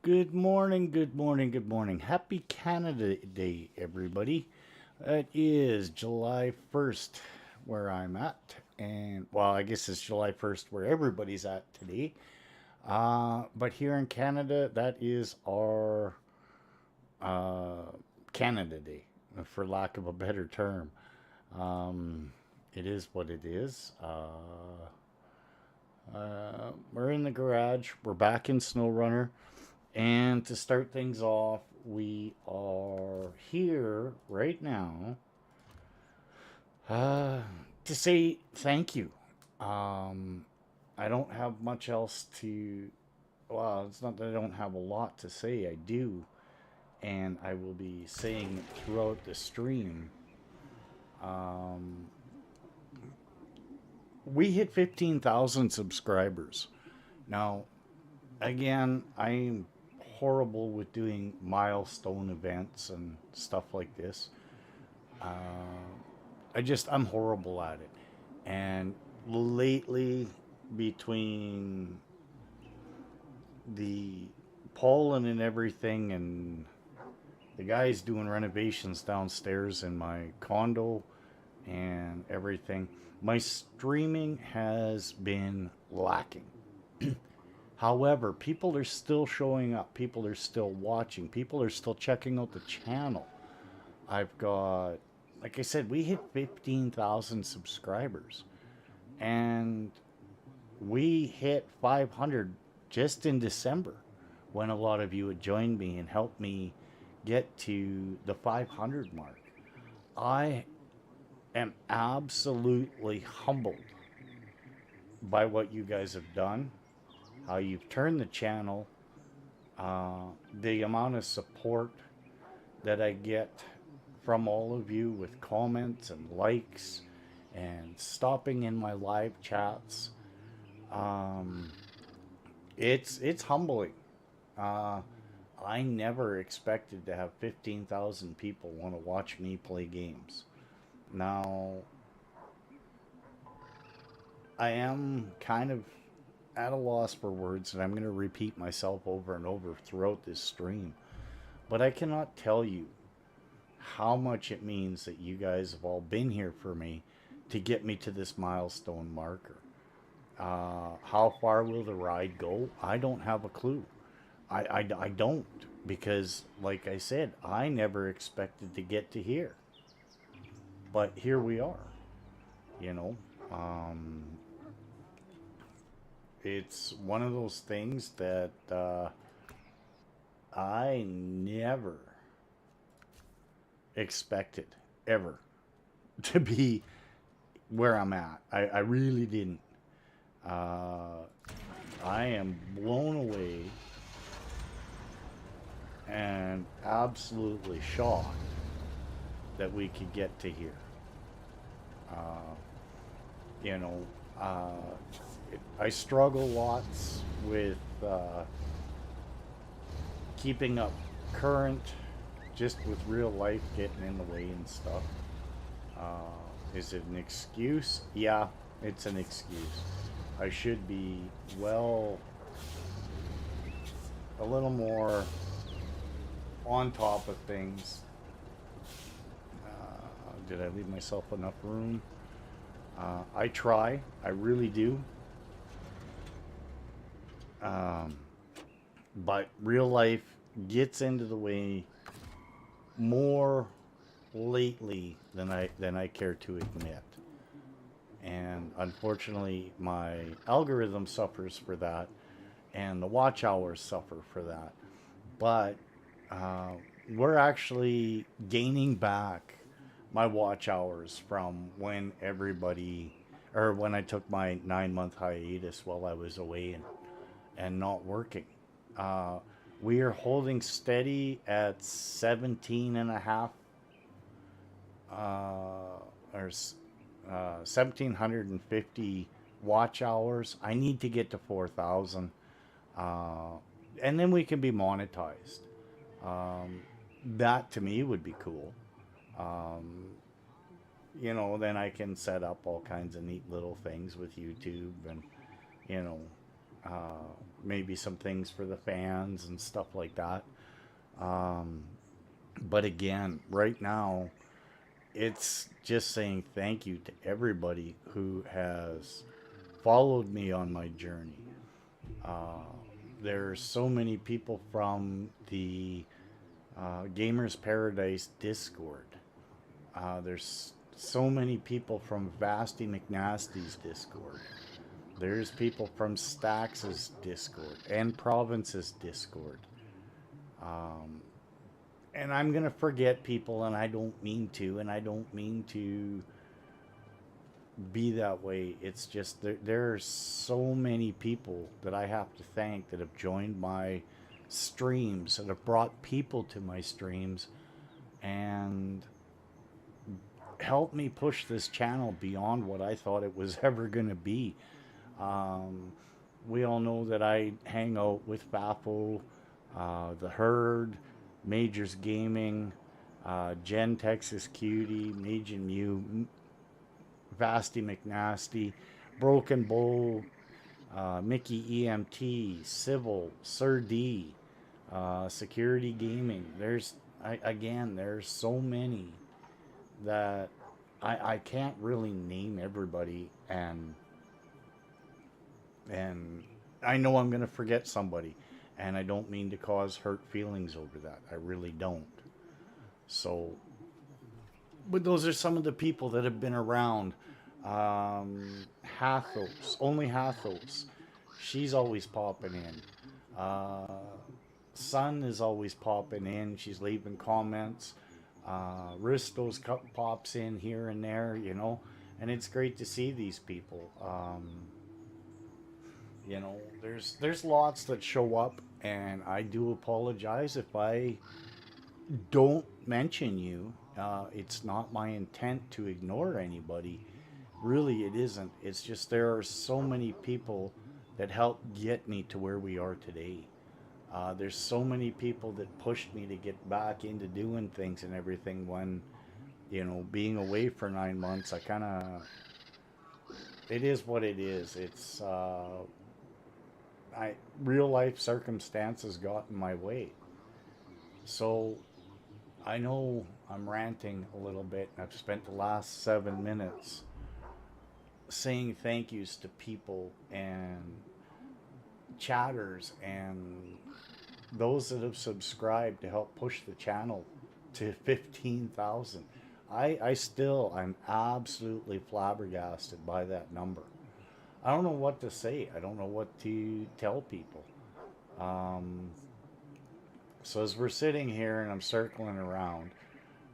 Good morning, good morning, good morning. Happy Canada Day, everybody. It is July 1st where I'm at. And, well, I guess it's July 1st where everybody's at today. But here in Canada, that is our uh, Canada Day, for lack of a better term. Um, it is what it is. We're in the garage. We're back in Snowrunner. And to start things off, we are here right now uh, to say thank you. Um, I don't have much else to. Well, it's not that I don't have a lot to say. I do, and I will be saying it throughout the stream. Um, we hit 15,000 subscribers. Now, again, I'm horrible with doing milestone events and stuff like this. Uh, I'm horrible at it. And lately, between the pollen and everything, and the guys doing renovations downstairs in my condo and everything, my streaming has been lacking. However, people are still showing up. People are still watching. People are still checking out the channel. I've got, like I said, we hit 15,000 subscribers. And we hit 500 just in December when a lot of you had joined me and helped me get to the 500 mark. I am absolutely humbled by what you guys have done, how you've turned the channel, the amount of support that I get from all of you with comments and likes and stopping in my live chats. Um, it's humbling. Uh, I never expected to have 15,000 people want to watch me play games. Now, I am kind of at a loss for words, and I'm going to repeat myself over and over throughout this stream. But I cannot tell you how much it means that you guys have all been here for me to get me to this milestone marker. How far will the ride go? I don't have a clue. I don't, because, like I said, I never expected to get to here. But here we are, you know. Um, it's one of those things that I never expected ever to be where I'm at. I really didn't. Uh, I am blown away and absolutely shocked that we could get to here. Uh, you know, uh, I struggle lots with keeping up current, just with real life getting in the way and stuff. Is it an excuse? Yeah, it's an excuse. I should be, well, a little more on top of things. Did I leave myself enough room? I try, I really do. Um, but real life gets into the way more lately than I care to admit. And unfortunately, my algorithm suffers for that, and the watch hours suffer for that. But uh, we're actually gaining back my watch hours from when everybody, or when I took my 9 month hiatus while I was away and not working. Uh, we are holding steady at 17 and a half, or 1,750 watch hours. I need to get to 4,000. Uh, and then we can be monetized. Um, that to me would be cool. Um, then I can set up all kinds of neat little things with YouTube and, you know, maybe some things for the fans and stuff like that. Um, but again, right now, it's just saying thank you to everybody who has followed me on my journey. Uh, there's so many people from the Gamers Paradise Discord. There's so many people from Vasty McNasty's Discord. There's people from Stax's Discord and Province's Discord. Um, and I'm going to forget people, and I don't mean to, and I don't mean to be that way. It's just there are so many people that I have to thank that have joined my streams, that have brought people to my streams, and helped me push this channel beyond what I thought it was ever going to be. Um, we all know that I hang out with Fafo, the Herd, Majors Gaming, Jen Texas Cutie, Major Mew, Vasty McNasty, Broken Bull, Mickey EMT, Civil, Sir D, Security Gaming. There's so many that I can't really name everybody, and I know I'm going to forget somebody, and I don't mean to cause hurt feelings over that. I really don't. So, but those are some of the people that have been around. Hathos, only Hathos. She's always popping in. Sun is always popping in. She's leaving comments. Ristos pops in here and there, and it's great to see these people. There's lots that show up, and I do apologize if I don't mention you. It's not my intent to ignore anybody. Really, it isn't. It's just there are so many people that helped get me to where we are today. There's so many people that pushed me to get back into doing things and everything when, being away for 9 months, it is what it is. Real life circumstances got in my way. So I know I'm ranting a little bit. I've spent the last 7 minutes saying thank yous to people and chatters and those that have subscribed to help push the channel to 15,000. I'm absolutely flabbergasted by that number. I don't know what to say. I don't know what to tell people. Um, so as we're sitting here and I'm circling around,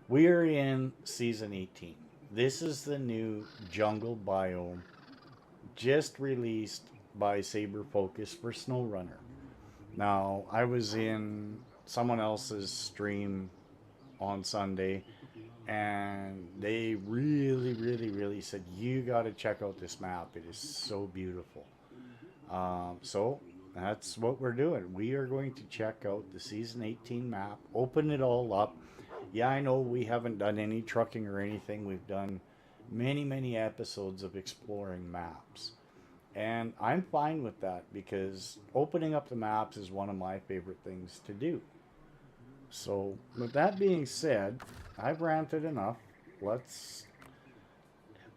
we are in season 18. This is the new jungle biome just released by Saber Focus for Snowrunner. Now, I was in someone else's stream on Sunday, and they really, really, really said, you got to check out this map. It is so beautiful. So that's what we're doing. We are going to check out the Season 18 map, open it all up. Yeah, I know we haven't done any trucking or anything. We've done many, many episodes of exploring maps. And I'm fine with that because opening up the maps is one of my favorite things to do. So, with that being said, I've ranted enough. Let's,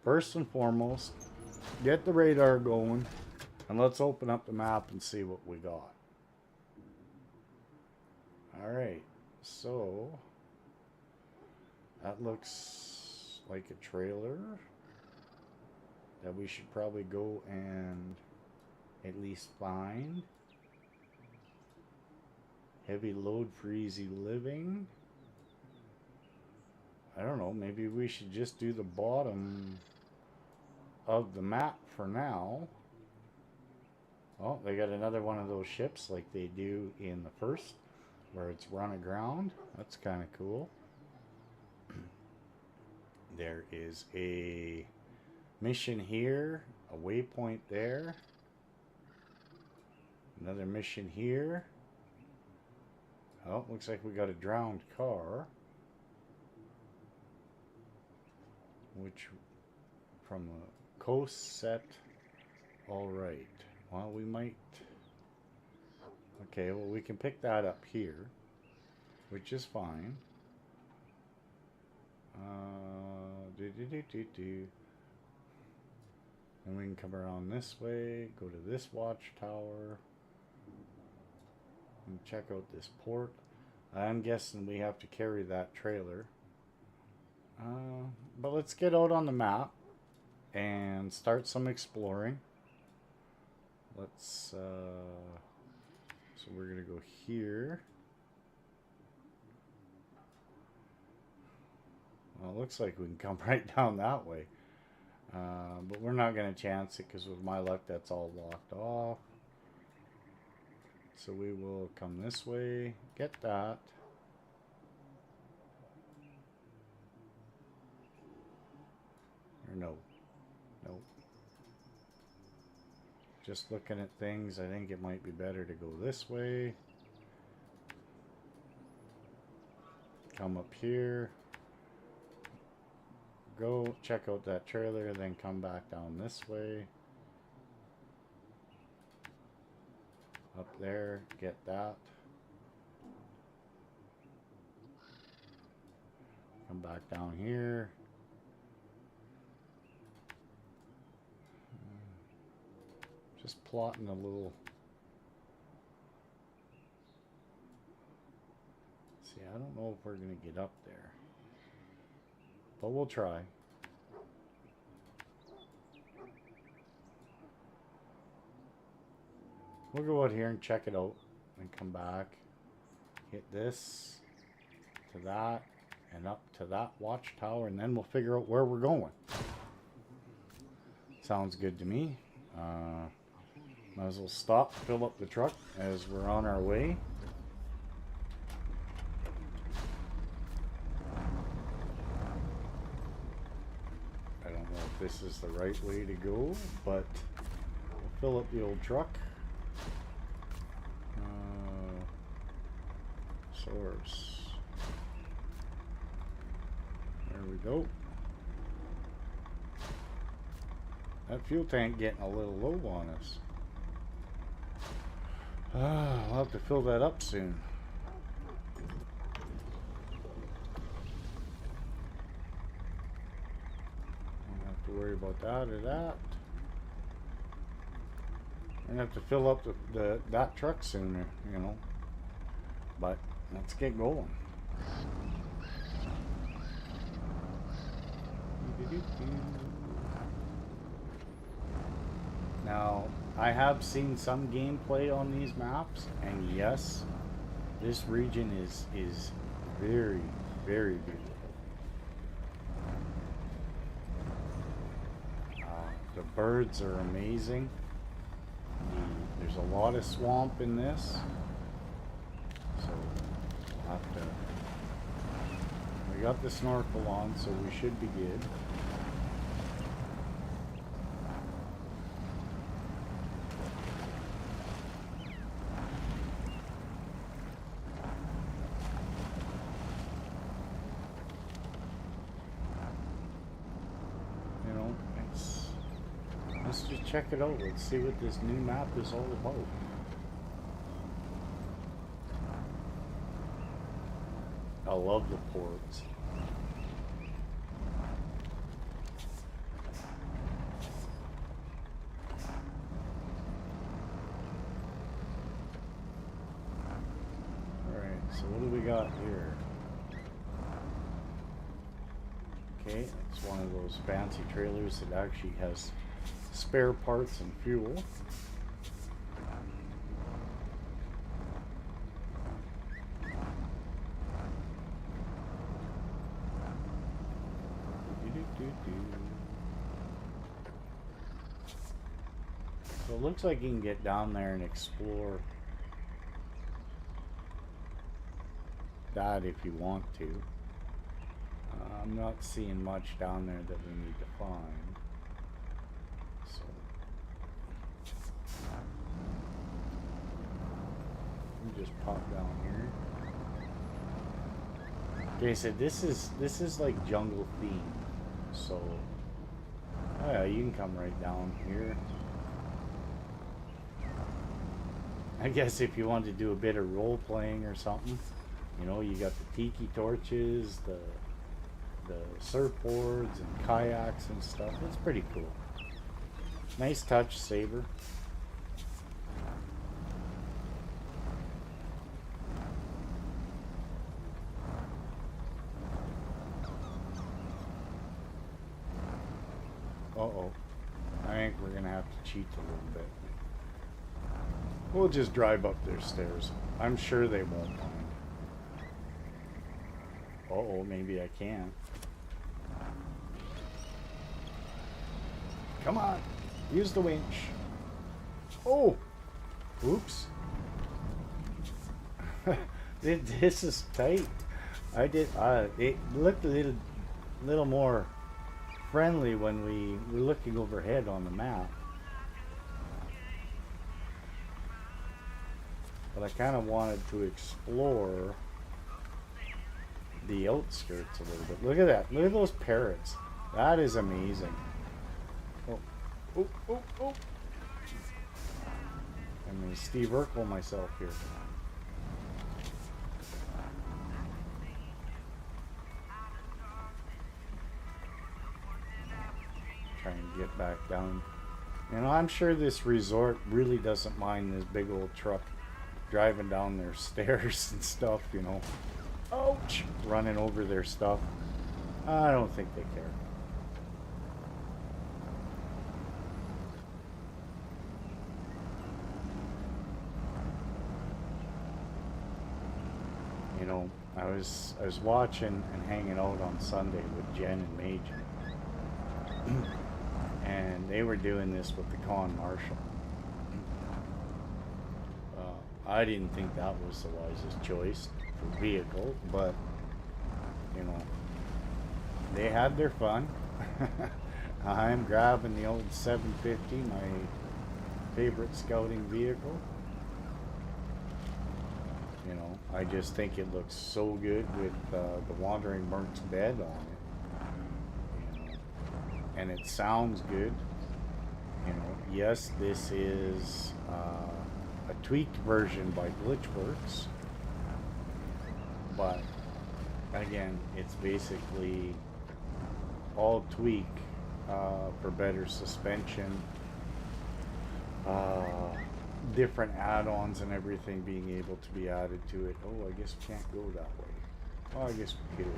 first and foremost, get the radar going and let's open up the map and see what we got. Alright, so that looks like a trailer that we should probably go and at least find. Heavy load for easy living. I don't know, maybe we should just do the bottom of the map for now. Oh, they got another one of those ships like they do in the first, where it's run aground. That's kind of cool. There is a mission here, a waypoint there, another mission here. Oh, looks like we got a drowned car, which from a coast set. All right, well, we might Okay, well, we can pick that up here, which is fine. And we can come around this way, go to this watchtower, and check out this port. I'm guessing we have to carry that trailer. But let's get out on the map and start some exploring. Let's, so we're gonna go here. Well, it looks like we can come right down that way. But we're not gonna chance it because with my luck that's all locked off. So we will come this way, get that. Or no. Nope. Just looking at things, I think it might be better to go this way. Come up here. Go check out that trailer, then come back down this way. Up there, get that. Come back down here. Just plotting a little. See, I don't know if we're gonna get up there, but we'll try. We'll go out here and check it out and come back. Hit this to that and up to that watchtower, and then we'll figure out where we're going. Sounds good to me. Might as well stop, fill up the truck as we're on our way. I don't know if this is the right way to go, but we'll fill up the old truck. Source. There we go. That fuel tank getting a little low on us. I'll have to fill that up soon. Don't have to worry about that or that. I'm gonna have to fill up that truck sooner, you know. But let's get going. Now, I have seen some gameplay on these maps, and yes, this region is very, very beautiful. The birds are amazing. There's a lot of swamp in this, so we'll have to. We got the snorkel on, so we should be good. Let's just check it out. Let's see what this new map is all about. I love the ports. Alright, so what do we got here? Okay, it's one of those fancy trailers that actually has spare parts and fuel. So it looks like you can get down there and explore that if you want to. I'm not seeing much down there that we need to find. So let me just pop down here. Okay, so this is like jungle themed. So oh yeah, you can come right down here. I guess if you want to do a bit of role playing or something, you know, you got the tiki torches, the surfboards and kayaks and stuff. It's pretty cool. Nice touch, Saber. Uh-oh. I think we're going to have to cheat a little bit. We'll just drive up their stairs. I'm sure they won't mind. Uh-oh, maybe I can. Come on. Use the winch. Oh! Oops. This is tight. It looked a little more friendly when we were looking overhead on the map. But I kind of wanted to explore the outskirts a little bit. Look at that. Look at those parrots. That is amazing. Oh, oh, oh, oh. I'm going to Steve Urkel myself here. Trying to get back down. You know, I'm sure this resort really doesn't mind this big old truck driving down their stairs and stuff, you know. Ouch! Running over their stuff. I don't think they care. You know, I was watching and hanging out on Sunday with Jen and Major. And they were doing this with the Con Marshall. I didn't think that was the wisest choice for vehicle, but you know, they had their fun. I'm grabbing the old 750, my favorite scouting vehicle. You know, I just think it looks so good with the Wandering Merc's bed on it. You know, and it sounds good. You know, yes, this is a tweaked version by Glitchworks, but again, it's basically all tweak for better suspension, different add-ons and everything being able to be added to it. Oh, I guess we can't go that way. Oh, I guess we could.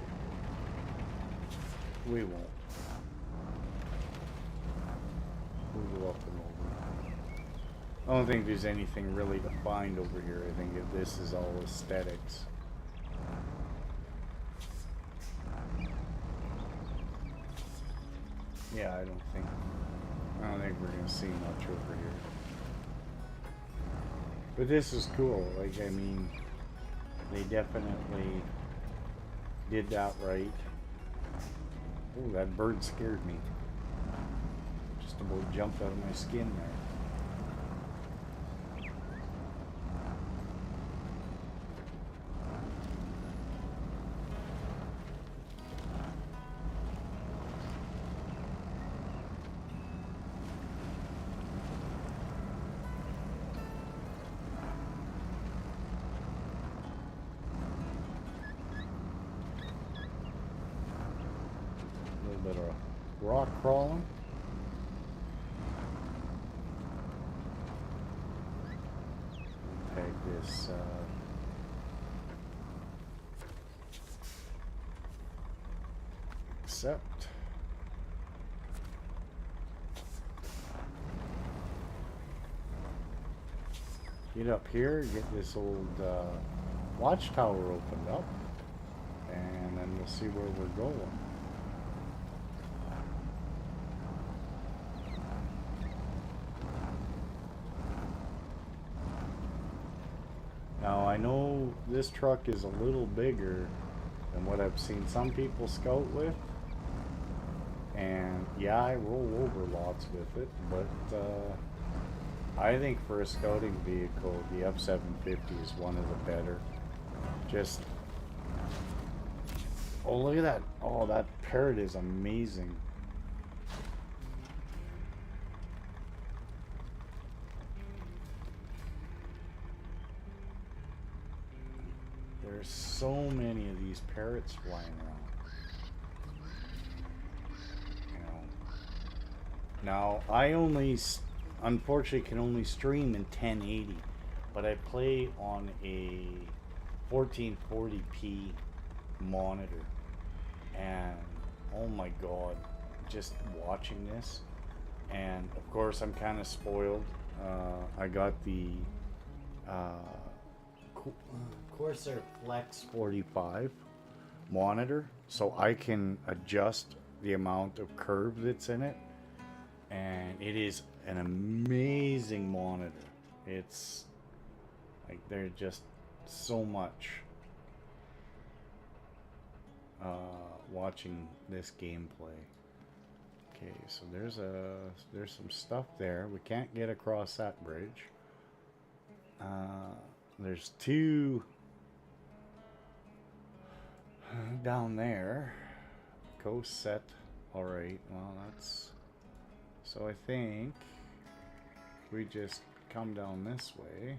We won't. We'll go up and over. I don't think there's anything really to find over here. I think if this is all aesthetics. Yeah, I don't think we're gonna see much over here. But this is cool. Like, I mean, they definitely did that right. Oh, that bird scared me. Just about jumped out of my skin there. Bit of rock crawling. Peg this accept. Get up here, get this old watchtower opened up, and then we'll see where we're going. Now I know this truck is a little bigger than what I've seen some people scout with, and yeah, I roll over lots with it, but I think for a scouting vehicle, the F750 is one of the better. Just, oh, look at that. Oh, that parrot is amazing. There's so many of these parrots flying around. You know. Now, I only, unfortunately, can only stream in 1080, but I play on a 1440p monitor, and oh my god, just watching this, and of course I'm kind of spoiled. I got the Corsair Flex 45 monitor, so I can adjust the amount of curve that's in it, and it is an amazing monitor. It's like there's just so much watching this gameplay. Okay, so there's some stuff there. We can't get across that bridge. There's two down there. Coast set. Alright, well that's... So I think we just come down this way.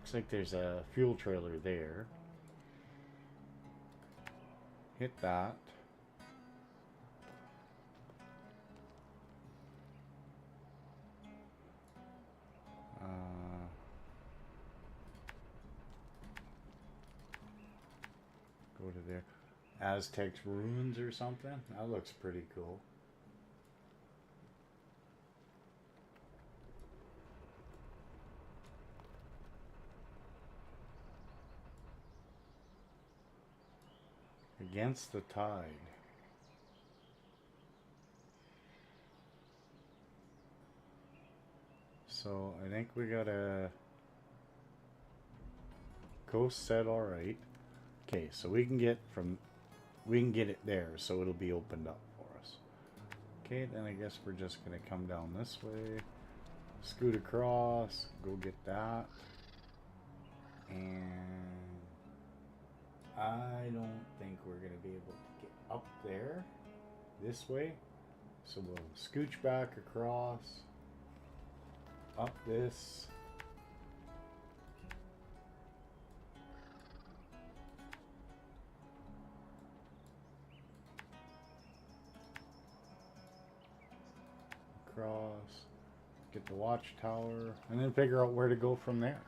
Looks like there's a fuel trailer there. Hit that. Go to there. Aztec's ruins or something. That looks pretty cool. Against the tide. So I think we got a coast set alright. Okay, so we can get it there, so it'll be opened up for us. Okay, then I guess we're just gonna come down this way, scoot across, go get that, and I don't think we're gonna be able to get up there this way, so we'll scooch back across, up this. Across, get the watchtower, and then figure out where to go from there.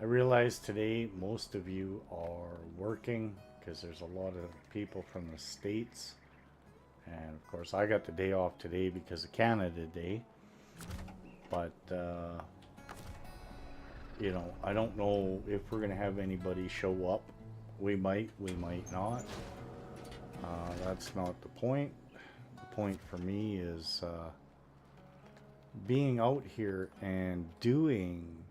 I realize today most of you are working because there's a lot of people from the States, and of course I got the day off today because of Canada Day, but you know, I don't know if we're gonna have anybody show up. We might not. That's not the point. The point for me is being out here and doing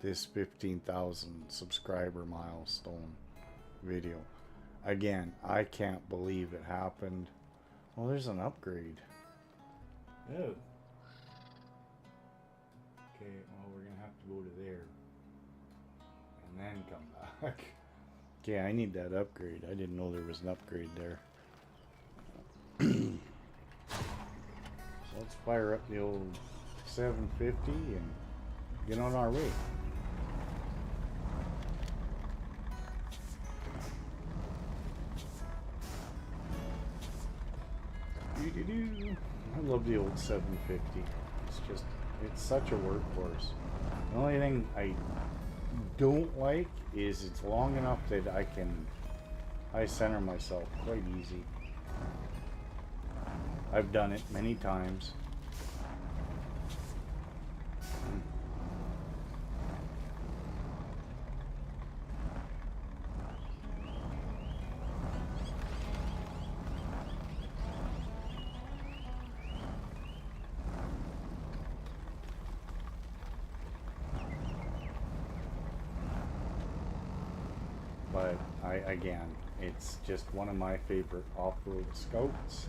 this 15,000 subscriber milestone video. Again, I can't believe it happened. Well, there's an upgrade. Oh. Okay, well, we're gonna have to go to there and then come back. Okay, I need that upgrade. I didn't know there was an upgrade there. So let's fire up the old 750 and get on our way. I love the old 750. It's such a workhorse. The only thing I don't like is it's long enough that I can high center myself quite easy. I've done it many times. But again, it's just one of my favorite off-road scouts.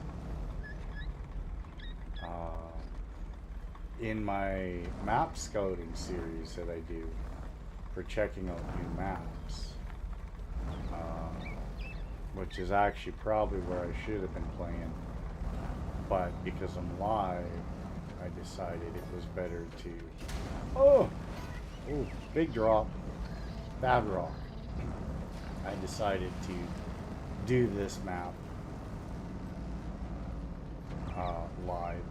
In my map scouting series that I do for checking out new maps, which is actually probably where I should have been playing. But because I'm live, I decided it was better to... Oh! Oh, big drop. Bad rock. I decided to do this map live.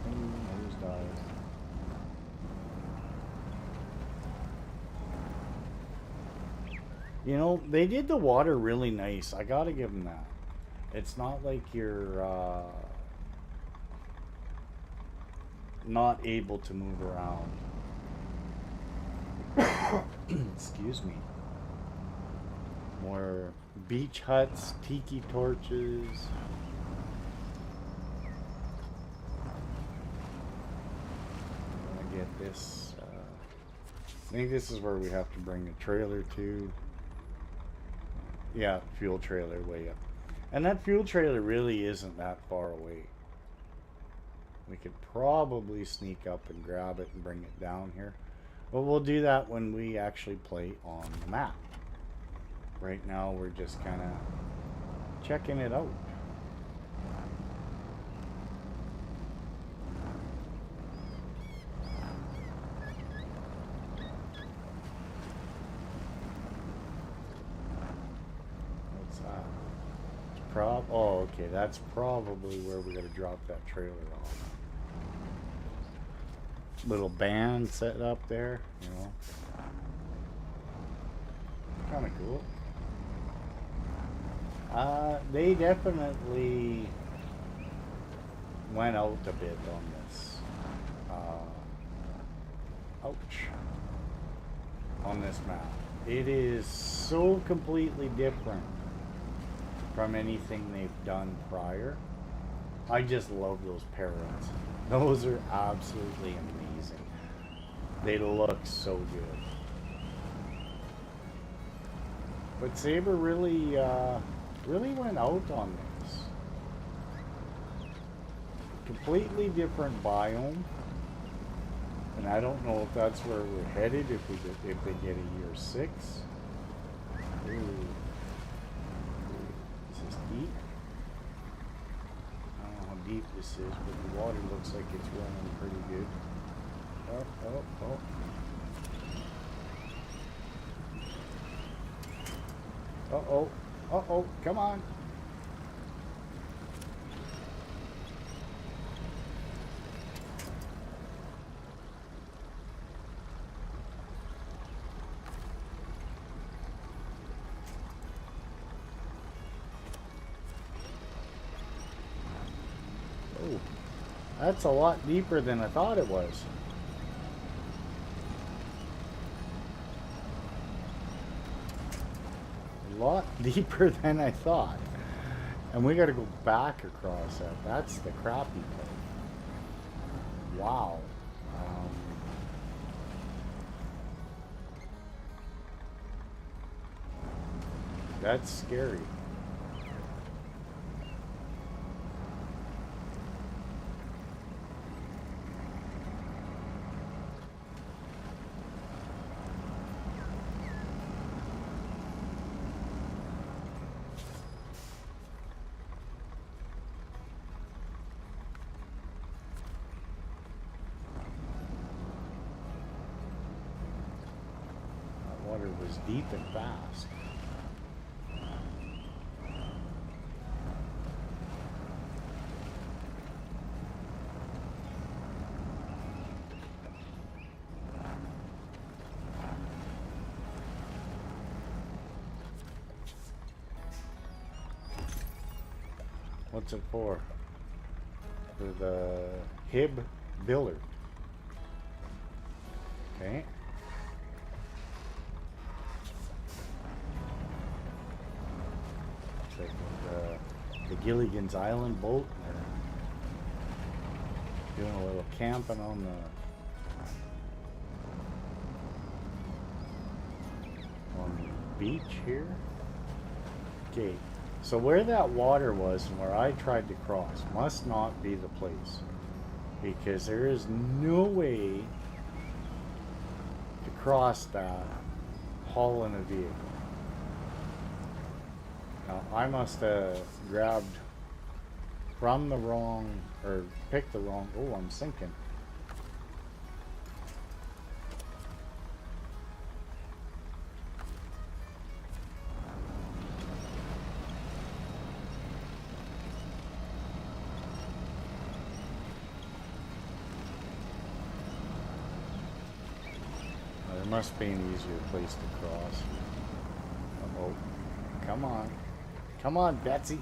Almost died. You know, they did the water really nice. I gotta give them that. It's not like you're not able to move around. Excuse me. More beach huts, tiki torches. I'm gonna get this. I think this is where we have to bring a trailer to. Yeah, fuel trailer way up. And that fuel trailer really isn't that far away. We could probably sneak up and grab it and bring it down here. But we'll do that when we actually play on the map. Right now we're just kind of checking it out. What's that? Oh, okay, that's probably where we're gonna drop that trailer off. Little band set up there, you know. Kind of cool. They definitely went out a bit on this. Ouch. On this map. It is so completely different from anything they've done prior. I just love those parrots. Those are absolutely amazing. They look so good. But Saber really went out on this. Completely different biome. And I don't know if that's where we're headed if they get a year 6. Ooh. This is deep. I don't know how deep this is, but the water looks like it's running pretty good. Oh, oh, oh. Uh-oh. Uh-oh. Come on. Oh, that's a lot deeper than I thought it was. A lot deeper than I thought. And we got to go back across that. That's the crappy part. Wow. That's scary. Water was deep and fast. What's it for? For the Hib Billard. Okay. The Gilligan's Island boat. They're doing a little camping on the beach here. Okay, so where that water was and where I tried to cross must not be the place, because there is no way to cross that hauling a vehicle. Now, I must have grabbed from the wrong, or picked the wrong, oh, I'm sinking. There must be an easier place to cross. Uh-oh. Come on. Come on, Betsy.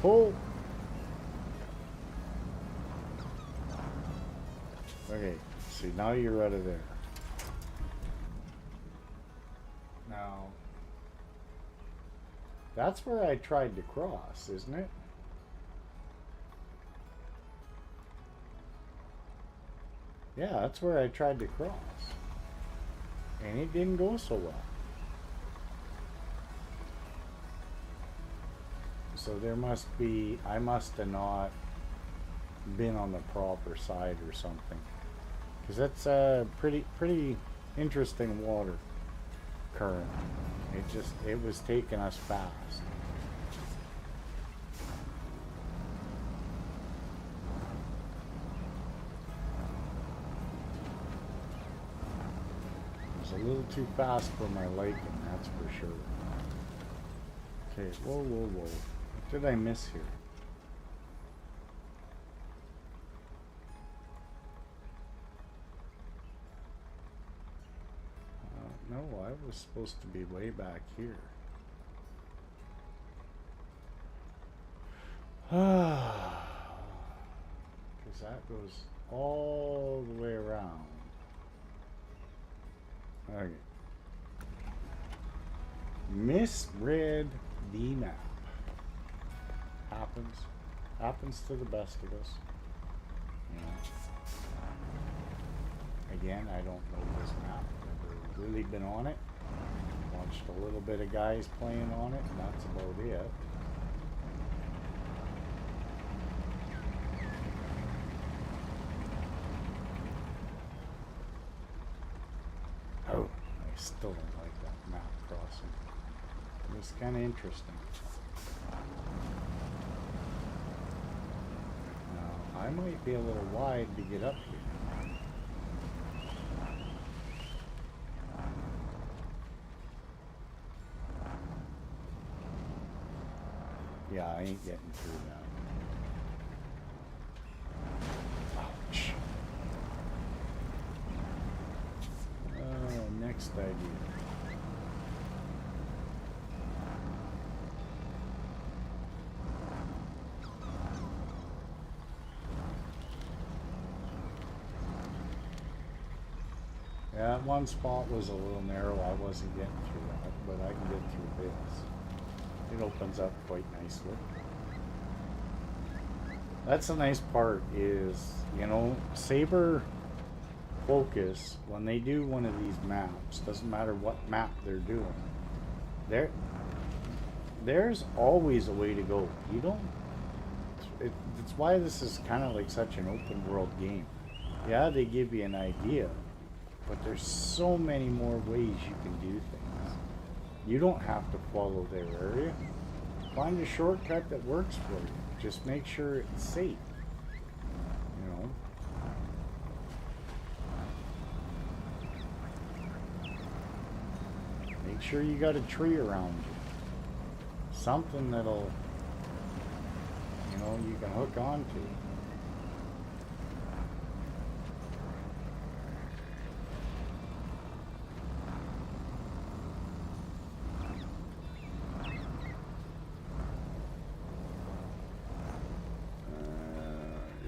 Pull. Okay, see, now you're out of there. Now, that's where I tried to cross, isn't it? Yeah, that's where I tried to cross. And it didn't go so well. So there must be, I must have not been on the proper side or something. Because that's a pretty interesting water current. It was taking us fast. A little too fast for my liking, that's for sure. Okay, whoa. What did I miss here? No, I was supposed to be way back here. Because that goes all the way around. Okay. Misread the map. Happens to the best of us. Again, I don't know this map. Never really been on it. Watched a little bit of guys playing on it, and that's about it. Oh, I still don't like that map crossing. It's kind of interesting. Now, I might be a little wide to get up here. Yeah, I ain't getting through that. Ouch. Next idea. Yeah, that one spot was a little narrow. I wasn't getting through that, but I can get through this. It opens up quite nicely. That's the nice part is, Saber Focus, when they do one of these maps, doesn't matter what map they're doing, there's always a way to go. It's why this is kind of like such an open world game. Yeah, they give you an idea, but there's so many more ways you can do things. You don't have to follow their area. Find a shortcut that works for you. Just make sure it's safe. Make sure you got a tree around you. Something that'll, you can hook onto.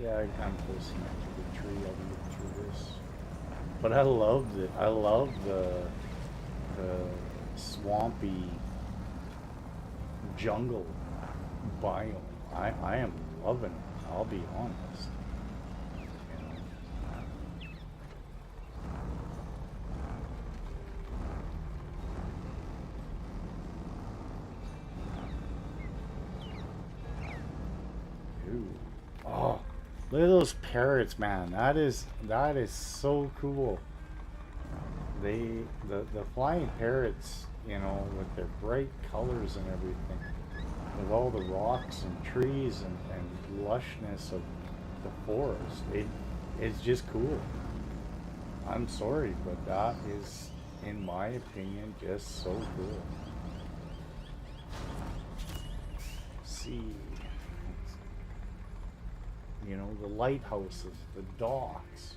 Yeah, I'm close enough to the tree. I can get through this. But I loved it. I love the swampy jungle biome. I am loving it. I'll be honest. Ooh. Oh. Look at those parrots, man. That is so cool. The flying parrots you know, with their bright colors and everything, with all the rocks and trees and lushness of the forest. It's just cool. I'm sorry, but that is, in my opinion, just so cool. See, you know, the lighthouses, the docks,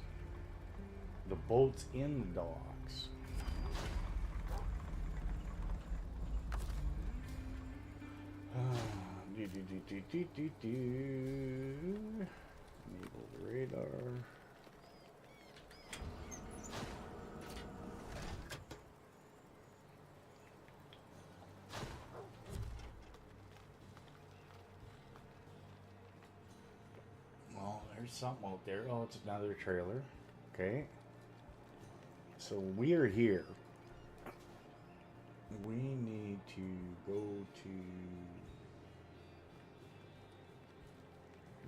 the boats in the docks. Enable the radar. Well, there's something out there. Oh, it's another trailer. Okay. So we are here. We need to go to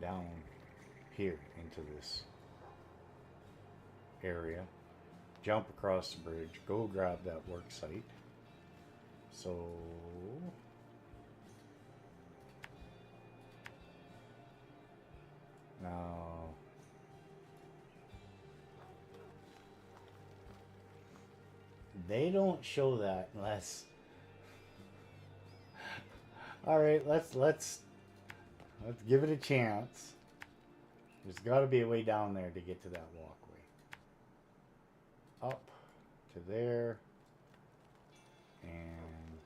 down here into this area, jump across the bridge, go grab that work site. So now they don't show that unless all right, let's give it a chance. There's got to be a way down there to get to that walkway. Up to there and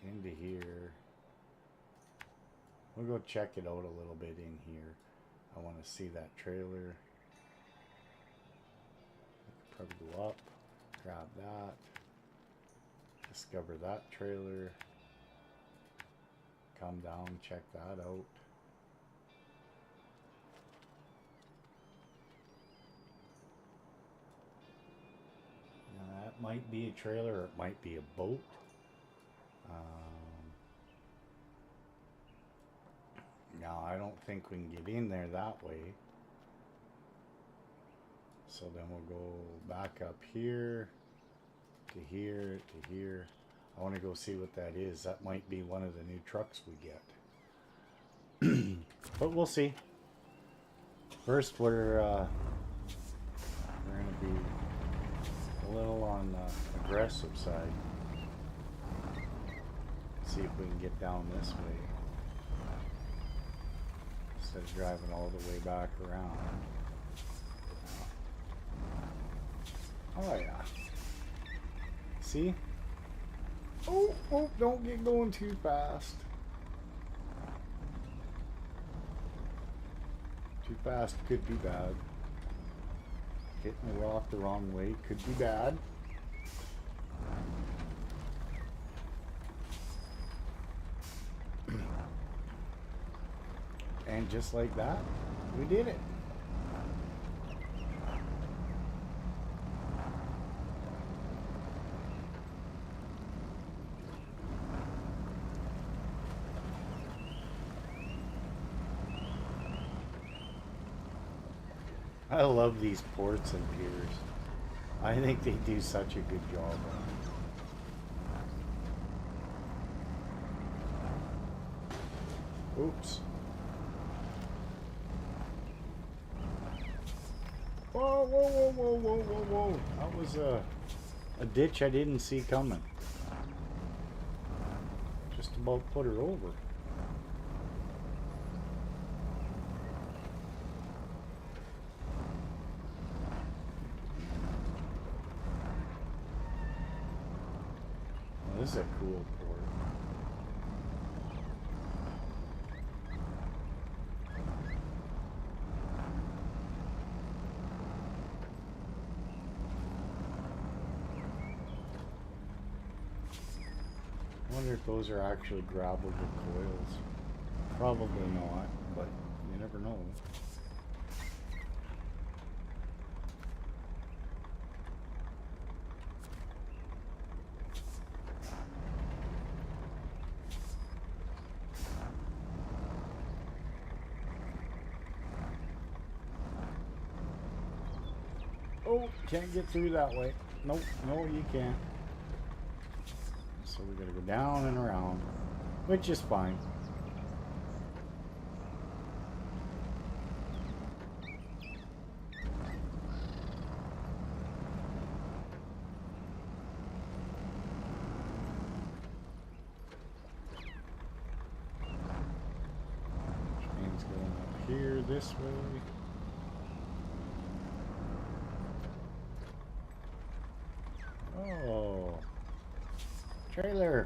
into here. We'll go check it out a little bit in here. I want to see that trailer. Probably go up, grab that, discover that trailer, come down, check that out. Now that might be a trailer or it might be a boat. Now I don't think we can get in there that way. So then we'll go back up here to here to here. I want to go see what that is. That might be one of the new trucks we get. But we'll see. First, we're going to be a little on the aggressive side. See if we can get down this way. Instead of driving all the way back around. Oh yeah. See? Oh, don't get going too fast. Too fast could be bad. Hitting the rock the wrong way could be bad. And just like that, we did it. I love these ports and piers. I think they do such a good job on it. Oops. Whoa, whoa, whoa, whoa, whoa, whoa, whoa. That was a ditch I didn't see coming. Just about put her over. This is a cool port. I wonder if those are actually grabbable coils. Probably not, but you never know. Oh, can't get through that way. Nope, no you can't. so we gotta go down and around, which is fine. Train's going up here this way. Oh, trailer.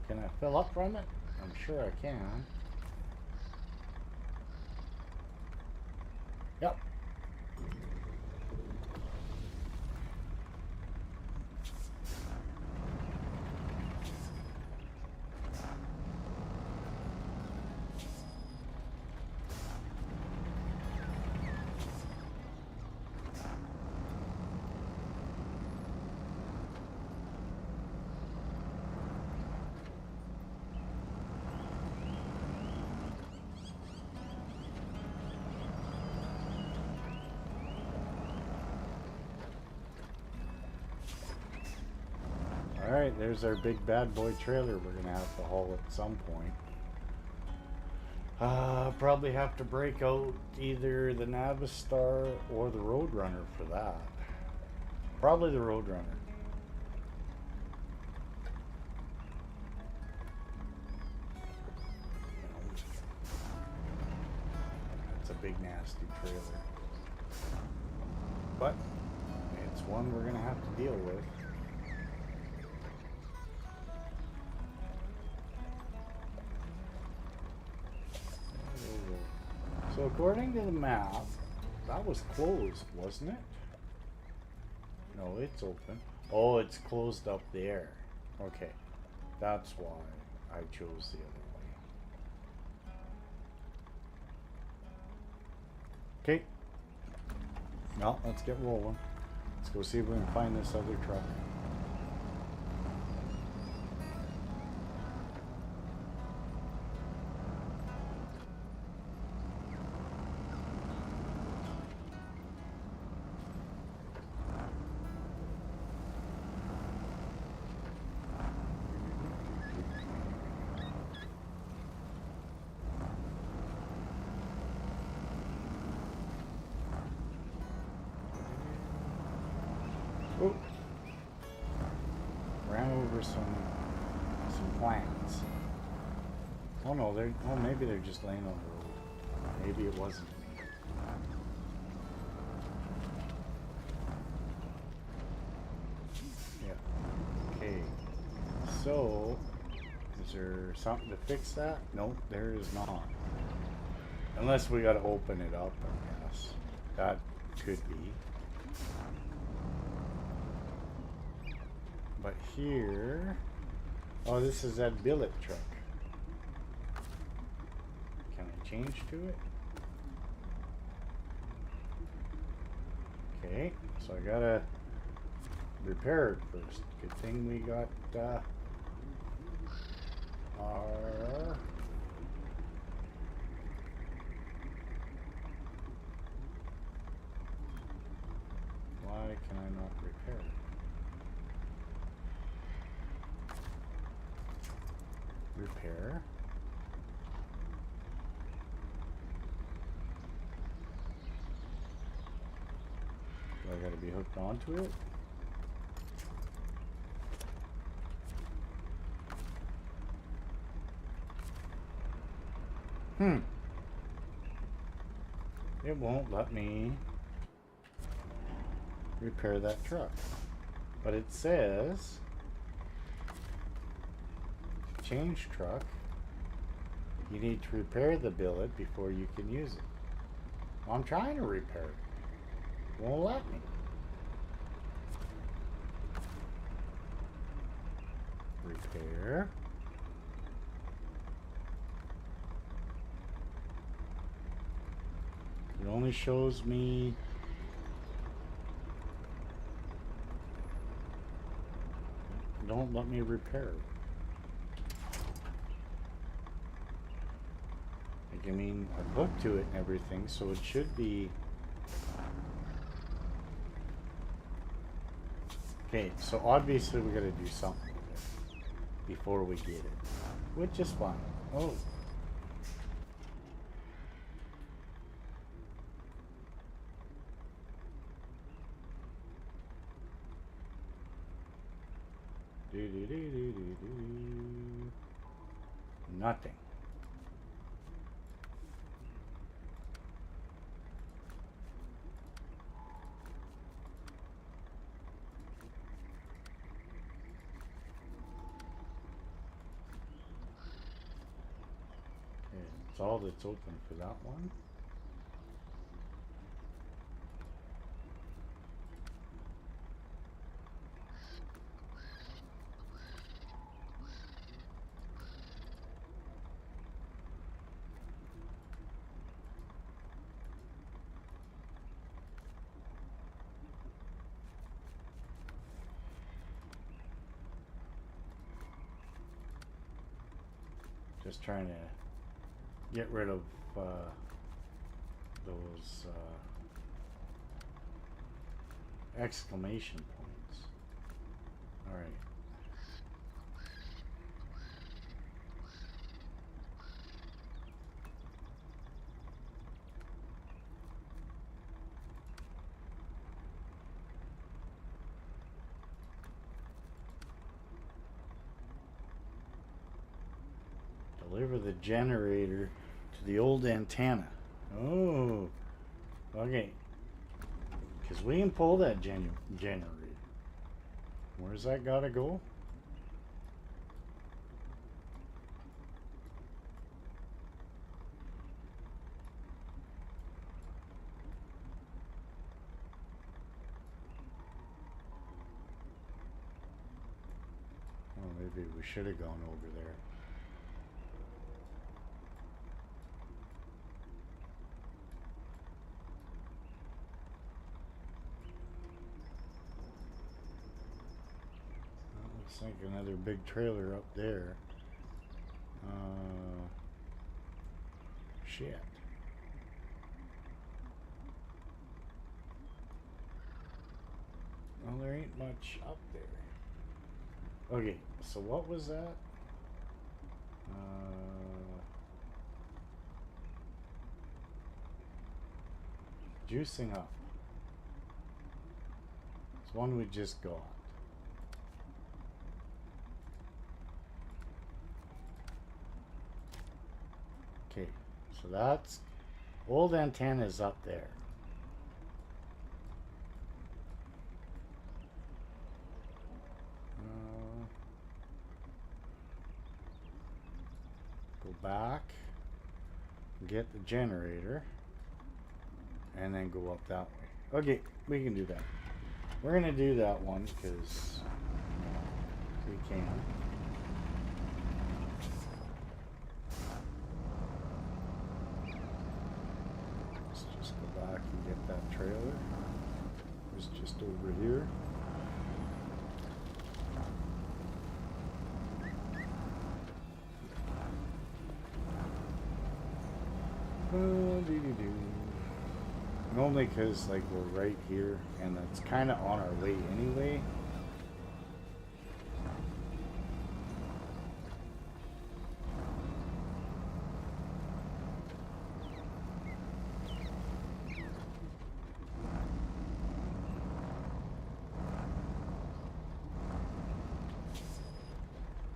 Can I fill up from it? I'm sure I can. Yep. Alright, there's our big bad boy trailer we're going to have to haul at some point. Probably have to break out either the Navistar or the Roadrunner for that. Probably the Roadrunner. It's a big nasty trailer. But it's one we're going to have to deal with. So according to the map, that was closed, wasn't it? No, it's open. Oh, it's closed up there. Okay, that's why I chose the other way. Okay. Well, let's get rolling. Let's go see if we can find this other truck. Oh, ran over some plants. Oh no, maybe they're just laying on the road. Maybe it wasn't me. Yeah. Okay. So, is there something to fix that? Nope, there is not. Unless we gotta open it up, I guess. That could be. But here, oh, this is that billet truck. Can I change to it? Okay, so I gotta repair it first. Good thing we got our why can I not repair it? Repair. Do I gotta be hooked onto it? It won't let me repair that truck. But it says change truck, you need to repair the billet before you can use it. Well, I'm trying to repair it. It won't let me. Repair. It only shows me don't let me repair it. I mean, I'm hooked to it and everything, so it should be. Okay, so obviously we gotta do something with it. before we get it, which is fine. Oh. Nothing. Okay, that's all that's open for that one. Just trying to get rid of those exclamation points. All right. Deliver the generator to the old antenna. Oh, okay. Because we can pull that generator. Where's that gotta go? Oh, maybe we should have gone over there. Looks like another big trailer up there. Shit. Well, there ain't much up there. Okay, so what was that? Juicing up. It's one we just got. Okay, so that's old antennas up there. Go back, get the generator, and then go up that way. Okay, we can do that. We're gonna do that one because we can. Let's just go back and get that trailer. It's just over here. Only because like we're right here and it's kind of on our way anyway.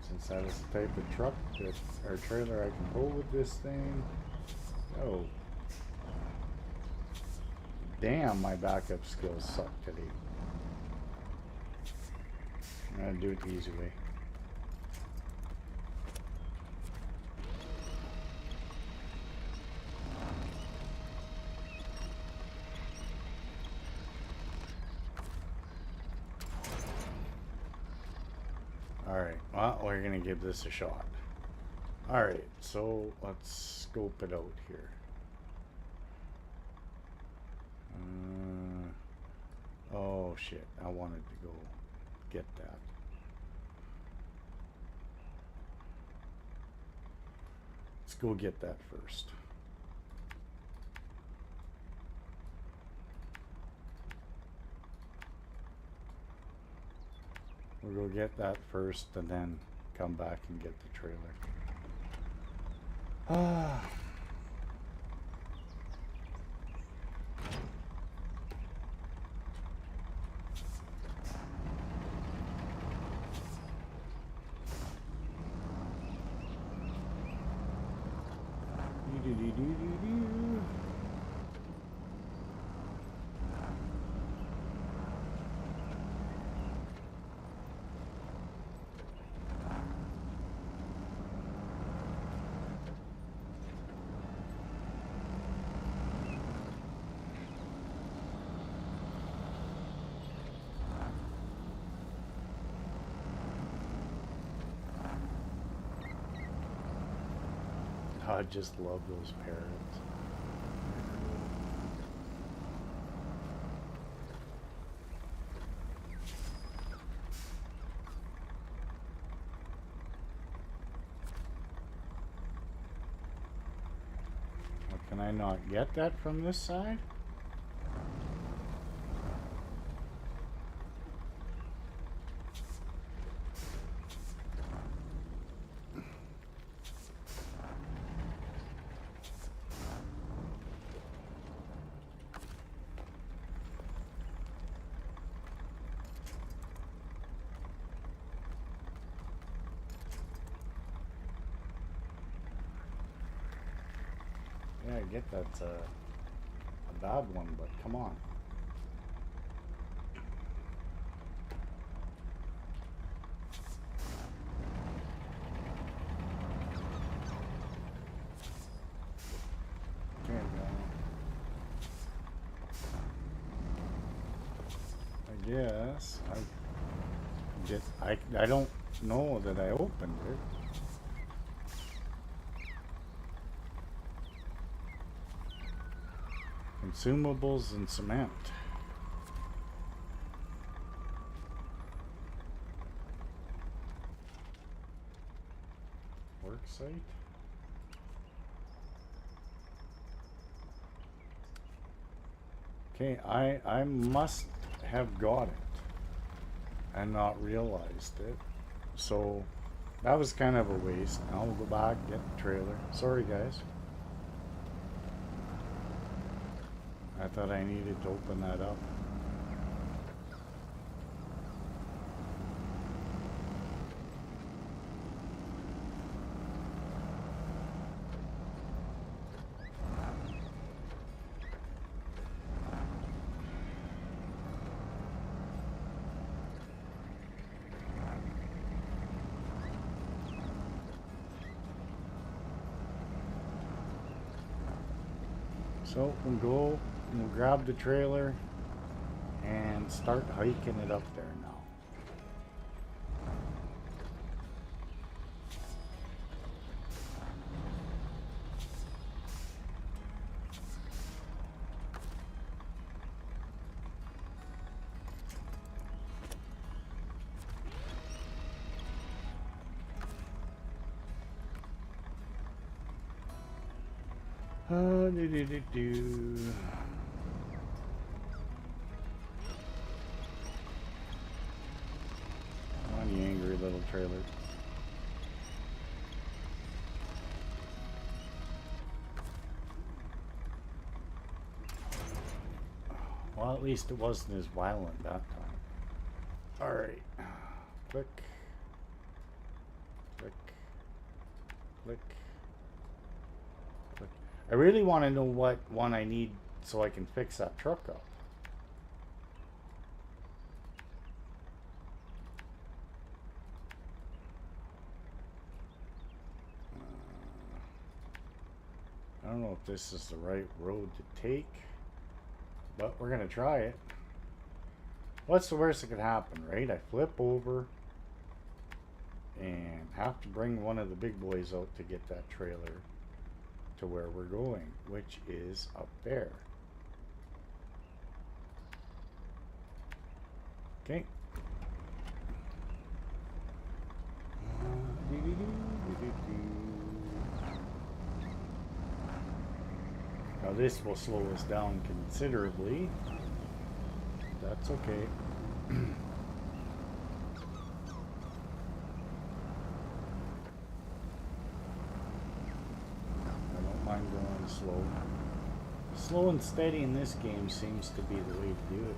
Since that is the type of truck that or trailer I can pull with this thing. Oh. Damn, my backup skills suck today. I'm gonna do it the easy way. Alright, well, we're gonna give this a shot. Alright, so let's scope it out here. Oh shit, I wanted to go get that. Let's go get that first. We'll go get that first and then come back and get the trailer. Ah. I just love those parrots. Well, can I not get that from this side? Yeah, I get that's a bad one, but come on. There you go. I guess I don't know that I opened it. Consumables and cement. Work site. Okay, I must have got it and not realized it. So that was kind of a waste. Now we'll go back, get the trailer. Sorry guys. I thought I needed to open that up. So we'll go and we'll grab the trailer and start hiking it up there now. Come on, you angry little trailer. Well, at least it wasn't as violent that time. Alright. Click. Click. Click. Click. I really want to know what one I need so I can fix that truck up. I don't know if this is the right road to take, but we're gonna try it. What's the worst that could happen, right? I flip over and have to bring one of the big boys out to get that trailer to where we're going, which is up there. Okay. Now this will slow us down considerably. That's okay. and slow. Slow and steady in this game seems to be the way to do it.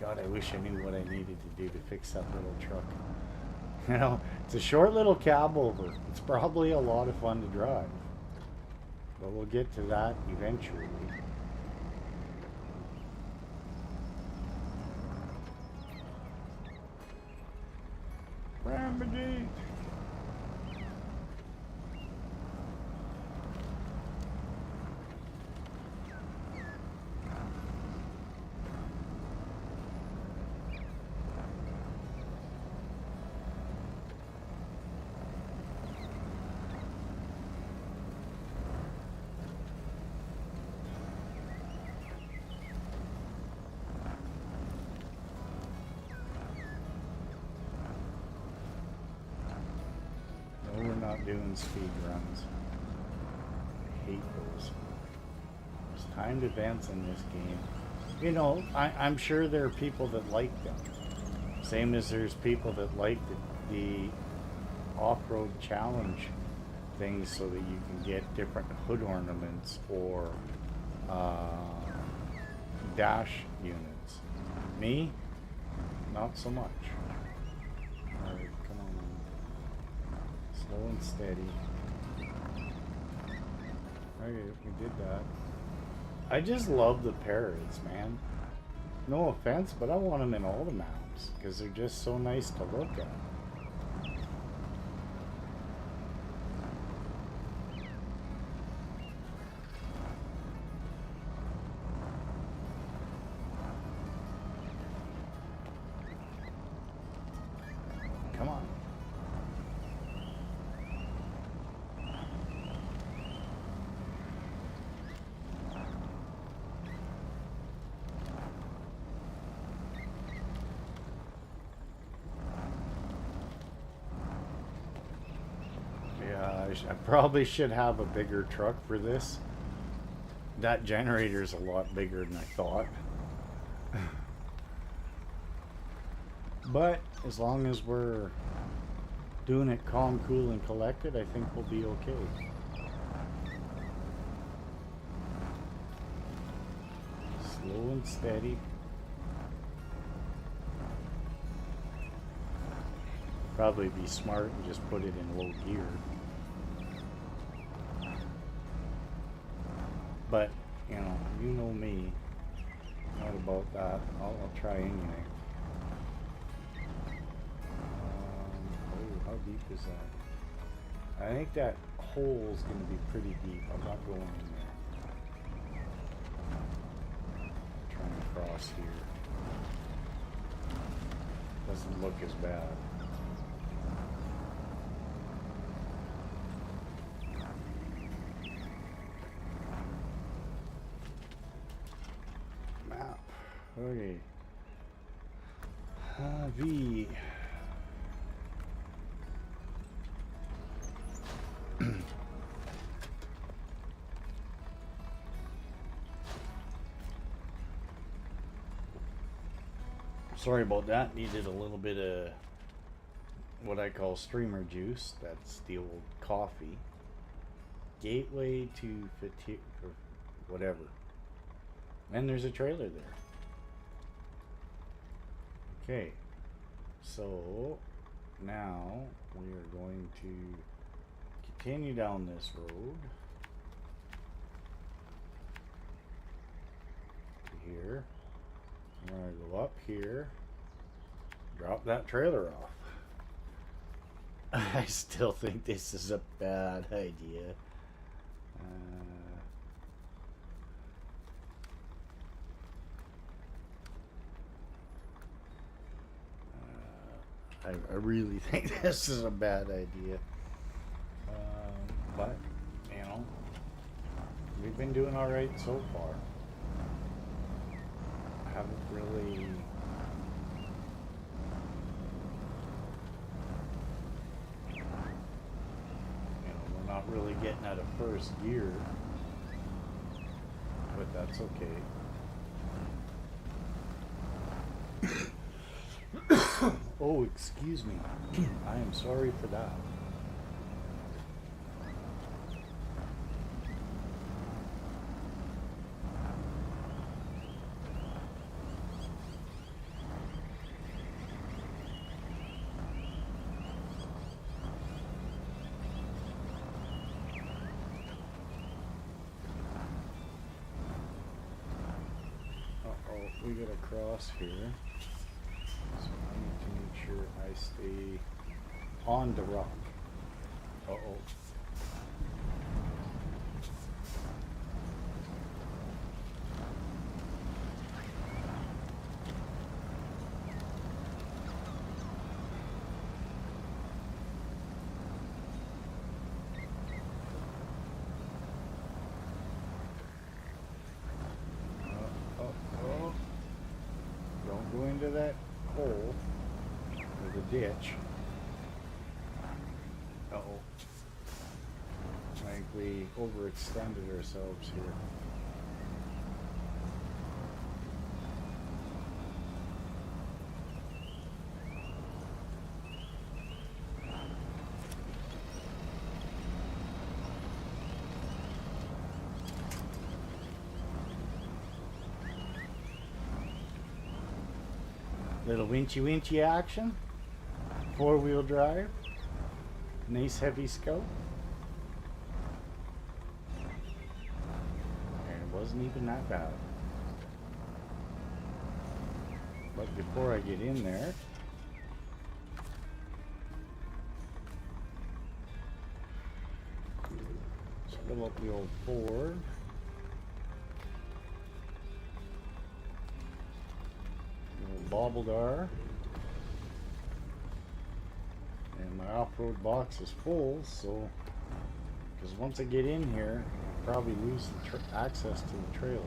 God, I wish I knew what I needed to do to fix that little truck. You know, it's a short little cab over. It's probably a lot of fun to drive. But we'll get to that eventually. Remedy! No, we're not doing speed runs. I hate those. There's timed events in this game. You know, I'm sure there are people that like them. Same as there's people that like the off-road challenge things so that you can get different hood ornaments or dash units. Me, not so much. Alright, come on. Slow and steady. Okay, we did that. I just love the parrots, man. No offense, but I want them in all the maps because they're just so nice to look at. Come on. I probably should have a bigger truck for this. That generator's a lot bigger than I thought. But as long as we're doing it calm, cool, and collected, I think we'll be okay. Slow and steady. Probably be smart and just put it in low gear. But, you know me. Not about that. I'll try anything. Oh, how deep is that? I think that hole's going to be pretty deep. I'm not going in there. Trying to cross here. Doesn't look as bad. Okay. V. Sorry about that. Needed a little bit of what I call streamer juice. That's the old coffee. Gateway to fatigue or whatever. And there's a trailer there. Okay, so now we are going to continue down this road to here. We're going to go up here, drop that trailer off. I still think this is a bad idea. I really think this is a bad idea. But, you know, we've been doing alright so far. I haven't really... we're not not really getting out of first gear, but that's okay. Oh, excuse me. I am sorry for that. We gotta cross here, so I need to make sure I stay on the rock. Uh-oh. Go into that hole or the ditch. Uh-oh. I think we overextended ourselves here. Little winchy action, 4-wheel drive, nice heavy scope, and it wasn't even that bad. But before I get in there, let's fill up the old Ford. Bobbled R, and my off-road box is full, so because once I get in here I'll probably lose the access to the trailer.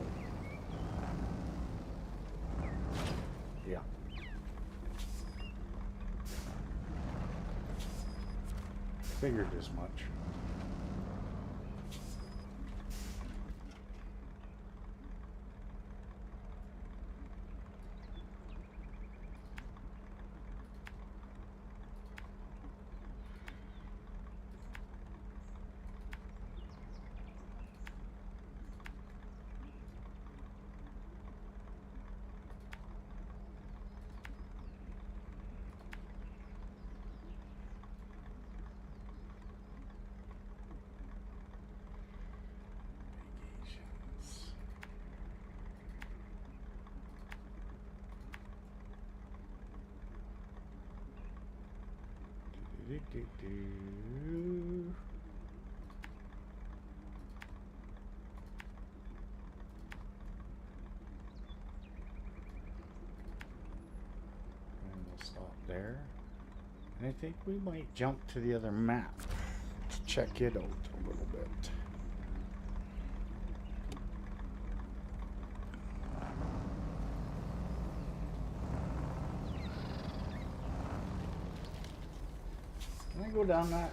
Yeah, figured as much. And we'll stop there. And I think we might jump to the other map to check it out a little bit. Can I go down that?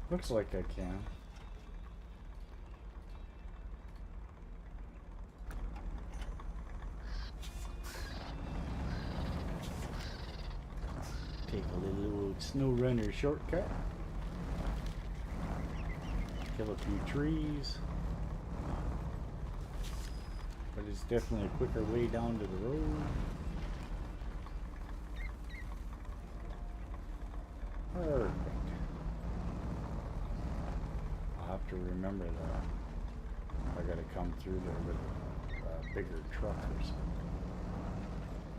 Looks like I can. Take a little old Snowrunner shortcut. Kill a few trees. But it's definitely a quicker way down to the road. Perfect. I'll have to remember that. I gotta come through there with a bigger truck or something.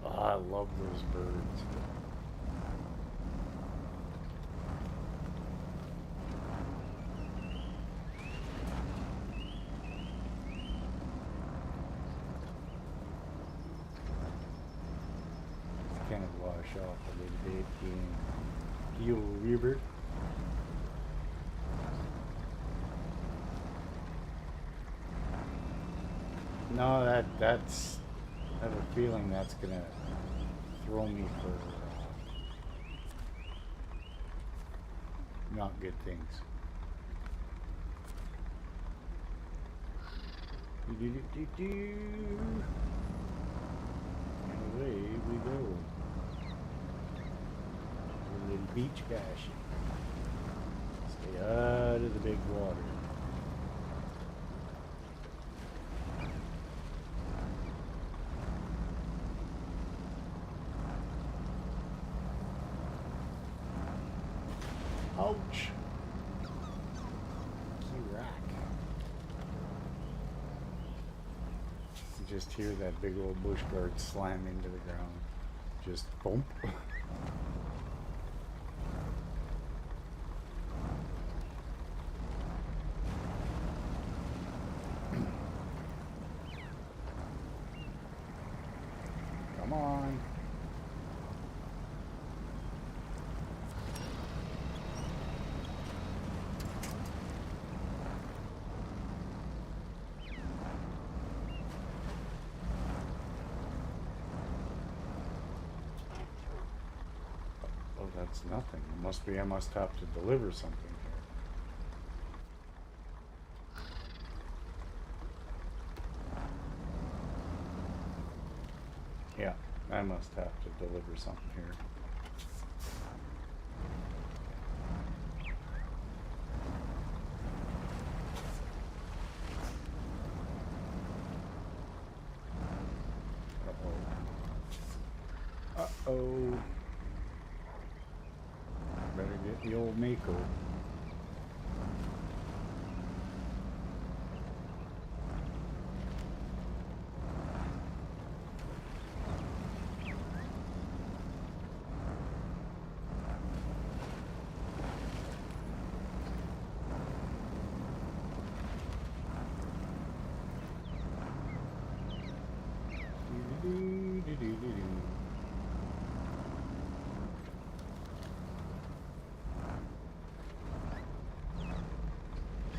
Oh, I love those birds. Kind of wash off a little bit in the old river. No, that's. I have a feeling that's gonna throw me for not good things. Do. And away we go. A little beach gash. Stay out of the big water. Ouch! Key rack. You just hear that big old bush guard slam into the ground. Just bump. Come on. Oh, that's nothing. It must be I must have to deliver something here. Yeah, I must have to deliver something here. Uh-oh. Uh-oh. Better get the old Mako.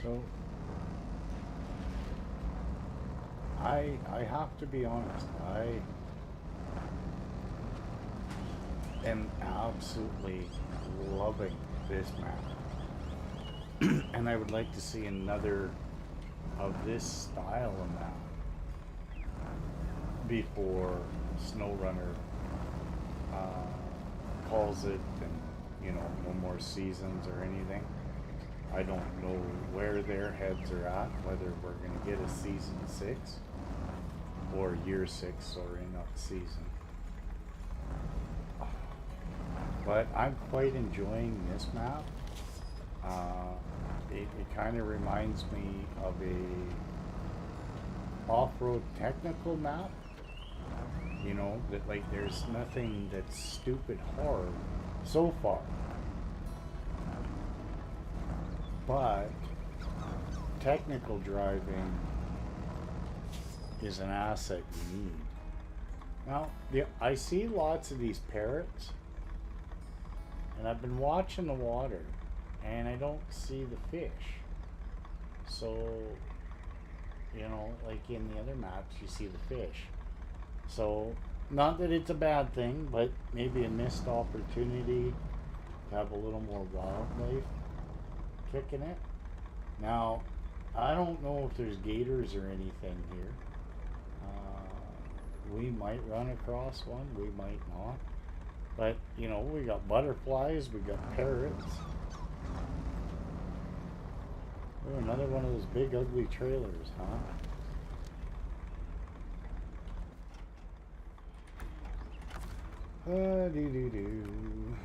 So I have to be honest, I am absolutely loving this map. And I would like to see another of this style of map before Snowrunner calls it, and you know, no more seasons or anything. I don't know where their heads are at, whether we're going to get a season 6 or year 6, sorry, not season. But I'm quite enjoying this map. It kind of reminds me of a off-road technical map. You know, that like there's nothing that's stupid hard so far. But technical driving is an asset you need. Now, I see lots of these parrots, and I've been watching the water, and I don't see the fish. So, you know, like in the other maps, you see the fish. So, not that it's a bad thing, but maybe a missed opportunity to have a little more wildlife kicking it. Now, I don't know if there's gators or anything here. We might run across one, we might not. But, you know, we got butterflies, we got parrots. Oh, another one of those big ugly trailers, huh? Doo-doo-doo.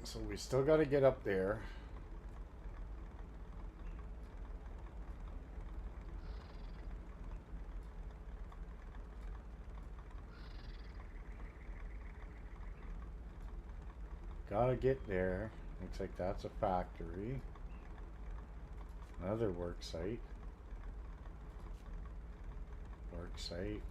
So we still got to get up there. Gotta get there. Looks like that's a factory. Another work site. Work site.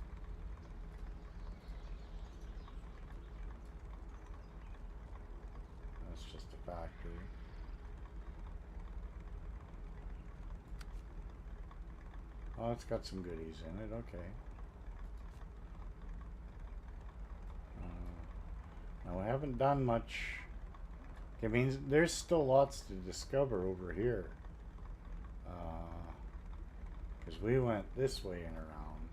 Oh, it's got some goodies in it. Okay. Now, I haven't done much. I mean, there's still lots to discover over here. Because we went this way and around.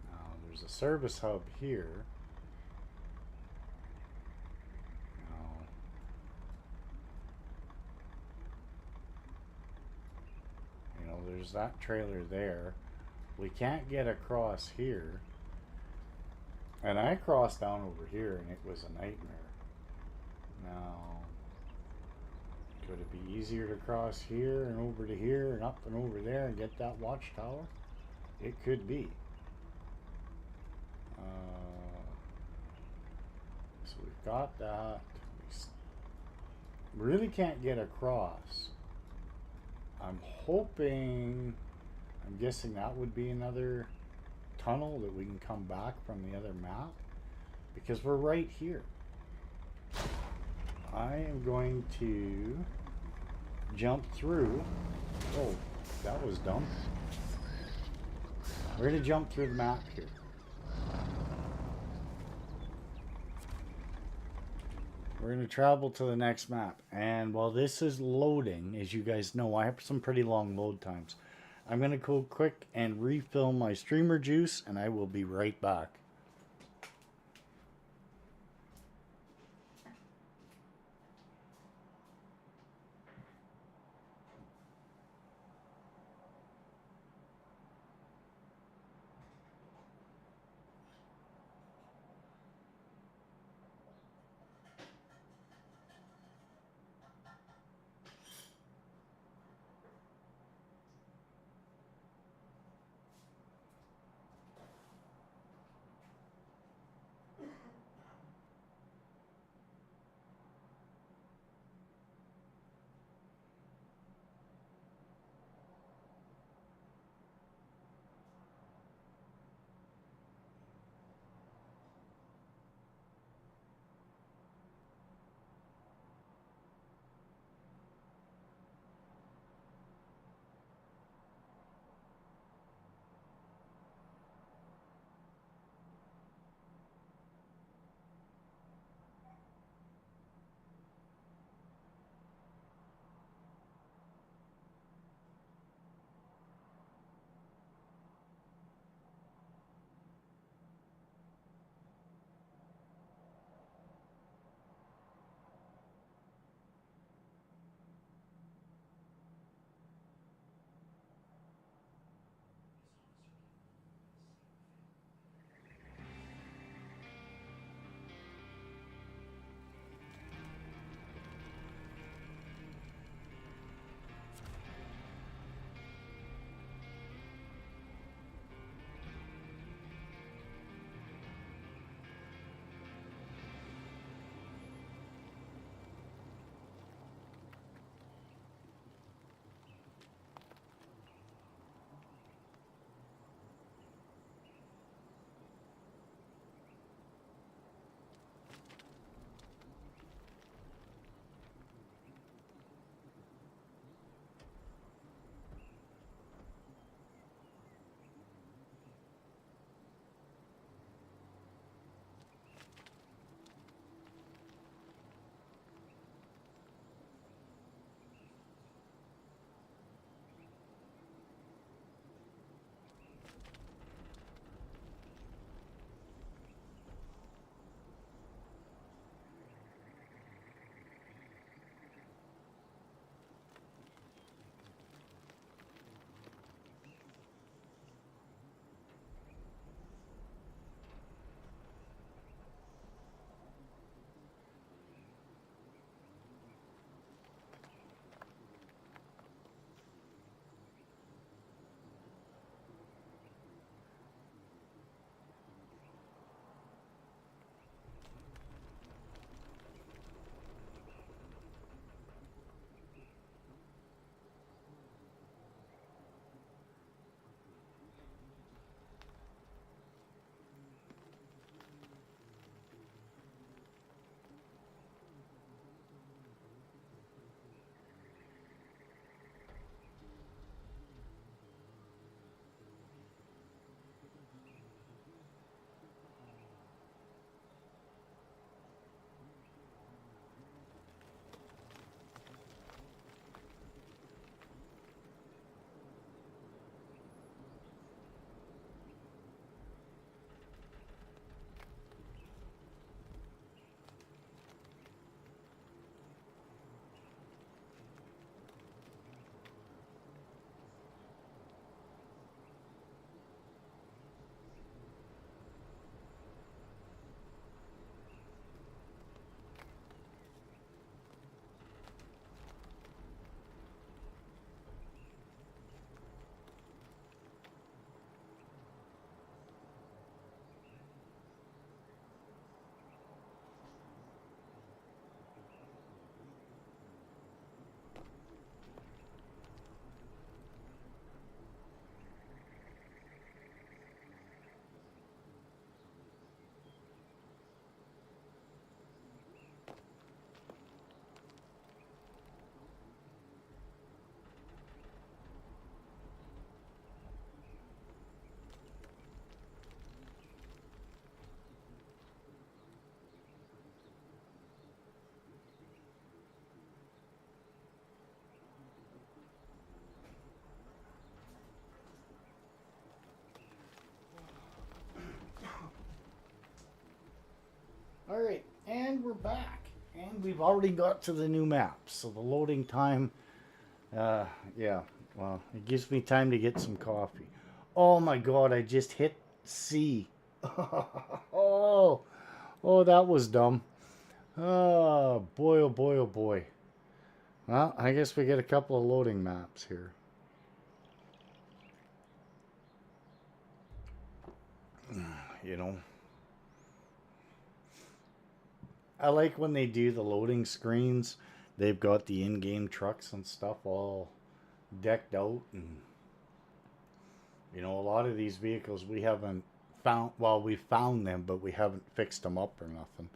Now, there's a service hub here. Now, you know, there's that trailer there. We can't get across here. And I crossed down over here and it was a nightmare. Now, could it be easier to cross here and over to here and up and over there and get that watchtower? It could be. So we've got that. We really can't get across. I'm hoping, I'm guessing that would be another tunnel that we can come back from the other map, because we're right here. I am going to jump through. Oh, that was dumb. We're going to jump through the map here. We're going to travel to the next map. And while this is loading, as you guys know, I have some pretty long load times. I'm going to go quick and refill my streamer juice, and I will be right back. Alright, and we're back. And we've already got to the new map. So the loading time, yeah, well, it gives me time to get some coffee. Oh my god, I just hit C. Oh, oh, that was dumb. Oh, boy, oh boy, oh boy. Well, I guess we get a couple of loading maps here. You know, I like when they do the loading screens. They've got the in-game trucks and stuff all decked out, and you know, a lot of these vehicles we haven't found. Well, we found them, but we haven't fixed them up or nothing.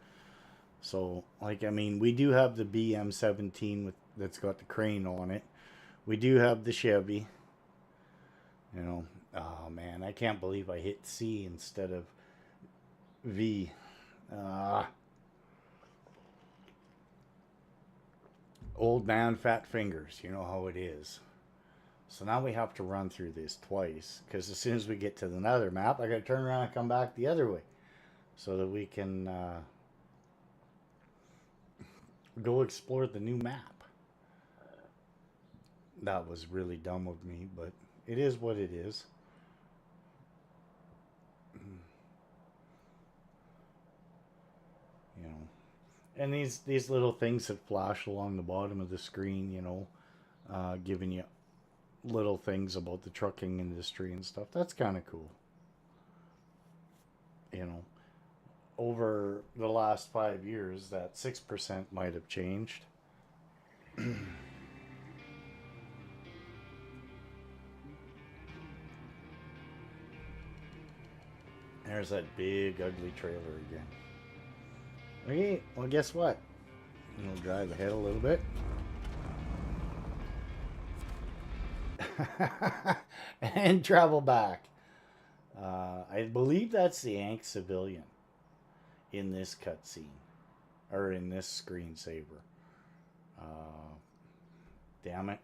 So, like, I mean, we do have the BM17 with that's got the crane on it. We do have the Chevy. You know, oh man, I can't believe I hit C instead of V. Uh, Old man, fat fingers. You know how it is. So now we have to run through this twice because as soon as we get to another map, I got to turn around and come back the other way so that we can go explore the new map. That was really dumb of me, but it is what it is. You know, and these little things that flash along the bottom of the screen, you know, giving you little things about the trucking industry and stuff. That's kind of cool. You know, over the last 5 years, that 6% might have changed. There's that big ugly trailer again. Okay, well, guess what? We'll drive ahead a little bit. And travel back. I believe that's the Yank civilian in this cutscene, or in this screensaver. Uh, Damn it.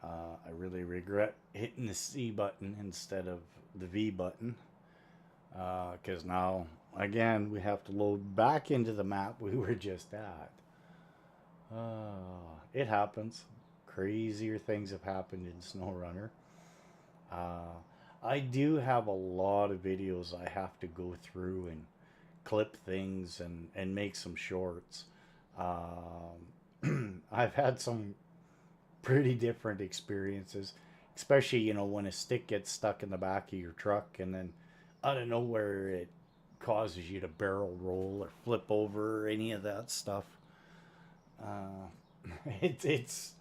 I really regret hitting the C button instead of the V button. Because now, again, we have to load back into the map we were just at. It happens. Crazier things have happened in Snowrunner. Uh, I do have a lot of videos I have to go through and clip things and make some shorts. I've had some pretty different experiences, especially, you know, when a stick gets stuck in the back of your truck and then out of nowhere it causes you to barrel roll or flip over or any of that stuff. Uh, it's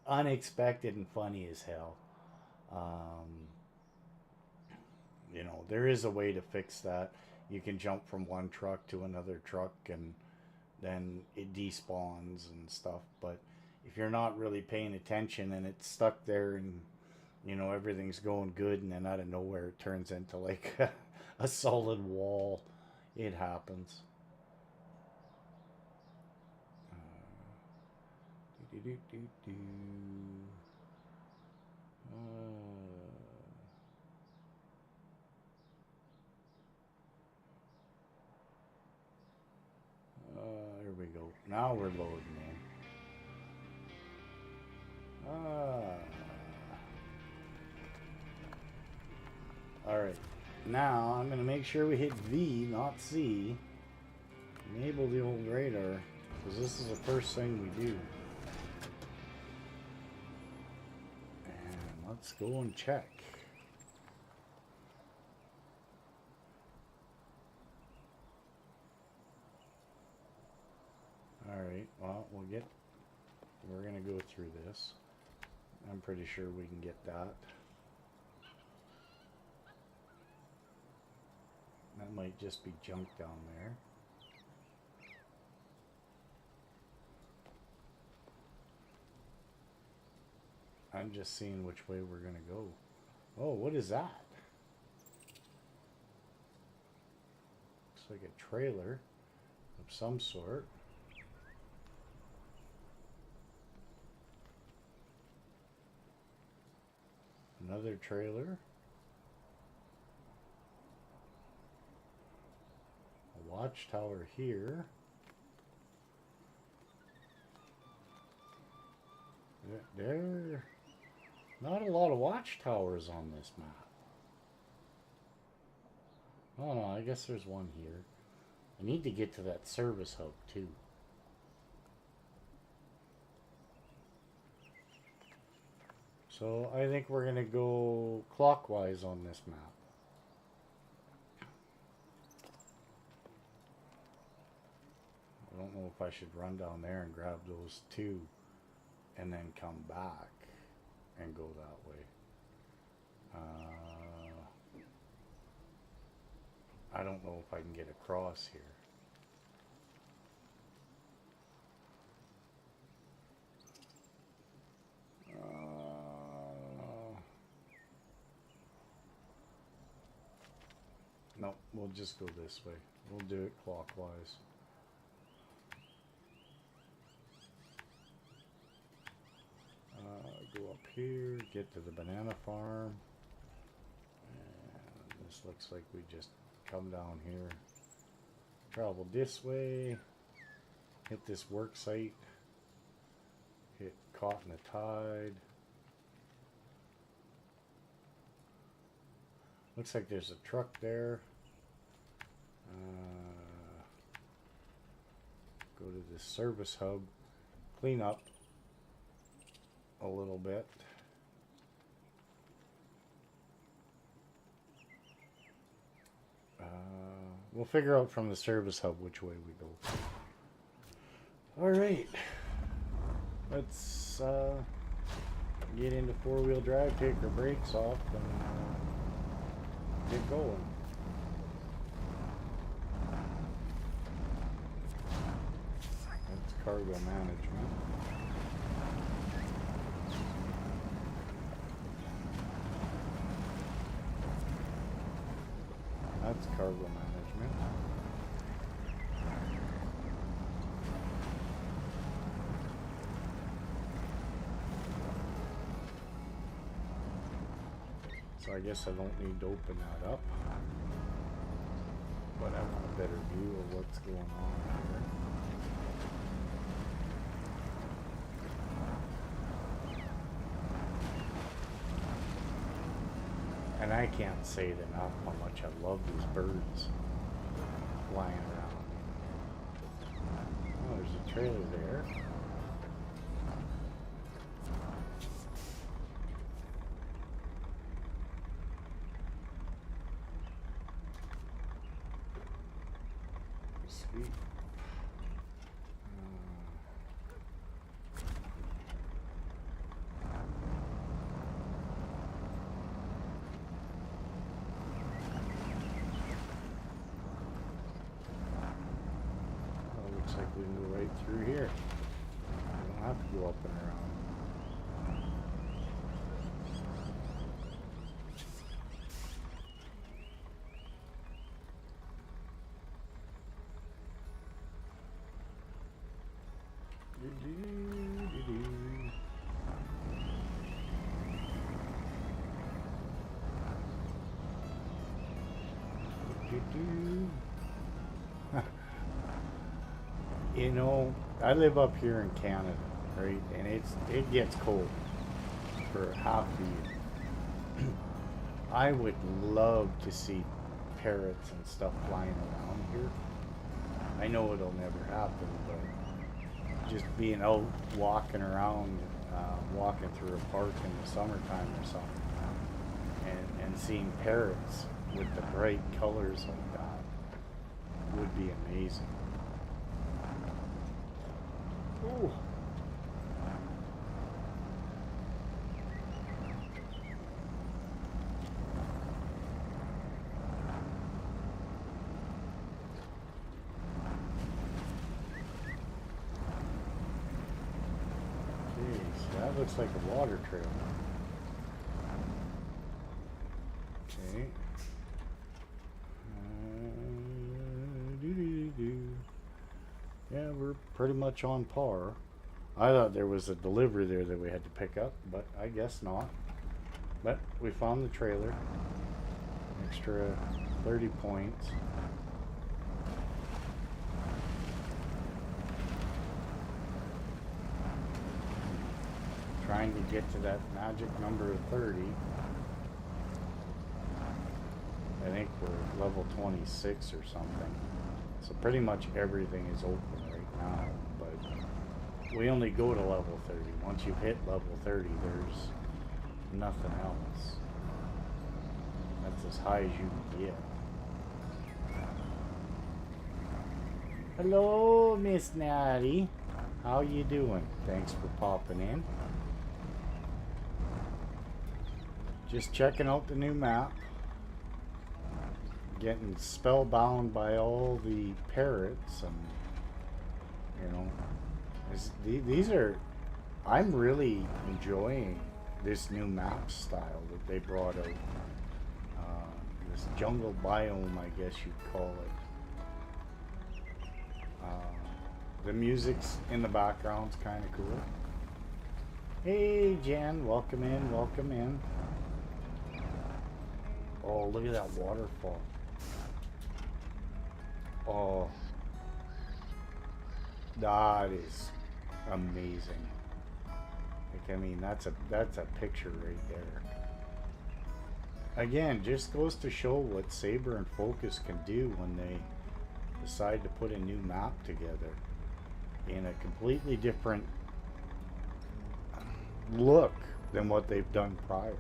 unexpected and funny as hell. Um, you know, there is a way to fix that. You can jump from one truck to another truck and then it despawns and stuff. But if you're not really paying attention and it's stuck there and you know everything's going good and then out of nowhere it turns into like a solid wall, it happens. Do, do, do, do. Here we go. Now we're loading in. Alright. Now I'm going to make sure we hit V, not C. Enable the old radar, because this is the first thing we do. And let's go and check. Alright, well, we're going to go through this. I'm pretty sure we can get that. That might just be junk down there. I'm just seeing which way we're going to go. Oh, what is that? Looks like a trailer of some sort. Another trailer. A watchtower here. There are not a lot of watchtowers on this map. Oh no, I guess there's one here. I need to get to that service hub too. So I think we're going to go clockwise on this map. I don't know if I should run down there and grab those two and then come back and go that way. I don't know if I can get across here. No, we'll just go this way. We'll do it clockwise. Go up here, get to the banana farm. And this looks like we just come down here. Travel this way. Hit this work site. Hit Caught in the Tide. Looks like there's a truck there. Go to this service hub. Clean up a little bit. We'll figure out from the service hub which way we go. Alright. Let's get into four-wheel drive, take our brakes off, and get going. That's cargo management. That's cargo management. So I guess I don't need to open that up, but I want a better view of what's going on here. And I can't say it enough how much I love these birds flying around. Oh, there's a trailer there. Sweet. Looks like we can go right through here. We don't have to go up and around. You know, I live up here in Canada, right? And it gets cold for half the year. I would love to see parrots and stuff flying around here. I know it'll never happen, but just being out walking around, walking through a park in the summertime or something, and seeing parrots with the bright colors like that would be amazing. Ooh. Jeez, that looks like a water trail. Okay. Yeah, we're pretty much on par. I thought there was a delivery there that we had to pick up, but I guess not. But we found the trailer. Extra 30 points. trying to get to that magic number of 30. I think we're level 26 or something. So pretty much everything is open right now, but we only go to level 30. Once you've hit level 30, there's nothing else. That's as high as you can get. Hello, Miss Natty. How you doing? Thanks for popping in. Just checking out the new map. Getting spellbound by all the parrots and, you know, these are, I'm really enjoying this new map style that they brought out. This jungle biome, I guess you'd call it. The music's in the background's kind of cool. Hey Jen, welcome in, welcome in. Oh, look at that waterfall. Oh, that is amazing. Like, I mean, that's a picture right there. Again, just goes to show what Saber and Focus can do when they decide to put a new map together in a completely different look than what they've done prior.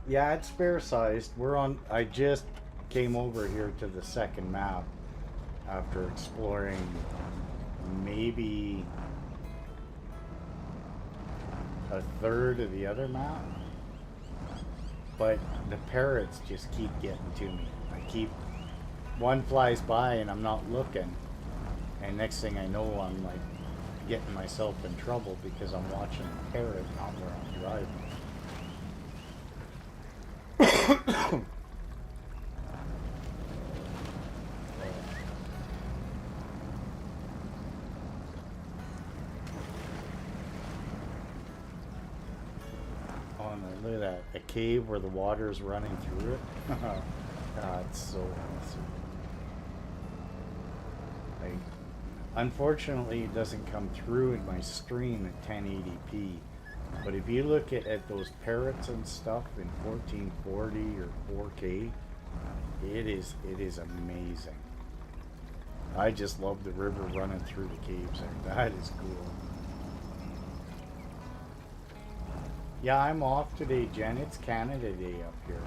Yeah, it's fair sized. We're on, I just came over here to the second map after exploring maybe a third of the other map. But the parrots just keep getting to me. One flies by and I'm not looking, and next thing I know I'm like getting myself in trouble because I'm watching a parrot, not where I'm driving. Oh, no, look at that. A cave where the water is running through it. God, it's so awesome. Like, unfortunately, it doesn't come through in my stream at 1080p. But if you look at those parrots and stuff in 1440 or 4K, it is amazing. I just love the river running through the caves there. That is cool. Yeah, I'm off today, Jen. It's Canada Day up here.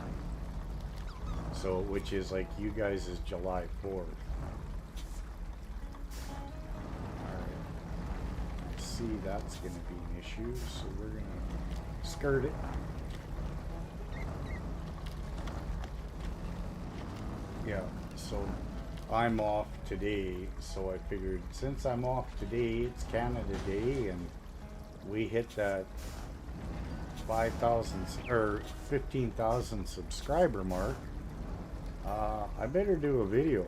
So, which is like you guys is July 4th. Alright. I see that's going to be an issue, so we're going to skirt it. Yeah, so I'm off today, so I figured since I'm off today, it's Canada Day, and we hit that 5,000 or 15,000 subscriber mark. I better do a video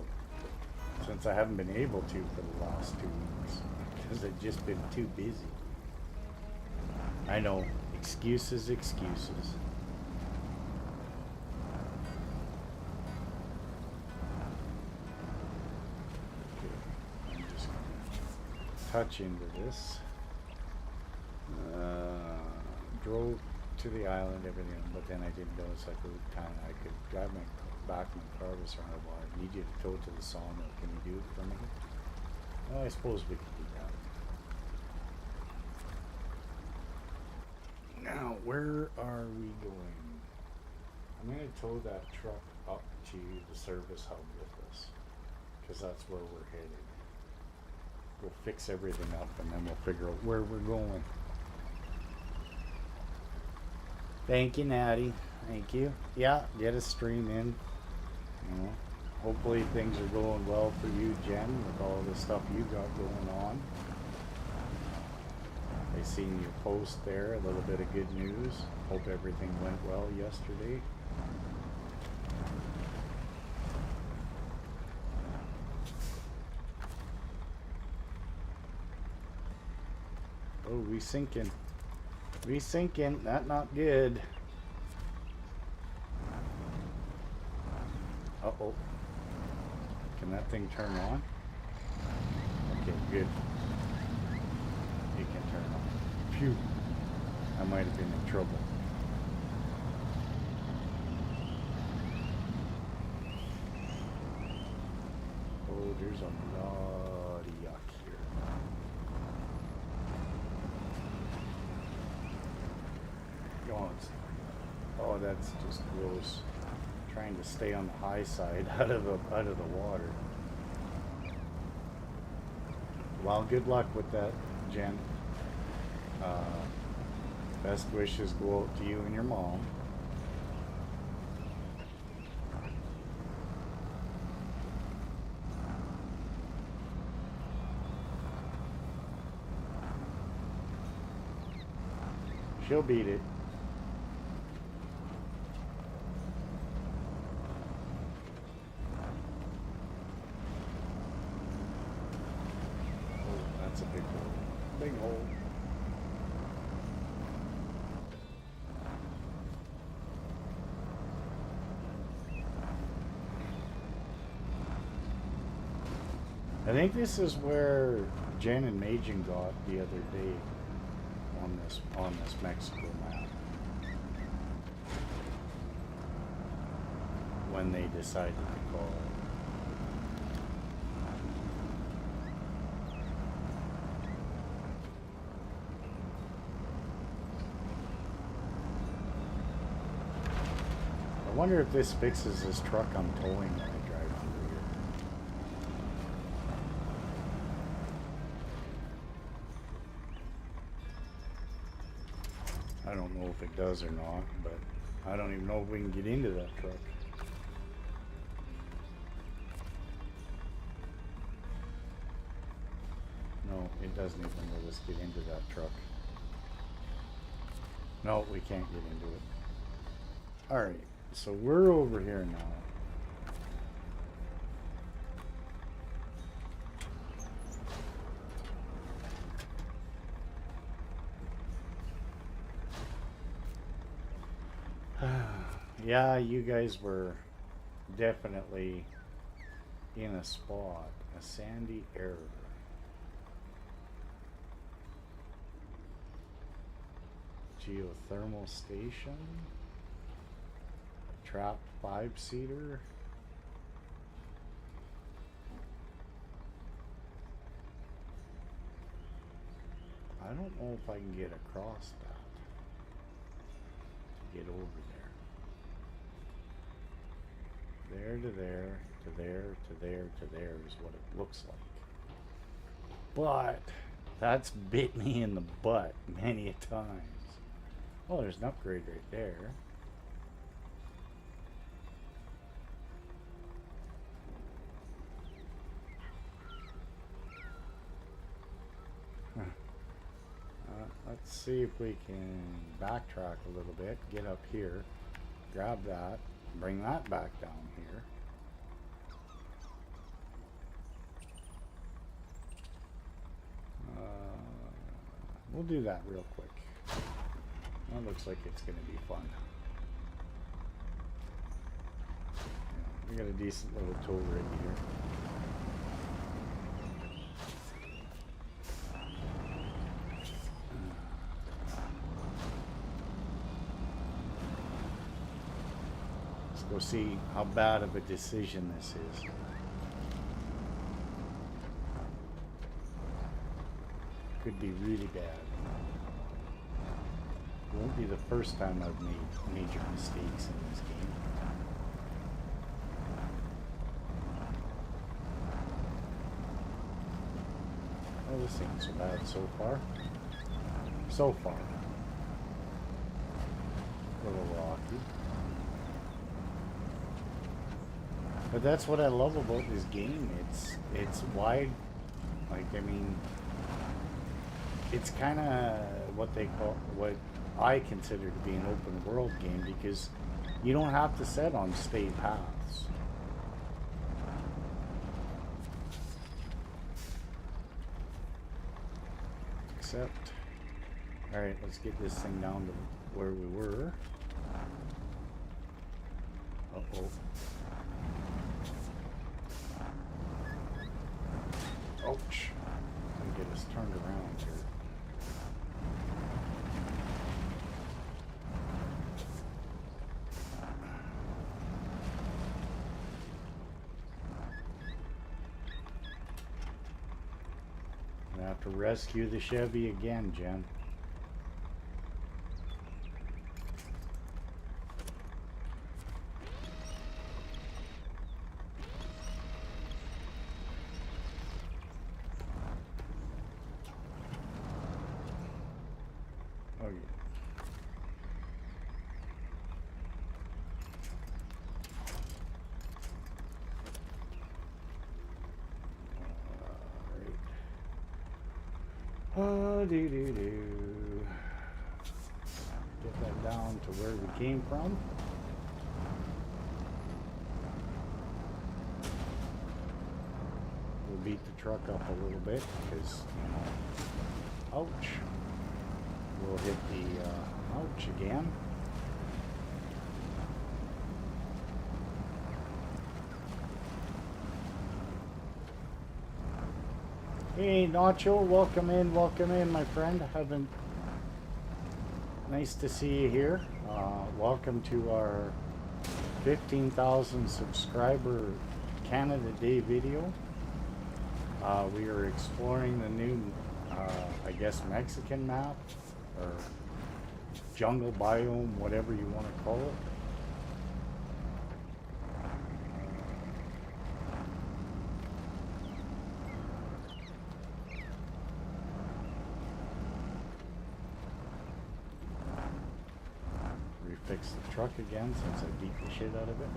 since I haven't been able to for the last 2 weeks because I've just been too busy. I know, excuses. Okay, I'm just gonna touch into this. Drove to the island, everything, but then I didn't know it's like a time I could drive my back my car was around a while. I need you to tow to the sawmill. Can you do it for me? Well, I suppose we could do that. Now, where are we going? I'm going to tow that truck up to the service hub with us, because that's where we're headed. We'll fix everything up and then we'll figure out where we're going. Thank you, Natty. Thank you. Yeah, get a stream in. You know, hopefully things are going well for you, Jen, with all the stuff you got going on. I seen your post there, a little bit of good news. Hope everything went well yesterday. Oh, we sinking. We sinking. That not good. Uh-oh. Can that thing turn on? Okay, good. it can turn on. Phew. I might have been in trouble. Oh, there's a lot of yuck here. Oh, that's just gross. Trying to stay on the high side out of the water. Well, good luck with that, Jen. Best wishes go out to you and your mom. She'll beat it. Oh, that's a big hole. Big hole. I think this is where Jen and Majin got the other day on this Mexico map when they decided to call it. I wonder if this fixes this truck I'm towing when I drive through here. I don't know if it does or not, but I don't even know if we can get into that truck. No, it doesn't even let us get into that truck. No, we can't get into it. Alright, so we're over here now. Yeah, you guys were definitely in a spot, a sandy error. Geothermal station, trapped 5-seater. I don't know if I can get across that to get over there. There to there, to there, to there, to there is what it looks like. But that's bit me in the butt many a times. Oh, there's an upgrade right there. Let's see if we can backtrack a little bit, get up here, grab that, bring that back down here. We'll do that real quick. That looks like it's going to be fun. Yeah, we got a decent little tow rig here. Let's go see how bad of a decision this is. Could be really bad. It won't be the first time I've made major mistakes in this game. Oh, this ain't so bad so far. So far. A little rocky. But that's what I love about this game. It's wide. Like, I mean, it's kind of what they call, what I consider to be an open world game, because you don't have to set on state paths. Except, alright, let's get this thing down to where we were. Uh-oh. Ouch. Let me get us turned around here. have to rescue the Chevy again, Jen. Okay. Get that down to where we came from. We'll beat the truck up a little bit because, you know, ouch. We'll hit the ouch again. Hey Nacho, welcome in my friend. Nice to see you here. Welcome to our 15,000 subscriber Canada Day video. We are exploring the new, I guess, Mexican map, or jungle biome, whatever you want to call it. Fix the truck again since I beat the shit out of it.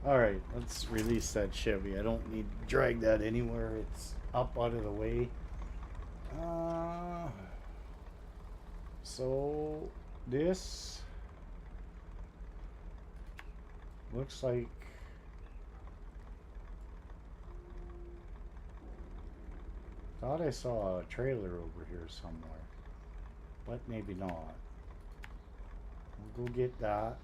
Alright, let's release that Chevy. I don't need to drag that anywhere. It's up out of the way. So this looks like thought I saw a trailer over here somewhere. But maybe not. We'll go get that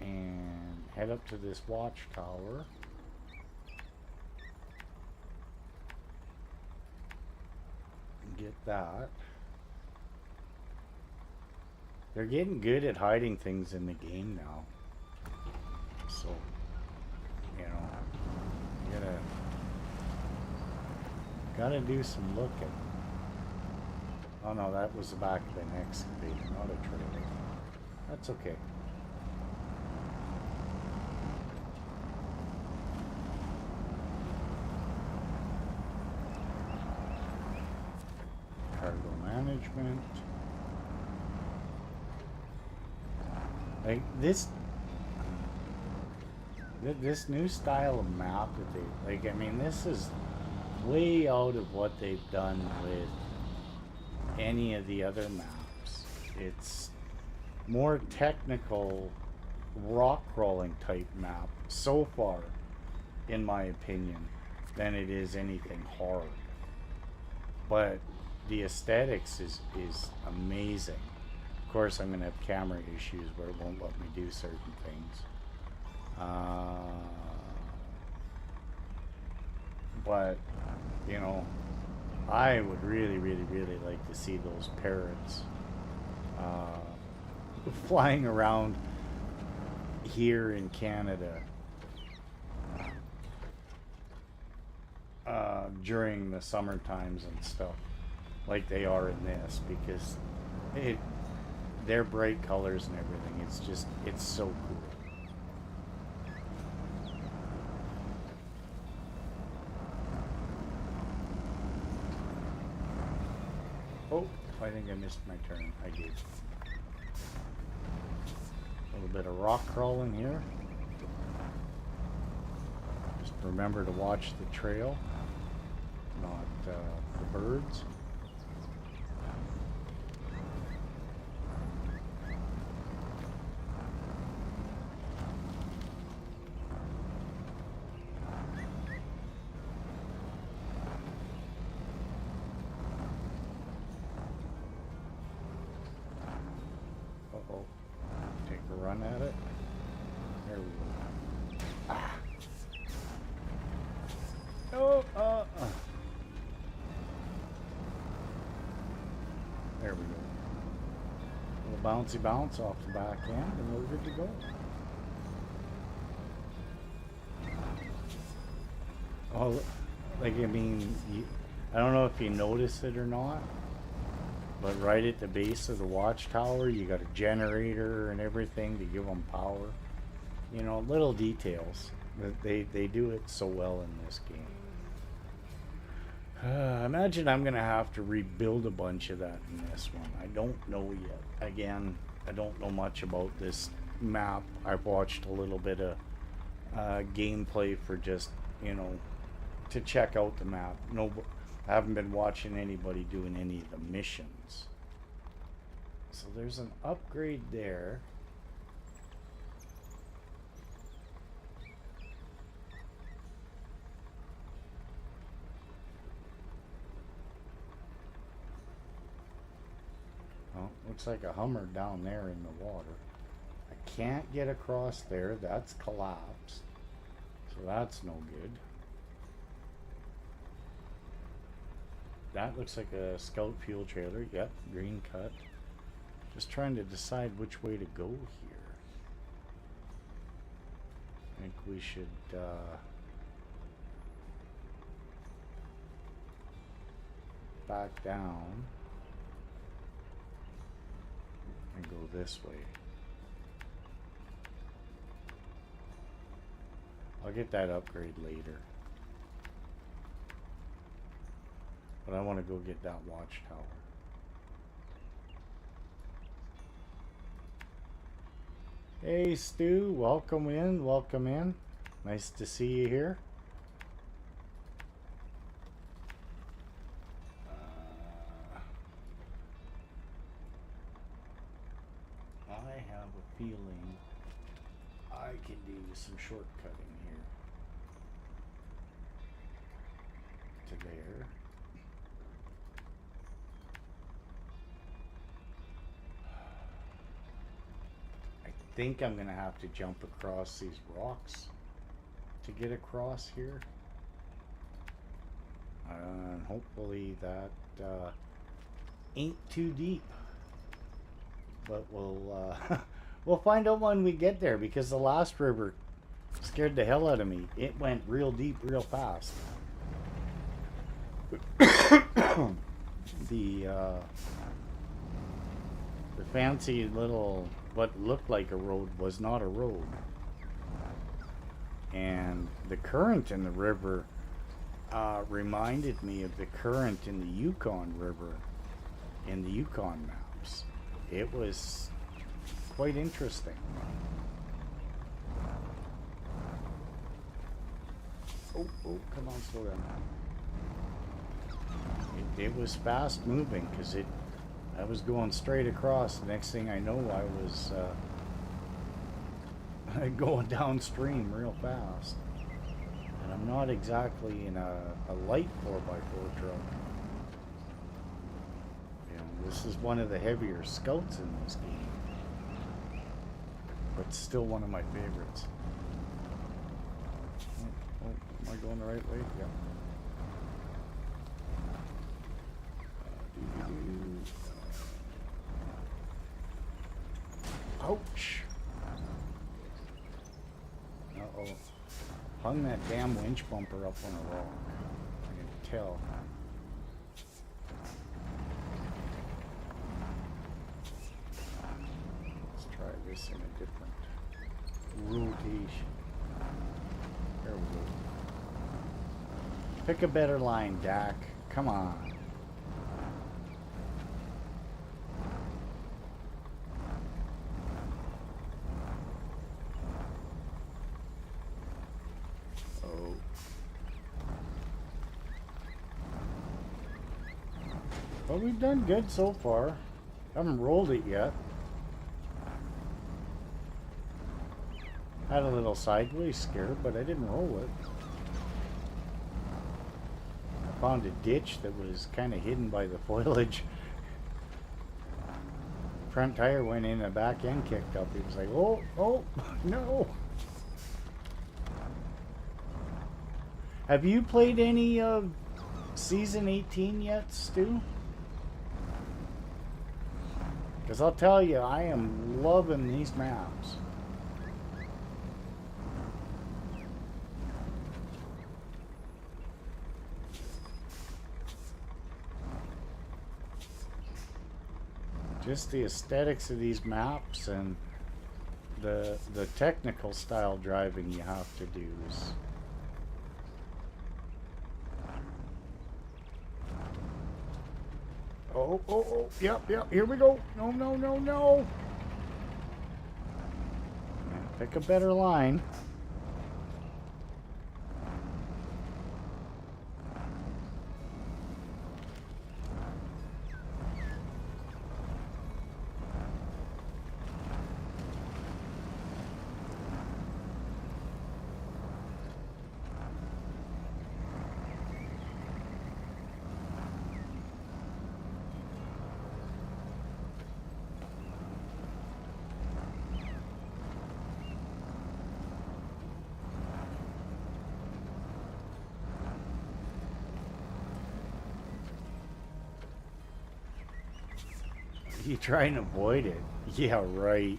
and head up to this watchtower. And get that. They're getting good at hiding things in the game now. So, you know, you gotta do some looking. Oh no, that was the back of an excavator, not a trailer. That's okay. Cargo management. Like this new style of map that they, like, I mean, this is way out of what they've done with any of the other maps. It's more technical rock crawling type map so far, in my opinion, than it is anything hard. But the aesthetics is amazing. Of course, I'm gonna have camera issues where it won't let me do certain things. But you know, I would really like to see those parrots flying around here in Canada during the summer times and stuff, like they are in this, because their bright colors and everything, it's so cool. Oh, I think I missed my turn. I did. A little bit of rock crawling here. Just remember to watch the trail, not the birds. Take a run at it. There we go. Ah. Oh, There we go. A little bouncy bounce off the back end, and we're good to go. Oh, like, I mean, I don't know if you notice it or not, but right at the base of the watchtower, you got a generator and everything to give them power. You know, little details. They do it so well in this game. Imagine I'm gonna have to rebuild a bunch of that in this one. I don't know yet. Again, I don't know much about this map. I've watched a little bit of gameplay for just, you know, to check out the map. No, I haven't been watching anybody doing any of the missions. So there's an upgrade there. Oh, looks like a Hummer down there in the water. I can't get across there. That's collapsed. So that's no good. That looks like a scout fuel trailer. Yep, green cut. Just trying to decide which way to go here. I think we should back down and go this way. I'll get that upgrade later. But I want to go get that watchtower. Hey Stu, welcome in, welcome in. Nice to see you here. I have a feeling I can do some shortcutting here to there. I think I'm gonna have to jump across these rocks to get across here. And hopefully that ain't too deep. But we'll we'll find out when we get there, because the last river scared the hell out of me. It went real deep real fast. The fancy little, what looked like a road was not a road. And the current in the river reminded me of the current in the Yukon River in the Yukon maps. It was quite interesting. Oh, come on, slow down. It was fast moving, because I was going straight across. The next thing I know, I was going downstream real fast. And I'm not exactly in a light 4x4 truck. You know, this is one of the heavier scouts in this game, but still one of my favorites. Oh, am I going the right way? Yeah. Ouch! Uh-oh. Hung that damn winch bumper up on a rock. I can tell. Let's try this in a different rotation. There we go. Pick a better line, Dak. Come on. Well, we've done good so far. Haven't rolled it yet. Had a little sideways scare, but I didn't roll it. I found a ditch that was kind of hidden by the foliage. Front tire went in, the back end kicked up. He was like, oh, no. Have you played any of Season 18 yet, Stu? Because I'll tell you, I am loving these maps. Just the aesthetics of these maps and the technical style driving you have to do is... Oh, yep, here we go. No. Pick a better line. You try and avoid it. Yeah, right.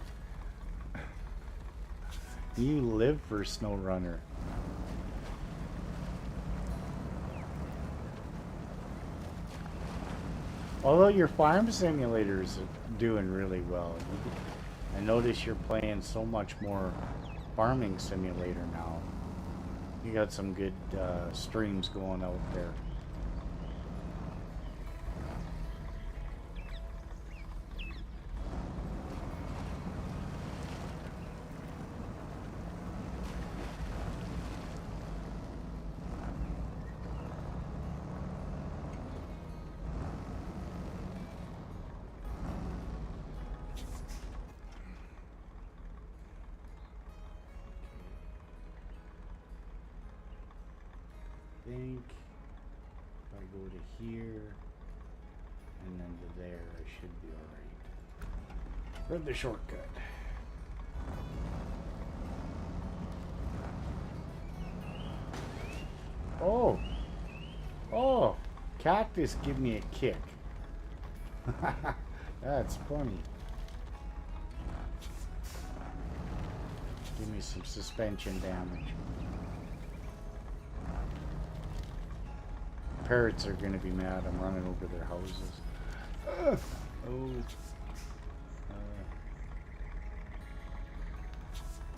You live for Snowrunner. Although your farm simulator's doing really well. I notice you're playing so much more farming simulator now. You got some good streams going out there. I think if I go to here and then to there, I should be alright. For the shortcut. Oh, cactus give me a kick. That's funny. Give me some suspension damage. Parrots are gonna be mad. I'm running over their houses.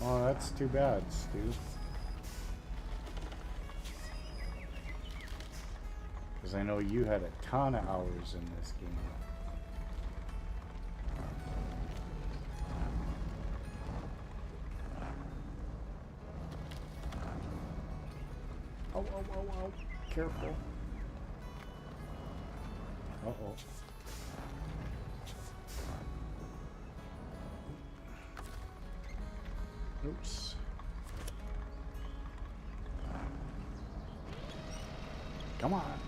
Oh, that's too bad, Stu. Because I know you had a ton of hours in this game. Oh. Careful. Uh-oh. Oops. Come on.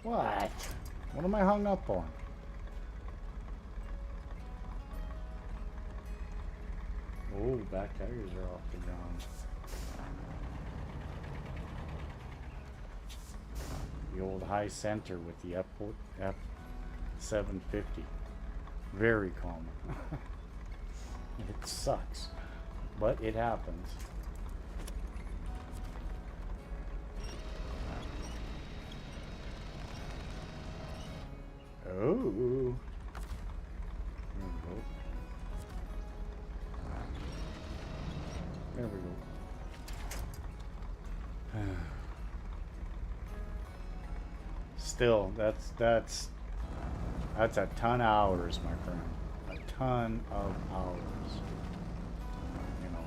What? What am I hung up on? Oh, back tires are off the ground. The old high center with the F750. Very common. It sucks, but it happens. Oh. There we go. Still, that's a ton of hours, my friend. A ton of hours. You know.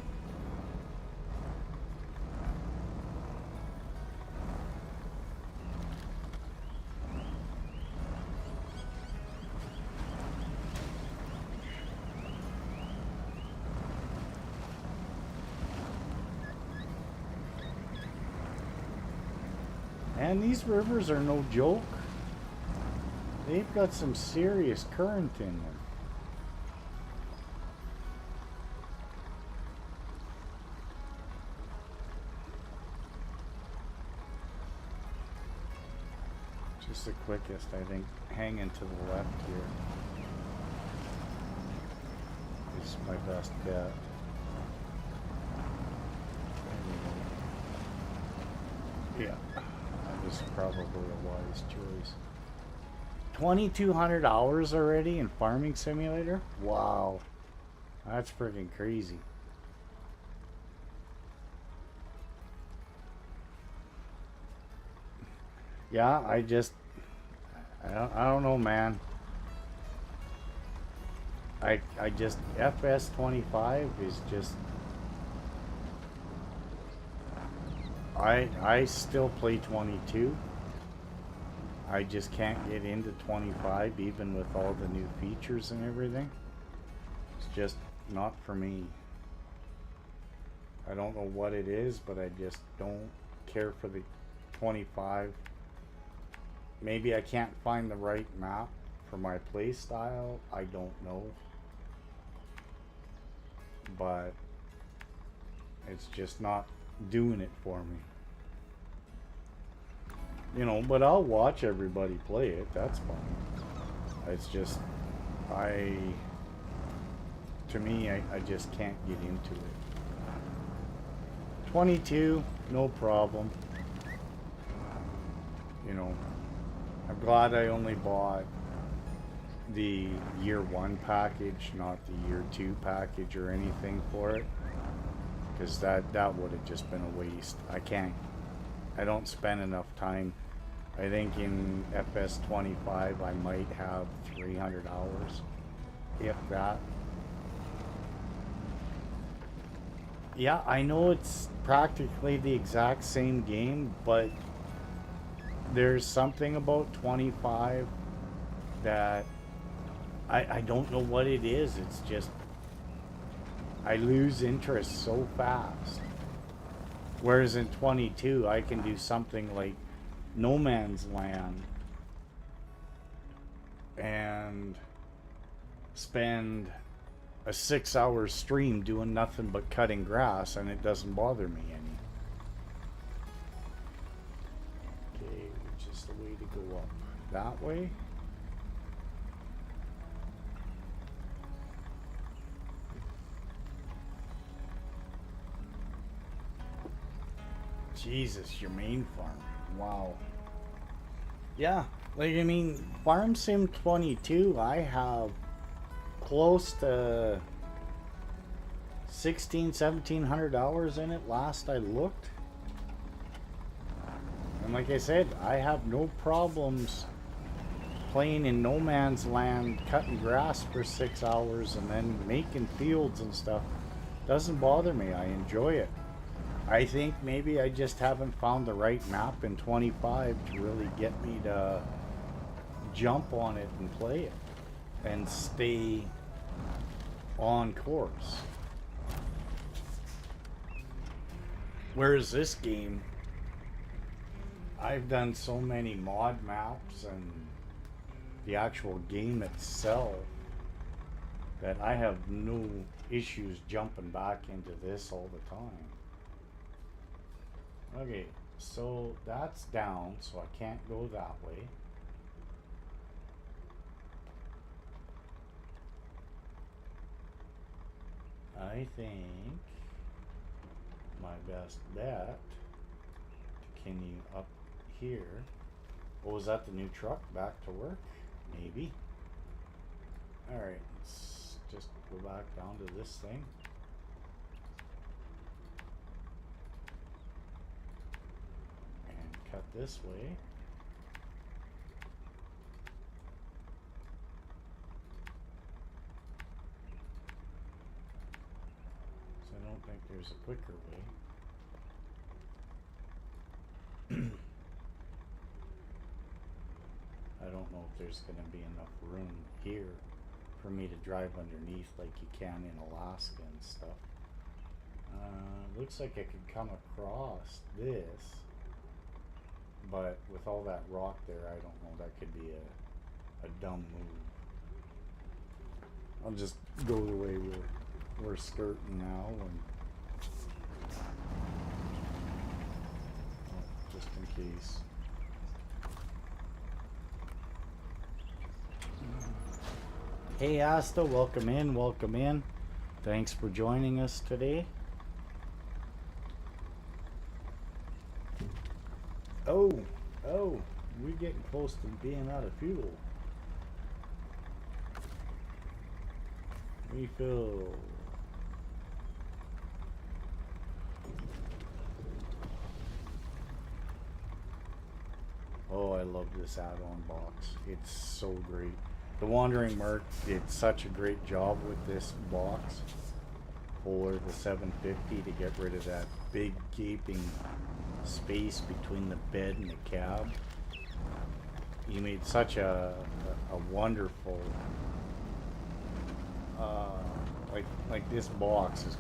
And these rivers are no joke. They've got some serious current in them. Just the quickest, I think, hanging to the left here is my best bet. Yeah. That was probably a wise choice. 2,200 hours already in Farming Simulator? Wow. That's freaking crazy. Yeah, I don't know, man. I just, FS25 is just, I still play 22. I just can't get into 25 even with all the new features and everything. It's just not for me. I don't know what it is, but I just don't care for the 25. Maybe I can't find the right map for my play style. I don't know. But it's just not doing it for me. You know, but I'll watch everybody play it. That's fine. It's just, to me, I just can't get into it. 22, no problem. You know, I'm glad I only bought the year 1 package, not the year 2 package or anything for it. Because that would have just been a waste. I don't spend enough time. I think in FS25 I might have 300 hours, if that. Yeah, I know it's practically the exact same game, but there's something about 25 that I don't know what it is. It's just, I lose interest so fast. Whereas in 22, I can do something like No Man's Land and spend a 6-hour stream doing nothing but cutting grass, and it doesn't bother me any. Okay, which is the way to go up? That way? Jesus, your main farm. Wow. Yeah, like, I mean, Farm Sim 22, I have close to 1,700 hours in it last I looked. And like I said, I have no problems playing in No Man's Land, cutting grass for 6 hours and then making fields and stuff. Doesn't bother me. I enjoy it. I think maybe I just haven't found the right map in 25 to really get me to jump on it and play it and stay on course. Whereas this game, I've done so many mod maps and the actual game itself that I have no issues jumping back into this all the time. Okay, so that's down, so I can't go that way. I think my best bet to continue up here. Oh, was that the new truck back to work? Maybe. Alright, let's just go back down to this thing. Cut this way. So I don't think there's a quicker way. I don't know if there's going to be enough room here for me to drive underneath like you can in Alaska and stuff. Looks like I could come across this. But with all that rock there, I don't know, that could be a dumb move. I'll just go the way we're skirting now, and just in case. Hey Asta, welcome in, welcome in. Thanks for joining us today. Oh, we're getting close to being out of fuel. Refill. Oh, I love this add-on box. It's so great. The Wandering Merc did such a great job with this box for the 750 to get rid of that big gaping space between the bed and the cab. He made such a wonderful like this box is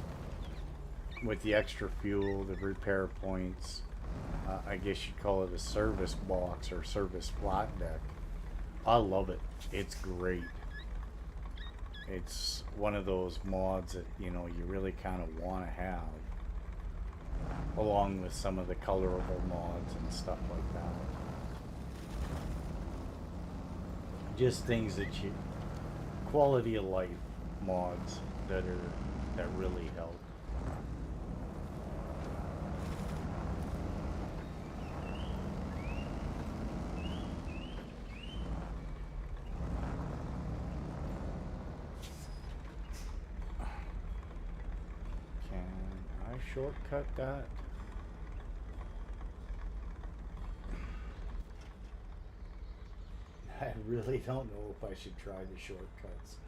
with the extra fuel, the repair points. I guess you'd call it a service box or service flat deck. I love it. It's great. It's one of those mods that, you know, you really kind of want to have, along with some of the colorable mods and stuff like that. Just things that you, quality of life mods that really help. Shortcut that. I really don't know if I should try the shortcuts.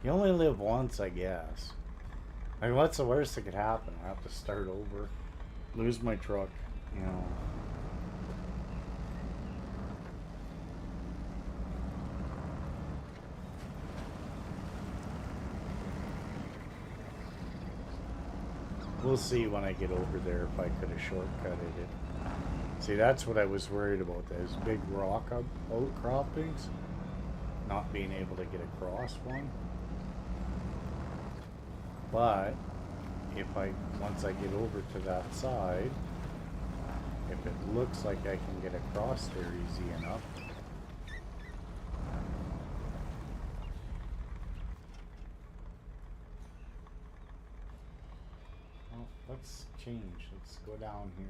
You only live once, I guess. Like, what's the worst that could happen? I have to start over, lose my truck, you know. We'll see when I get over there if I could have shortcutted it. See, that's what I was worried about, those big rock outcroppings. Not being able to get across one. But, once I get over to that side, if it looks like I can get across there easy enough. Let's change. Let's go down here.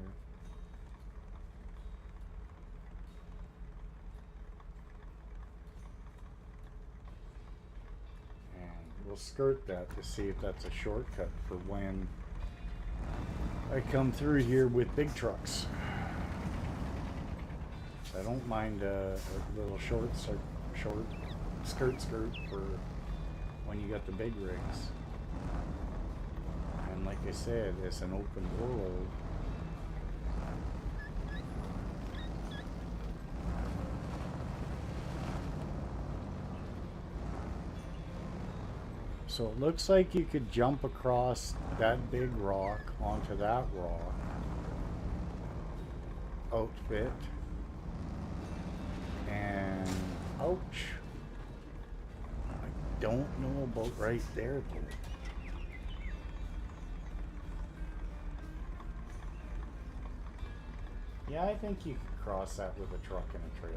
And we'll skirt that to see if that's a shortcut for when I come through here with big trucks. I don't mind a little short skirt for when you got the big rigs. And like I said, it's an open world. So it looks like you could jump across that big rock onto that rock outfit. And ouch. I don't know about right there though. Yeah, I think you could cross that with a truck and a trailer.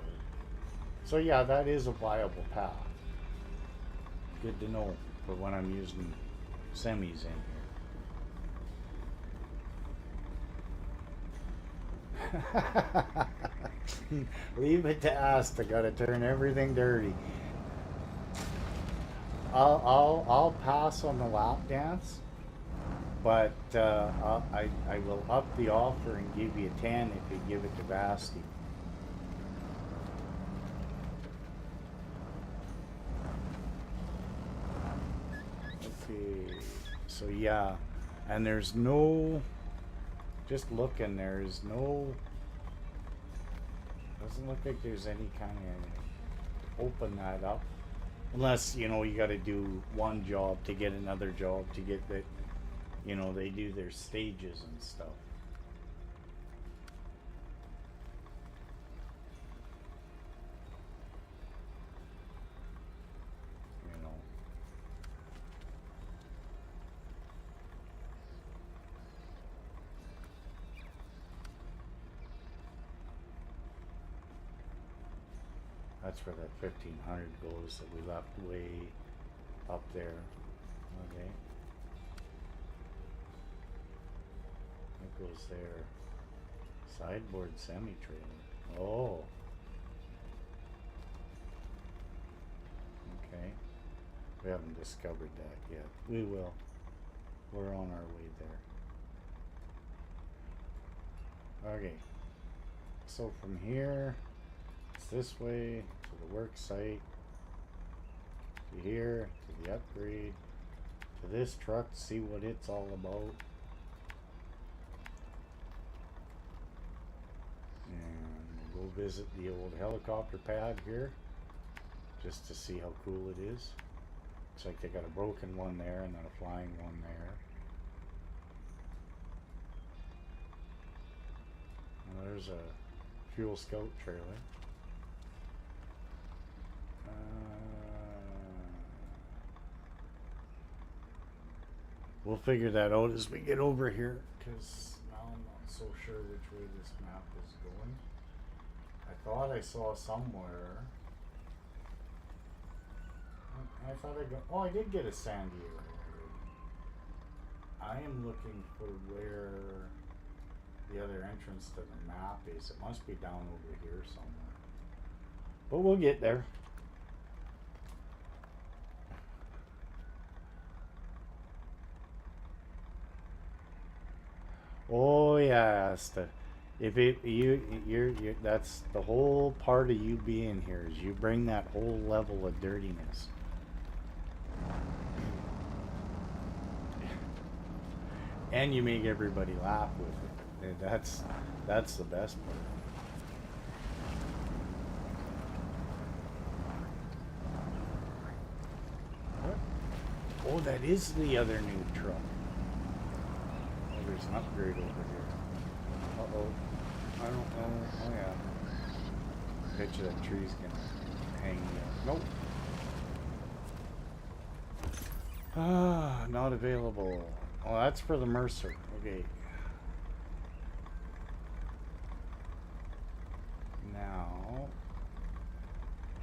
So yeah, that is a viable path. Good to know for when I'm using semis in here. Leave it to us. I gotta turn everything dirty. I'll pass on the lap dance. But I will up the offer and give you a 10 if you give it to Basti. Okay, so yeah, and there's no, just looking, there's no, doesn't look like there's any kind of open that up. Unless, you know, you got to do one job to get another job to get that. You know, they do their stages and stuff. You know. That's where that 1500 goes that we left way up there. Okay. It goes there. Sideboard semi-trailer. Oh. We haven't discovered that yet. We will. We're on our way there. Okay. So from here, it's this way to the work site, to here, to the upgrade, to this truck, to see what it's all about. And we'll go visit the old helicopter pad here, just to see how cool it is. Looks like they got a broken one there and then a flying one there. And there's a fuel scout trailer. We'll figure that out as we get over here, because now I'm not so sure which way this map is going. I thought I saw somewhere. I thought I got. Oh, I did get a sandy area. I am looking for where the other entrance to the map is. It must be down over here somewhere. But we'll get there. Oh yeah, if it you're that's the whole part of you being here is you bring that whole level of dirtiness. And you make everybody laugh with it. And that's the best part. What? Oh, that is the other new truck. Oh, there's an upgrade over here. Uh-oh. I don't know. Oh, yeah. Bet you that tree's gonna hang me up. Nope. Ah, not available. Oh, that's for the Mercer. Okay. Now,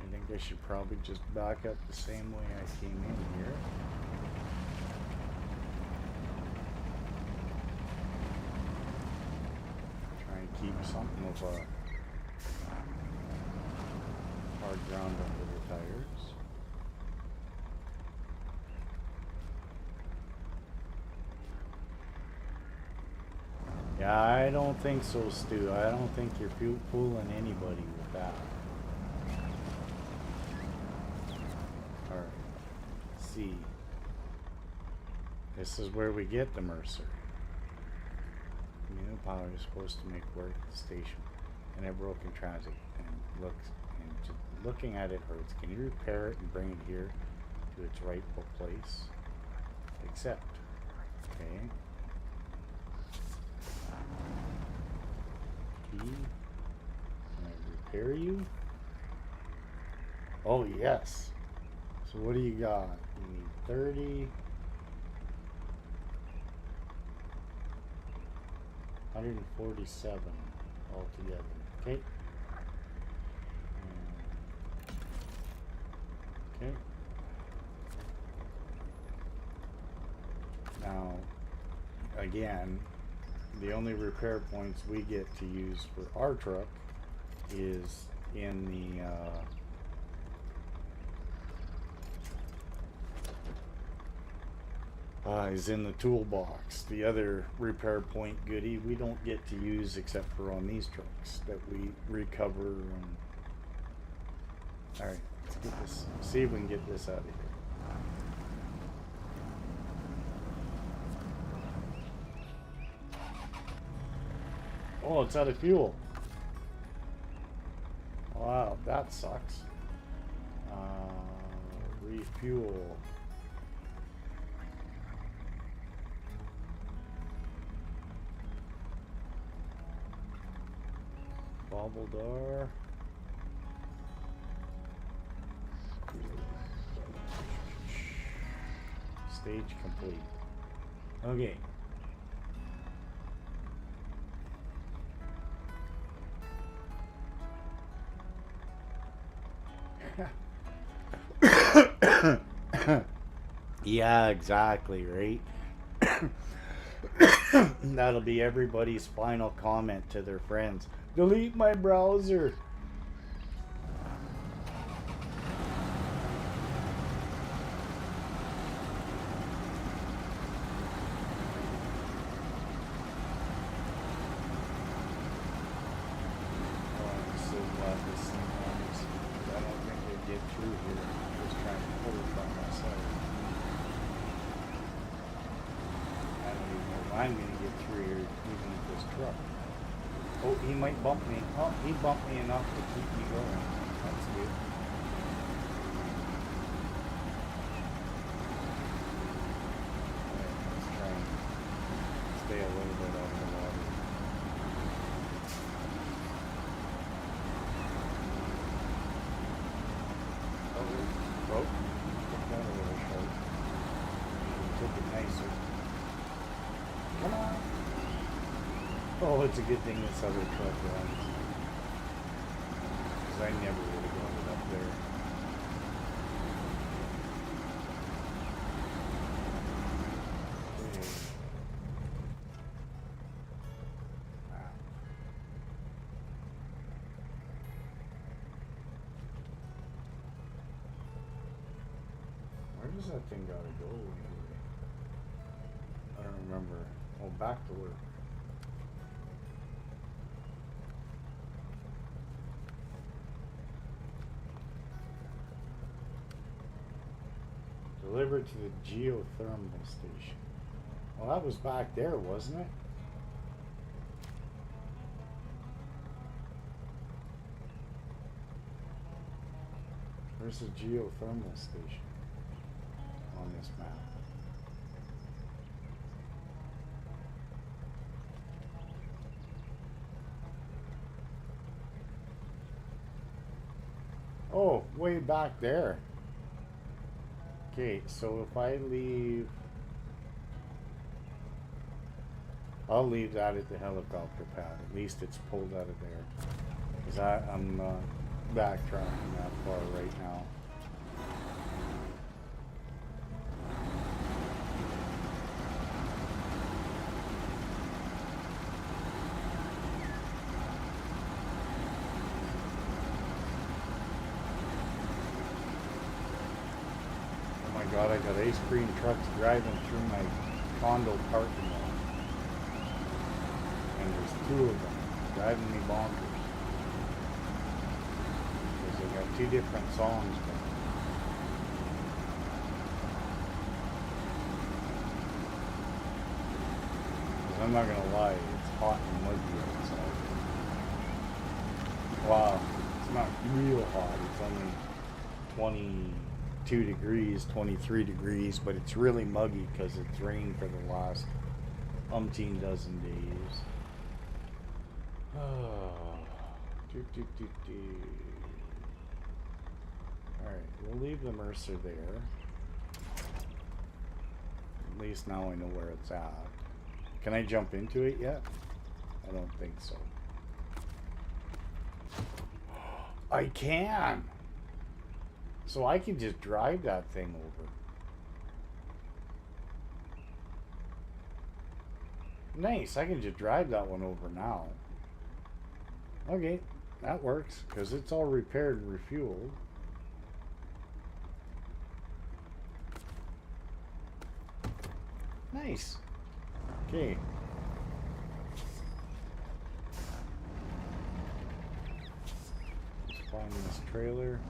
I think I should probably just back up the same way I came in here. Try and keep something of a hard ground under the tires. Yeah, I don't think so, Stu. I don't think you're fooling anybody with that. Alright. C. This is where we get the Mercer. New power is supposed to make work at the station and a broken transit. And looking at it hurts. Can you repair it and bring it here to its rightful place? Accept. Okay. Can I repair you? Oh, yes. So what do you got? You need 30. 147 altogether. Okay. Okay. Now, again, the only repair points we get to use for our truck is in the toolbox. The other repair point goodie we don't get to use except for on these trucks that we recover. And all right, let's get this. See if we can get this out of here. Oh, it's out of fuel. Wow, that sucks. Refuel. Bobble door. Stage complete. Okay. Yeah, exactly, right? That'll be everybody's final comment to their friends. Delete my browser. through here. I'm just trying to pull it by myself. I don't even know if I'm going to get through here even with this truck. Oh, he might bump me. Oh, he bumped me enough to keep me going. That's good. Alright, let's try and stay a little bit out of the water. Oh, took that a little short. Took it nicer. Come on. Oh, it's a good thing this other truck runs. Because I never would have got it up there. Okay. Wow. Where does that thing gotta go anyway? I don't remember. Oh, back to work. Delivered to the geothermal station. Well, that was back there, wasn't it? Where's the geothermal station on this map? Oh, way back there. Okay, so if I leave... I'll leave that at the helicopter pad. At least it's pulled out of there. Because I'm not backtracking that far right now. God, I got ice cream trucks driving through my condo parking lot. And there's two of them driving me bonkers. Because they got two different songs going. Because I'm not going to lie, it's hot and muggy outside. Wow, it's not real hot, it's only 22 degrees, 23 degrees, but it's really muggy because it's rained for the last umpteen dozen days. Alright, we'll leave the Mercer there. At least now I know where it's at. Can I jump into it yet? I don't think so. I can! So I can just drive that thing over. Nice, I can just drive that one over now. Okay, that works, because it's all repaired and refueled. Nice. Okay. Let's find this trailer.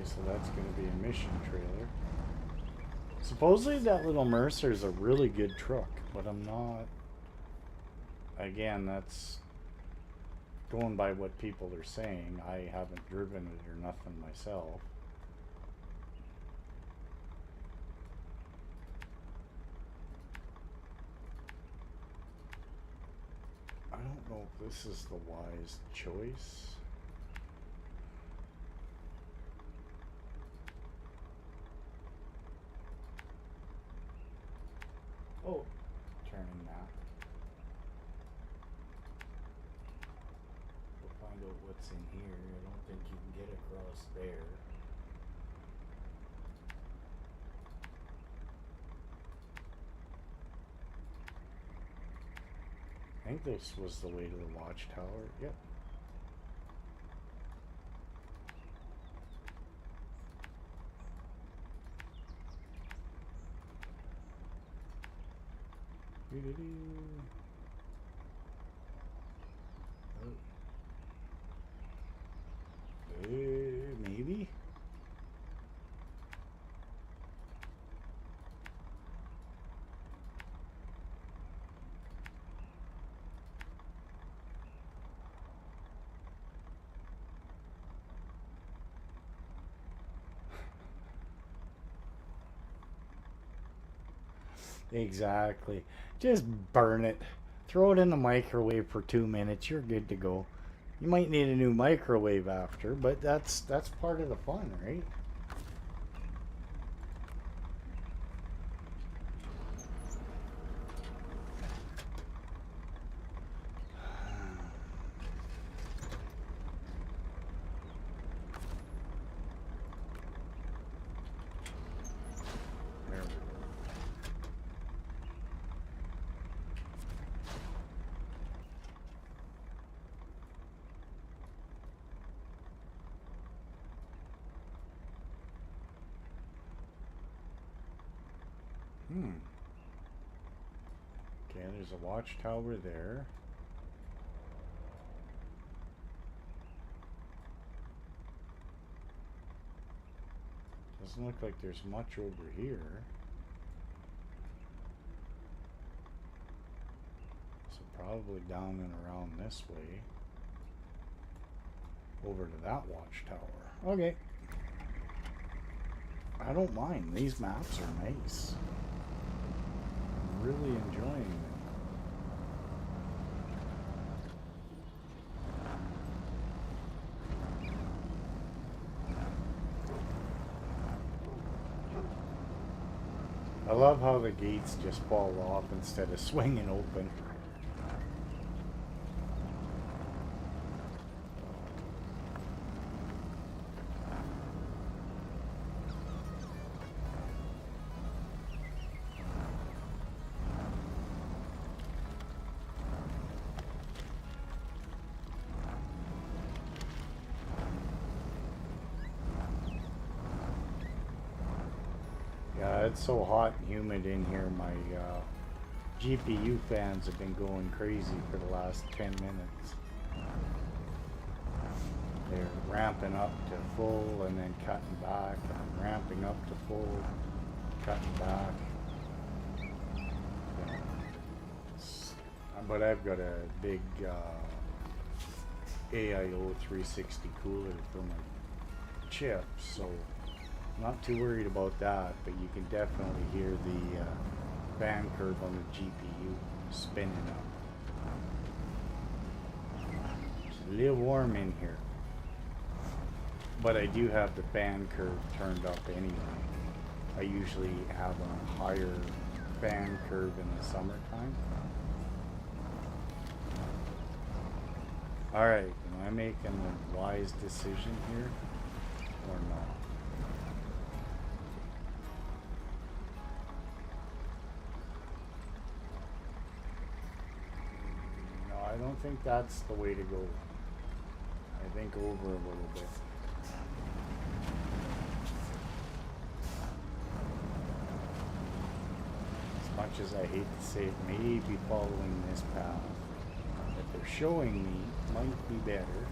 So that's going to be a mission trailer. Supposedly that little Mercer is a really good truck, but I'm not... Again, that's going by what people are saying. I haven't driven it or nothing myself. I don't know if this is the wise choice. Oh, turning that. We'll find out what's in here. I don't think you can get across there. I think this was the way to the watchtower. Yep. Oh. Maybe. Exactly. Just burn it. Throw it in the microwave for 2 minutes. You're good to go. You might need a new microwave after, but that's part of the fun, right? There we go. Okay, there's a watchtower there. Doesn't look like there's much over here. So probably down and around this way. Over to that watchtower. Okay. I don't mind. These maps are nice. I'm really enjoying it. I love how the gates just fall off instead of swinging open. Yeah, it's so hot and humid in here. My GPU fans have been going crazy for the last 10 minutes. They're ramping up to full and then cutting back, and ramping up to full, cutting back. You know, but I've got a big AIO 360 cooler for my chips, so not too worried about that, but you can definitely hear the fan curve on the GPU spinning up. It's a little warm in here, but I do have the fan curve turned up anyway. I usually have a higher fan curve in the summertime. Alright, am I making the wise decision here or not? I don't think that's the way to go. I think over a little bit. As much as I hate to say it, maybe following this path that they're showing me might be better.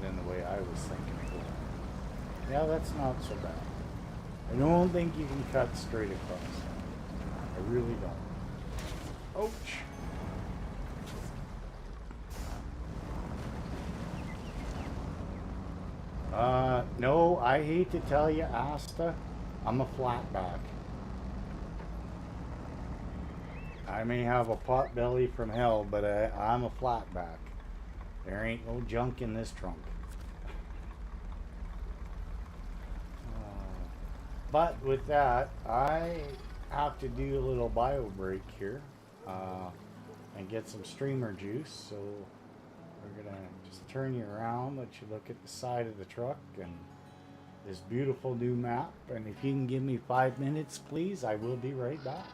Than the way I was thinking of going. Yeah, that's not so bad. I don't think you can cut straight across. I really don't. Ouch! No, I hate to tell you, Asta, I'm a flatback. I may have a pot belly from hell, but I'm a flatback. There ain't no junk in this trunk. But with that, I have to do a little bio break here and get some streamer juice. So we're gonna just turn you around, let you look at the side of the truck and this beautiful new map. And if you can give me 5 minutes, please, I will be right back.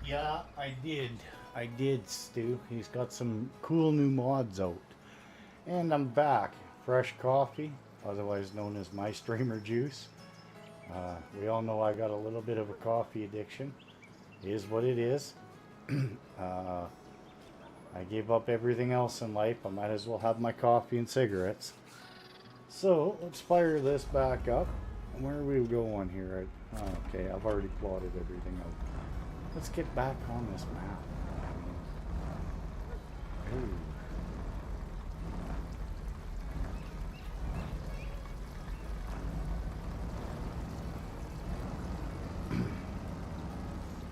Yeah, I did. I did, Stu. He's got some cool new mods out. And I'm back. Fresh coffee, otherwise known as my streamer juice. We all know I got a little bit of a coffee addiction. It is what it is. uh, I gave up everything else in life. I might as well have my coffee and cigarettes. So let's fire this back up. Where are we going here? Okay, I've already plotted everything out. Let's get back on this map. Ooh.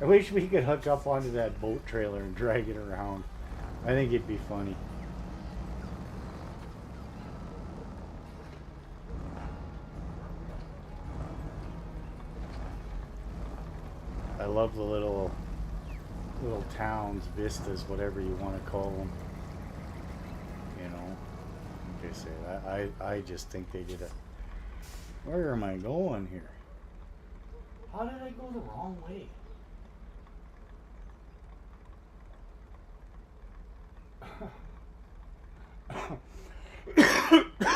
I wish we could hook up onto that boat trailer and drag it around. I think it'd be funny. I love the little towns, vistas, whatever you want to call them. You know, like I say, I just think they did it. Where am I going here? How did I go the wrong way?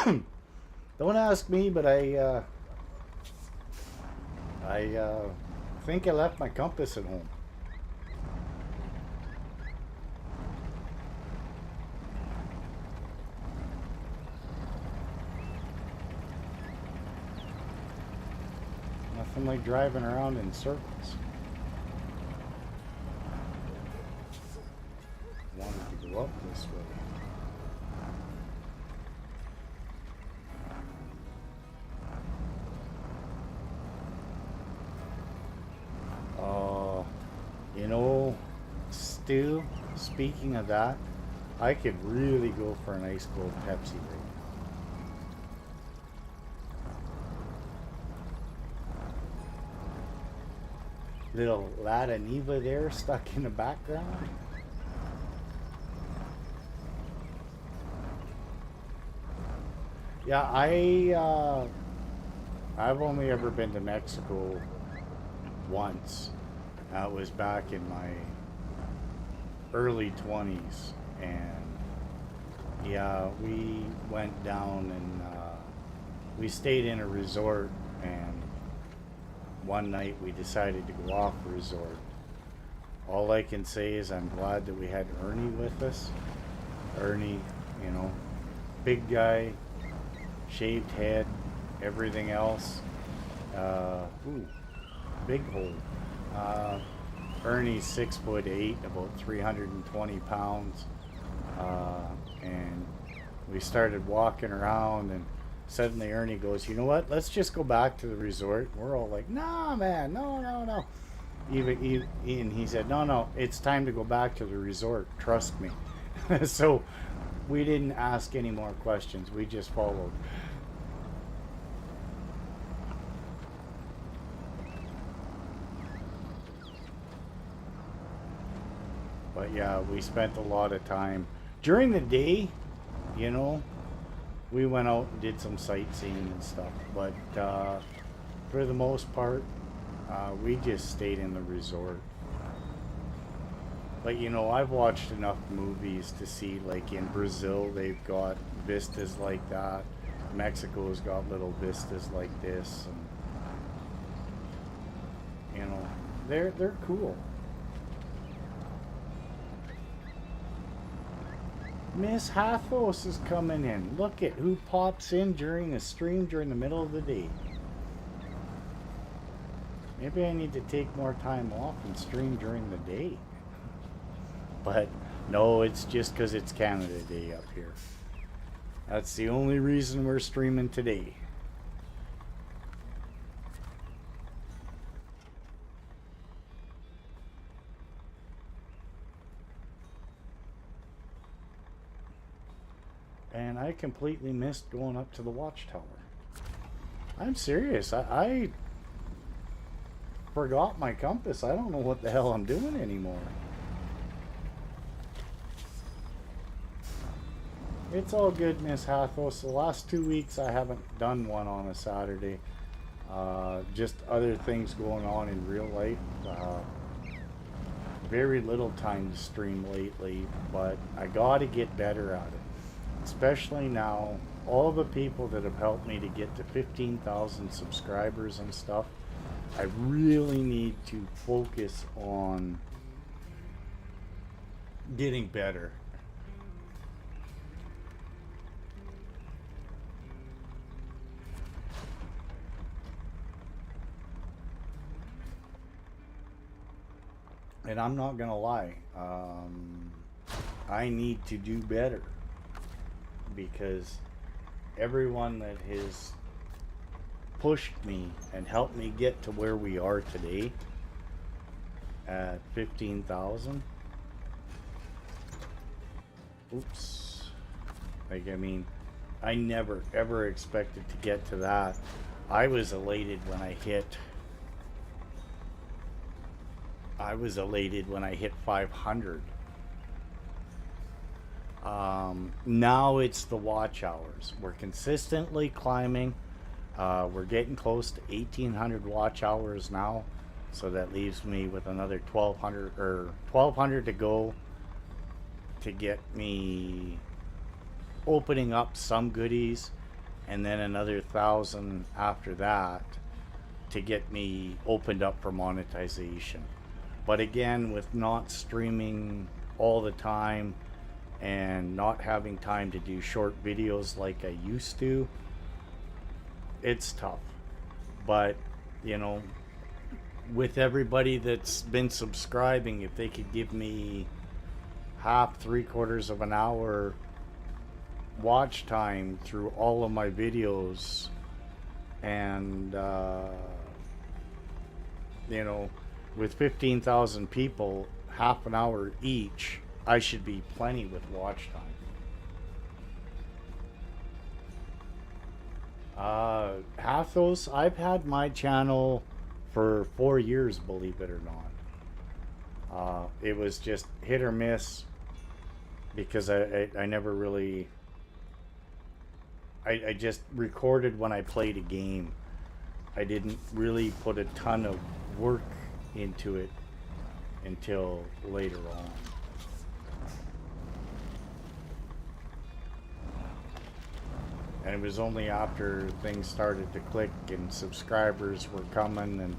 Don't ask me, but I think I left my compass at home. Nothing like driving around in circles. Wanted to go up this way. You know, Stu, speaking of that, I could really go for an ice cold Pepsi right now. Little Lada Neva there stuck in the background. Yeah, I've only ever been to Mexico once. That was back in my early 20s, and yeah, we went down and we stayed in a resort, and one night we decided to go off resort. All I can say is I'm glad that we had Ernie with us. Ernie, you know, big guy, shaved head, everything else. Ooh, big hole. Ernie's 6'8", about 320 pounds, and we started walking around, and suddenly Ernie goes, "You know what? Let's just go back to the resort." We're all like, "No, man, no, no, no." Even he said, "No, no, it's time to go back to the resort. Trust me." So we didn't ask any more questions. We just followed. But yeah, we spent a lot of time during the day, you know. We went out and did some sightseeing and stuff, but for the most part, we just stayed in the resort. But you know, I've watched enough movies to see, like in Brazil, they've got vistas like that. Mexico's got little vistas like this, and you know, they're cool. Miss Hathos is coming in. Look at who pops in during a stream during the middle of the day. Maybe I need to take more time off and stream during the day. But no, it's just because it's Canada Day up here. That's the only reason we're streaming today. And I completely missed going up to the watchtower. I'm serious. I forgot my compass. I don't know what the hell I'm doing anymore. It's all good, Miss Hathos. The last 2 weeks I haven't done one on a Saturday. Just other things going on in real life. Very little time to stream lately, but I gotta get better at it. Especially now, all the people that have helped me to get to 15,000 subscribers and stuff, I really need to focus on getting better. And I'm not gonna lie, I need to do better, because everyone that has pushed me and helped me get to where we are today at 15,000. Oops. Like, I mean, I never ever expected to get to that. I was elated when I hit 500. Now it's the watch hours. We're consistently climbing. We're getting close to 1,800 watch hours now, so that leaves me with another 1,200 to go to get me opening up some goodies and then another 1,000 after that to get me opened up for monetization. But again, with not streaming all the time and not having time to do short videos like I used to, it's tough. But, you know, with everybody that's been subscribing, if they could give me half, 3/4 of an hour watch time through all of my videos, and you know, with 15,000 people, half an hour each, I should be plenty with watch time. Half those, I've had my channel for 4 years, believe it or not. It was just hit or miss because I never really, I just recorded when I played a game. I didn't really put a ton of work into it until later on. And it was only after things started to click and subscribers were coming, and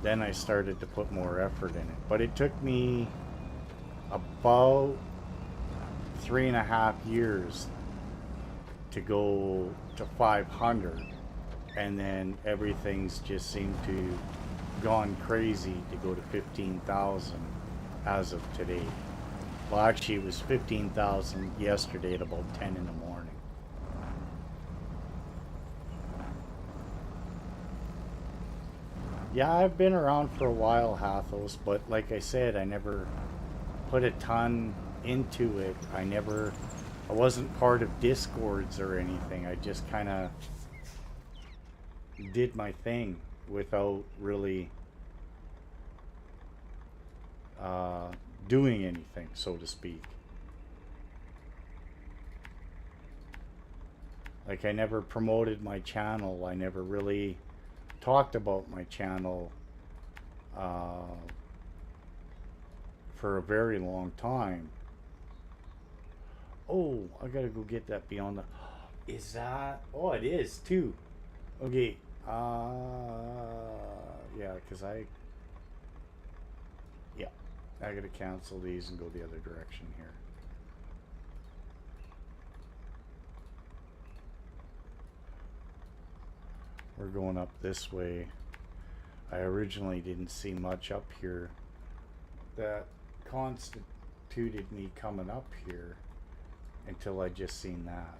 then I started to put more effort in it. But it took me about 3.5 years to go to 500, and then everything's just seemed to gone crazy to go to 15,000 as of today. Well, actually it was 15,000 yesterday at about 10 in the morning. Yeah, I've been around for a while, Hathos, but like I said, I never put a ton into it. I wasn't part of Discords or anything. I just kind of did my thing without really doing anything, so to speak. Like, I never promoted my channel. I never really talked about my channel for a very long time. Oh, I gotta go get that beyond the... Is that... Oh, it is, too. Okay. Yeah, because Yeah. I gotta cancel these and go the other direction here. We're going up this way. I originally didn't see much up here that constituted me coming up here until I just seen that.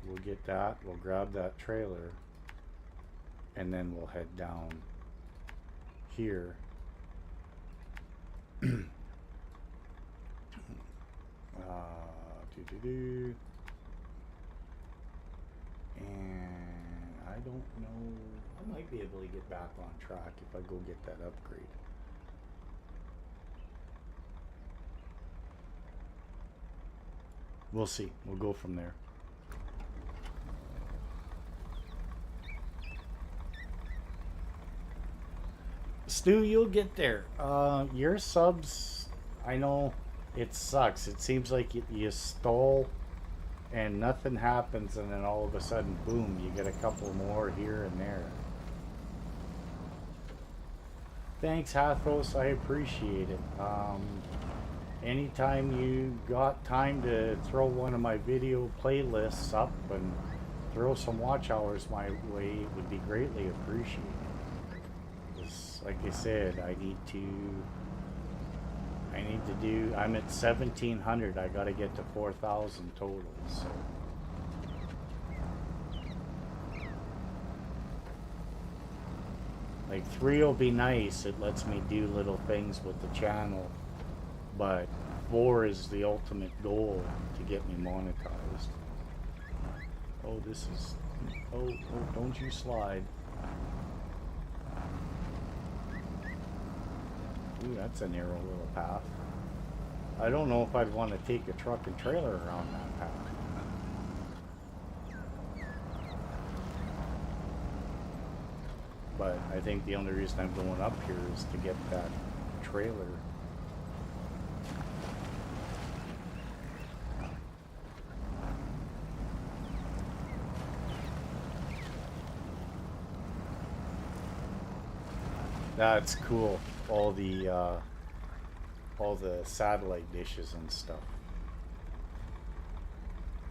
We'll get that, we'll grab that trailer, and then we'll head down here. And I don't know, I might be able to get back on track if I go get that upgrade. We'll see. We'll go from there. Stu, you'll get there. Your subs, I know it sucks. It seems like you stall and nothing happens, and then all of a sudden, boom, you get a couple more here and there. Thanks, Hathos. I appreciate it. Anytime you got time to throw one of my video playlists up and throw some watch hours my way, it would be greatly appreciated. Because, like I said, I need to do, I'm at 1,700. I got to get to 4,000 total, so. Like 3 will be nice. It lets me do little things with the channel. But 4 is the ultimate goal to get me monetized. Oh, this is... Oh, don't you slide. Ooh, that's a narrow little path. I don't know if I'd want to take a truck and trailer around that path. But I think the only reason I'm going up here is to get that trailer. That's cool. All the satellite dishes and stuff.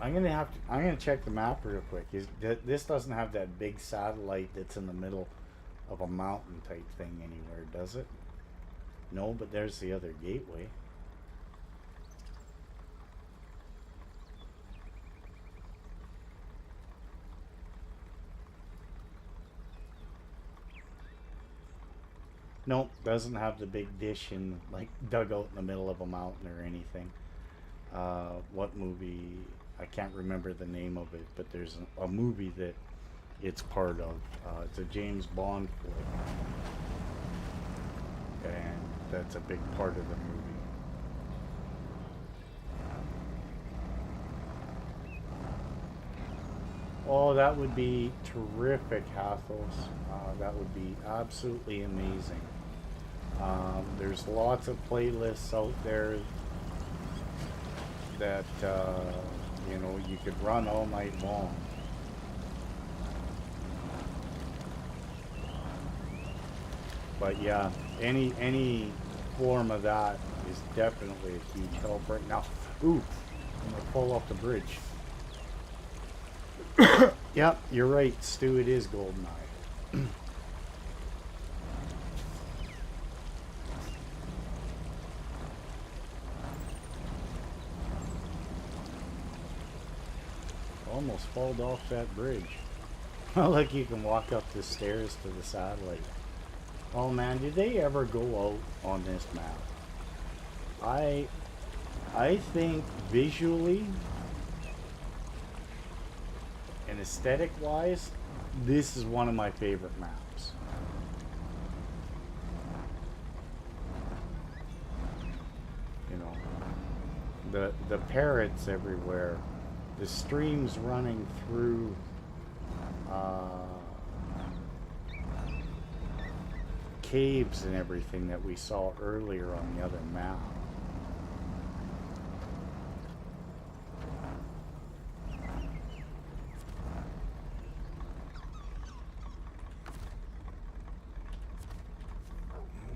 I'm gonna check the map real quick. This doesn't have that big satellite that's in the middle of a mountain type thing anywhere, does it? No, but there's the other gateway. Nope, doesn't have the big dish in like dug out in the middle of a mountain or anything. What movie? I can't remember the name of it, but there's a movie that it's part of. It's a James Bond flick, and that's a big part of the movie. Oh, that would be terrific, Hathos. That would be absolutely amazing. There's lots of playlists out there that you know, you could run all night long. But yeah, any form of that is definitely a huge help right now. Ooh, I'm gonna fall off the bridge. Yep, you're right, Stu. It is GoldenEye. Almost falled off that bridge. Look, you can walk up the stairs to the satellite. Oh man, did they ever go out on this map? I think visually and aesthetic wise, this is one of my favorite maps. You know, the parrots everywhere, the streams running through caves and everything that we saw earlier on the other map.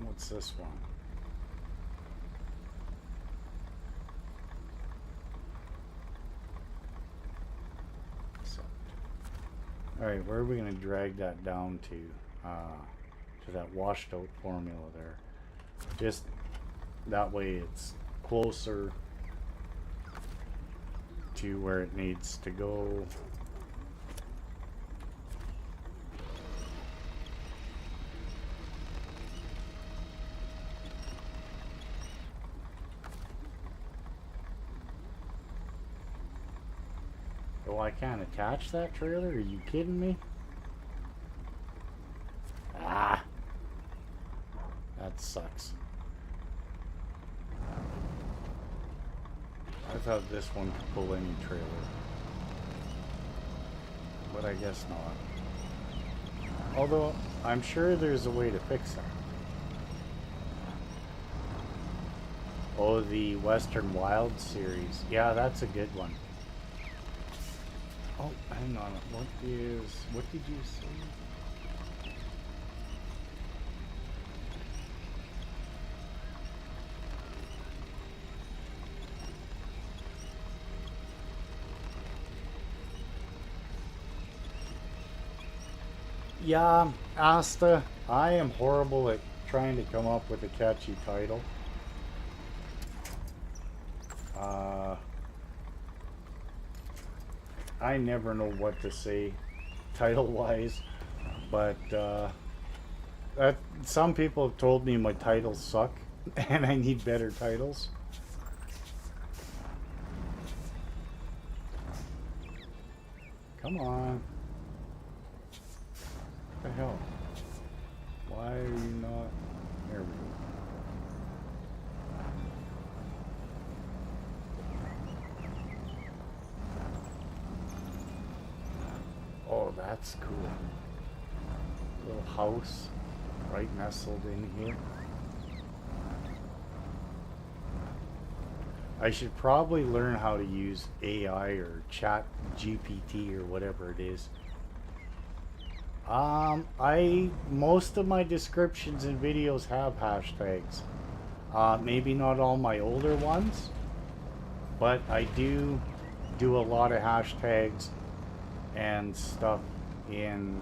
What's this one? All right, where are we going to drag that down to? To that washed out formula there. Just that way it's closer to where it needs to go. Oh, I can't attach that trailer? Are you kidding me? Ah! That sucks. I thought this one could pull any trailer. But I guess not. Although, I'm sure there's a way to fix it. Oh, the Western Wild series. Yeah, that's a good one. Oh, hang on. What did you say? Yeah, Asta, I am horrible at trying to come up with a catchy title. I never know what to say title-wise, but some people have told me my titles suck and I need better titles. Come on. What the hell? Why are you not... There we go. Oh, that's cool. Little house right nestled in here. I should probably learn how to use AI or chat GPT or whatever it is Most of my descriptions and videos have hashtags. Maybe not all my older ones, but I do a lot of hashtags and stuff in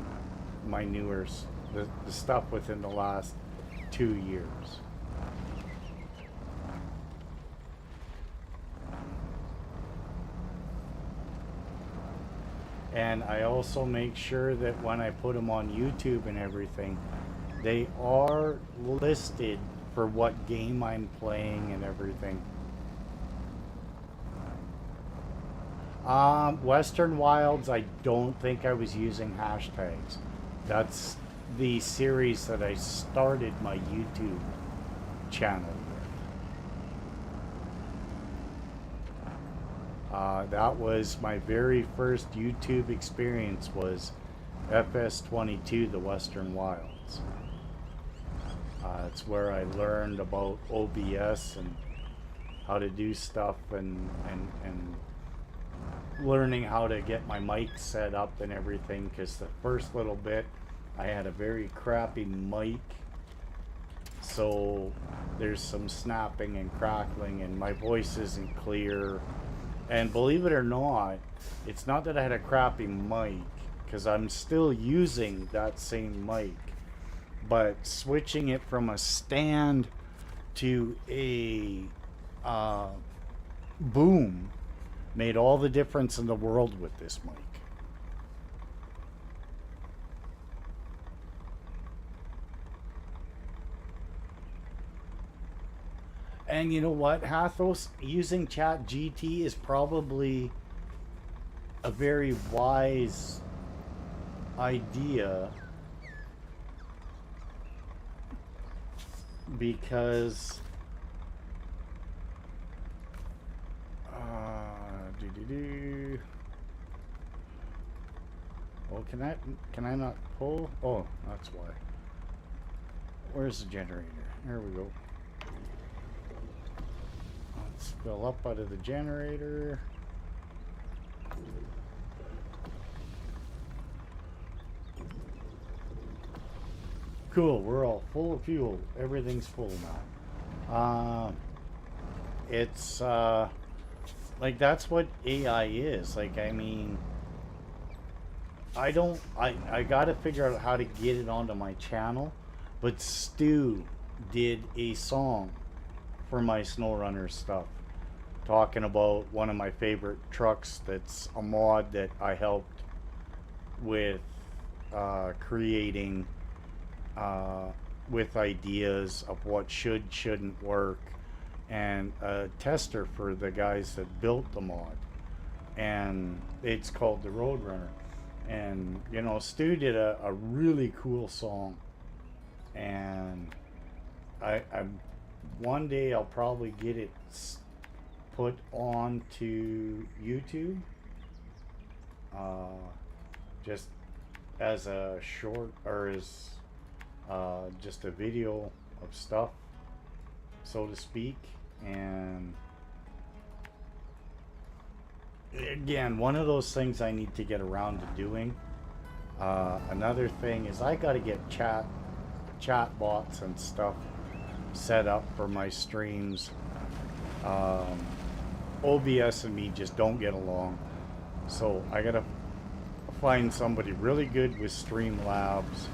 my the stuff within the last 2 years. And I also make sure that when I put them on YouTube and everything, they are listed for what game I'm playing and everything. Western Wilds, I don't think I was using hashtags. That's the series that I started my YouTube channel with. That was my very first YouTube experience, was FS22, the Western Wilds. It's where I learned about OBS and how to do stuff, and learning how to get my mic set up and everything, because the first little bit I had a very crappy mic, so there's some snapping and crackling and my voice isn't clear. And believe it or not, it's not that I had a crappy mic, because I'm still using that same mic, but switching it from a stand to a boom made all the difference in the world with this mic. And you know what, Hathos? Using Chat GT is probably a very wise idea, because well, can I not pull? Oh, that's why. Where's the generator? There we go. Let's fill up out of the generator. Cool, we're all full of fuel. Everything's full now. It's like, that's what AI is. Like, I mean, I gotta figure out how to get it onto my channel, but Stu did a song for my Snowrunner stuff, talking about one of my favorite trucks that's a mod that I helped with creating, with ideas of what shouldn't work, and a tester for the guys that built the mod, and it's called the Roadrunner. And you know, Stu did a really cool song, and I one day I'll probably get it put onto YouTube, just as a short, or as just a video of stuff, so to speak. And again, one of those things I need to get around to doing. Another thing is I got to get chat bots and stuff set up for my streams. OBS and me just don't get along, so I gotta find somebody really good with Streamlabs.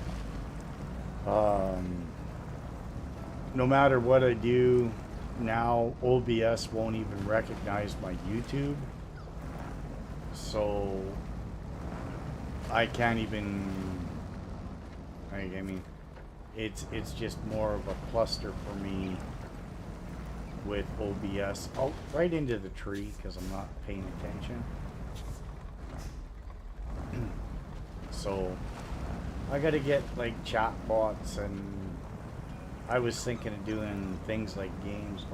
No matter what I do now, OBS won't even recognize my YouTube, so I can't even, I mean, it's just more of a cluster for me with OBS. Oh, right into the tree because I'm not paying attention. So I gotta get like chat bots, and I was thinking of doing things like games.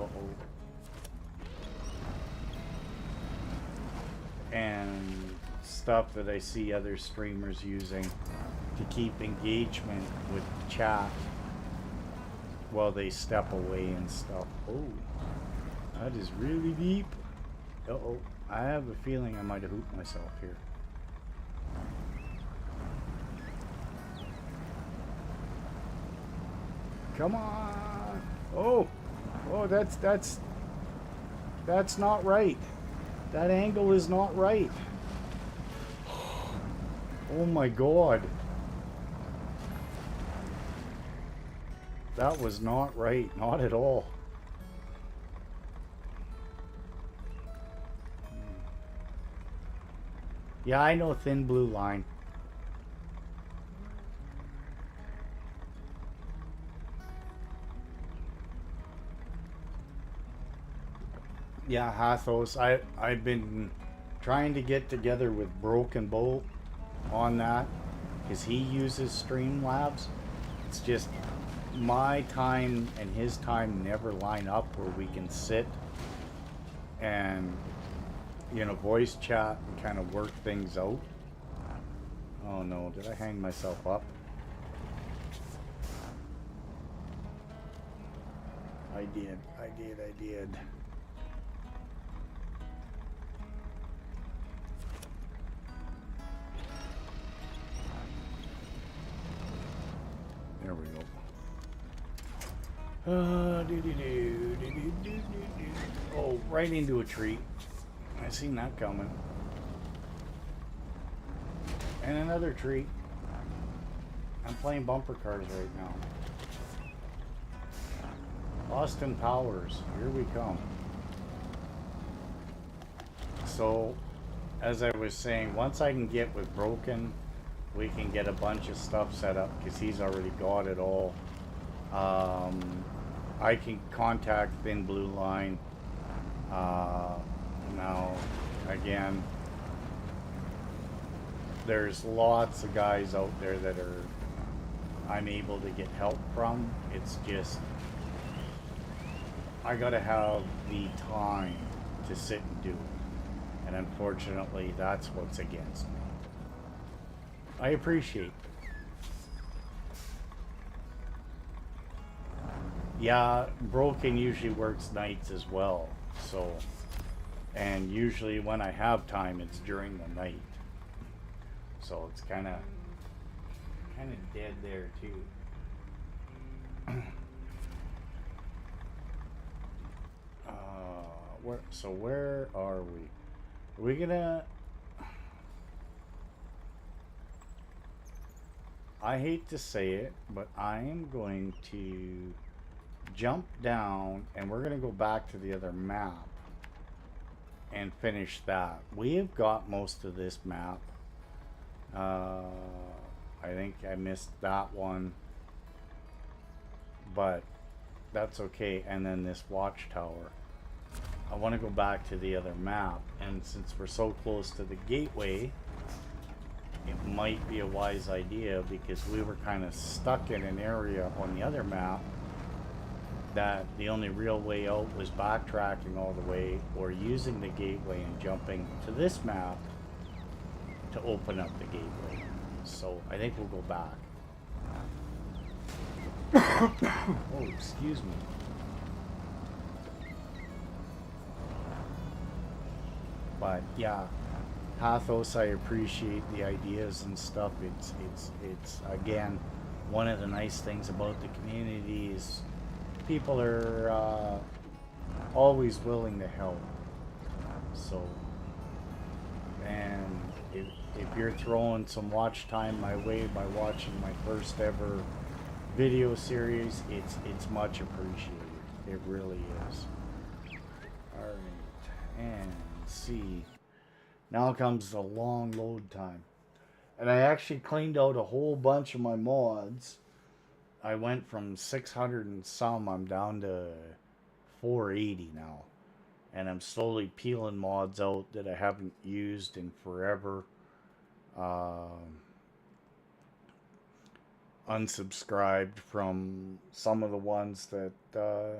And stuff that I see other streamers using to keep engagement with chat while they step away and stuff. Oh, that is really deep. Uh-oh, I have a feeling I might have hooped myself here. Come on. Oh, oh, that's not right. That angle is not right. Oh my God. That was not right. Not at all. Yeah, I know thin blue line. Yeah, Hathos. I've been trying to get together with Broken Bow on that because he uses Streamlabs. It's just my time and his time never line up where we can sit and voice chat and kind of work things out. Oh no, did I hang myself up? I did. There we go. Oh, right into a tree. I seen that coming. And another tree. I'm playing bumper cars right now. Austin Powers, here we come. So, as I was saying, once I can get with Broken, we can get a bunch of stuff set up because he's already got it all. I can contact Thin Blue Line. Now, again, there's lots of guys out there that I'm able to get help from. It's just I gotta have the time to sit and do it, and unfortunately, that's what's against me. I appreciate it. Yeah, Broken usually works nights as well, so, and usually when I have time, it's during the night, so it's kind of dead there too. Where are we? Are we gonna? I hate to say it, but I am going to jump down and we're gonna go back to the other map and finish that. We have got most of this map. I think I missed that one, but that's okay. And then this watchtower. I want to go back to the other map, and since we're so close to the gateway, it might be a wise idea because we were kind of stuck in an area on the other map that the only real way out was backtracking all the way or using the gateway and jumping to this map to open up the gateway. So I think we'll go back. Oh, excuse me. But yeah, Pathos, I appreciate the ideas and stuff. It's again, one of the nice things about the community is people are always willing to help. So, and if you're throwing some watch time my way by watching my first ever video series, it's much appreciated. It really is. All right, and see. Now comes the long load time. And I actually cleaned out a whole bunch of my mods. I went from 600 and some, I'm down to 480 now. And I'm slowly peeling mods out that I haven't used in forever. Unsubscribed from some of the ones that the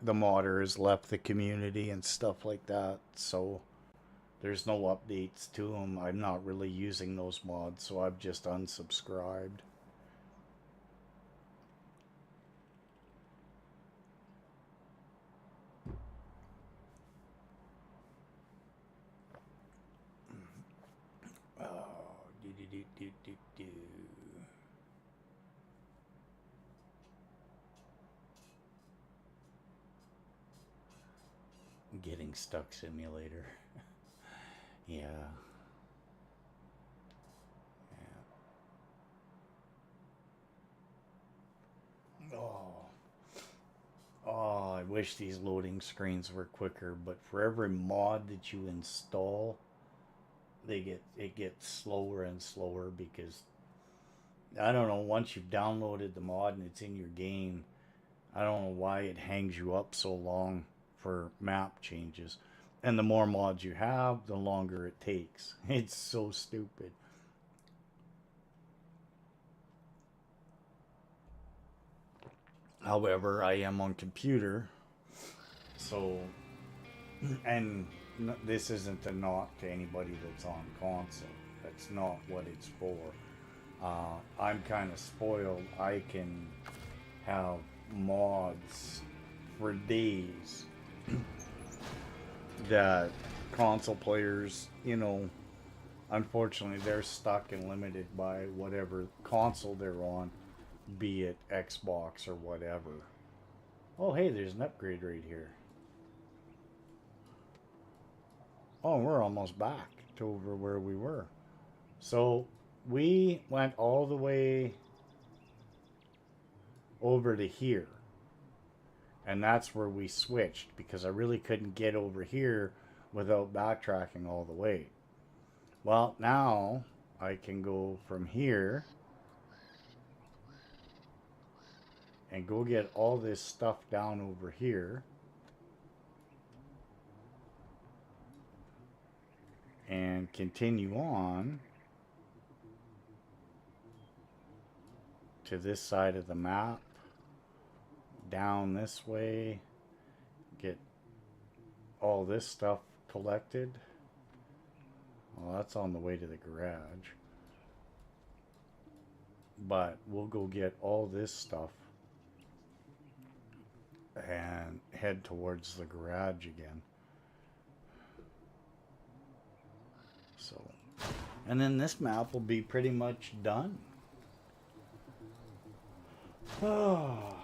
modders left the community and stuff like that. So there's no updates to them. I'm not really using those mods, so I've just unsubscribed. Oh, do. Getting stuck simulator. Yeah. Yeah. Oh, I wish these loading screens were quicker, but for every mod that you install, it gets slower and slower because I don't know, once you've downloaded the mod and it's in your game, I don't know why it hangs you up so long for map changes. And the more mods you have, the longer it takes. It's so stupid. However, I am on computer, so, and this isn't a knock to anybody that's on console. That's not what it's for. I'm kind of spoiled. I can have mods for days that console players, unfortunately, they're stuck and limited by whatever console they're on, be it Xbox or whatever. Oh, hey, there's an upgrade right here. Oh, we're almost back to over where we were. So we went all the way over to here. And that's where we switched because I really couldn't get over here without backtracking all the way. Well, now I can go from here and go get all this stuff down over here. And continue on to this side of the map, down this way, get all this stuff collected. Well, that's on the way to the garage. But we'll go get all this stuff and head towards the garage again. So, and then this map will be pretty much done. Oh.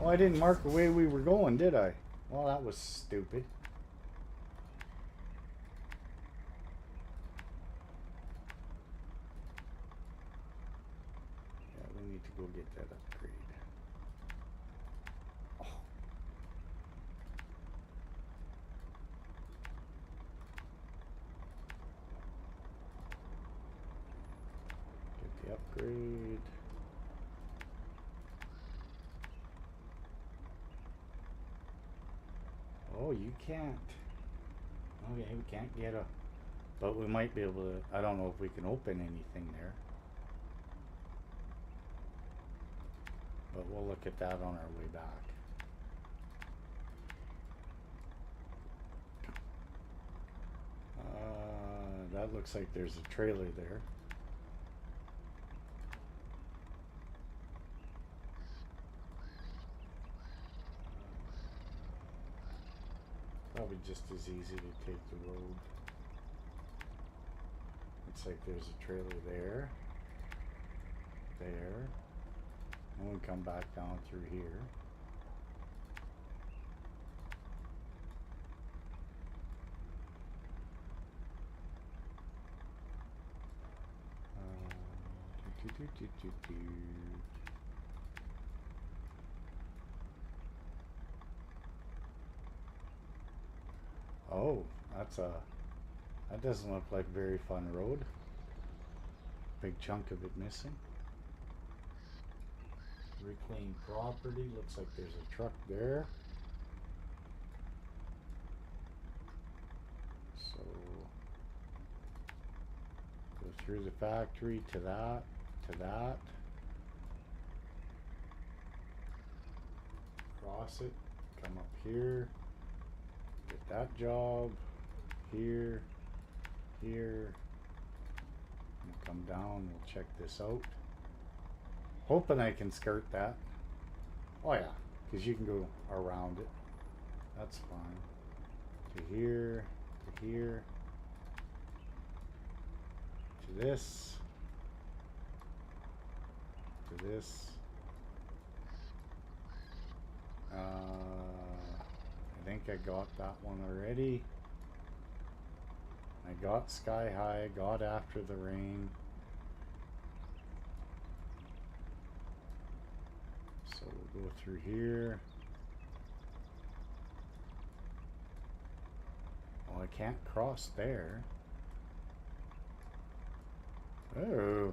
Oh, I didn't mark the way we were going, did I? Well, that was stupid. Yeah, we need to go get that upgrade. Oh. Get the upgrade. Oh, you can't. Okay, we can't get a... But we might be able to... I don't know if we can open anything there. But we'll look at that on our way back. That looks like there's a trailer there. Probably just as easy to take the road. Looks like there's a trailer there. There. And we come back down through here. Oh, that doesn't look like a very fun road. Big chunk of it missing. Reclaimed property, looks like there's a truck there. So, go through the factory to that, cross it, come up here, get that job, here, we'll come down, we'll check this out. Hoping I can skirt that. Oh yeah, because you can go around it. That's fine. To here, to here, to this, to this, I think I got that one already. I got Sky High, got After the Rain. So we'll go through here. Oh, I can't cross there. Oh.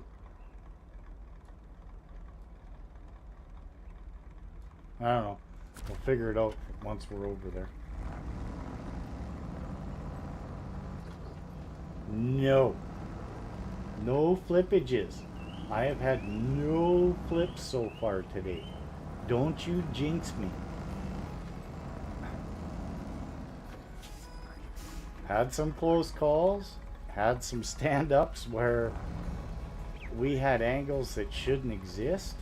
I don't know. We'll figure it out once we're over there. No. No flippages. I have had no flips so far today. Don't you jinx me. Had some close calls. Had some stand-ups where we had angles that shouldn't exist.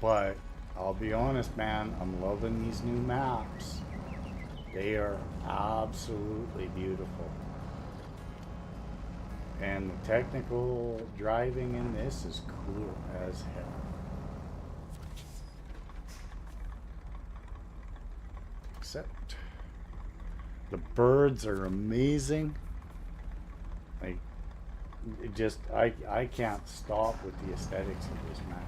But I'll be honest, man, I'm loving these new maps. They are absolutely beautiful. And the technical driving in this is cool as hell. Except the birds are amazing. Like, it just, I can't stop with the aesthetics of this map.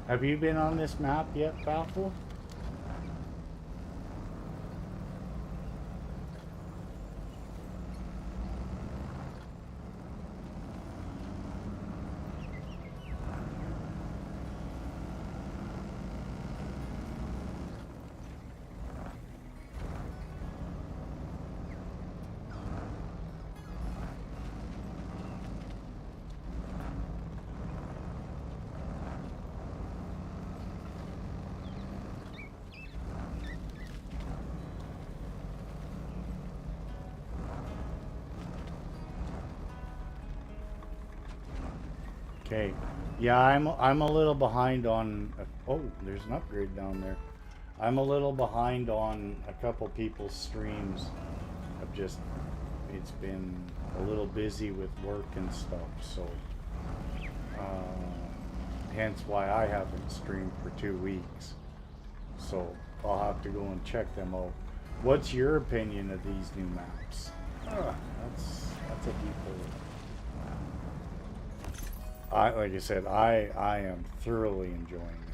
Have you been on this map yet, Baffle? Okay. Yeah, I'm a little behind on. Oh, there's an upgrade down there. I'm a little behind on a couple people's streams. I've just, it's been a little busy with work and stuff, so hence why I haven't streamed for 2 weeks. So I'll have to go and check them out. What's your opinion of these new maps? That's a deep hole. Like I said, I am thoroughly enjoying it.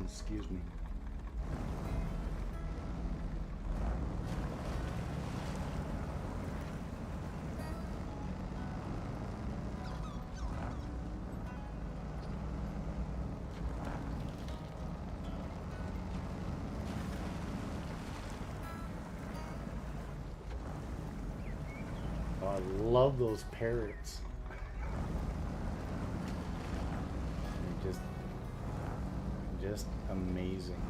Excuse me. I love those parrots. They're just amazing.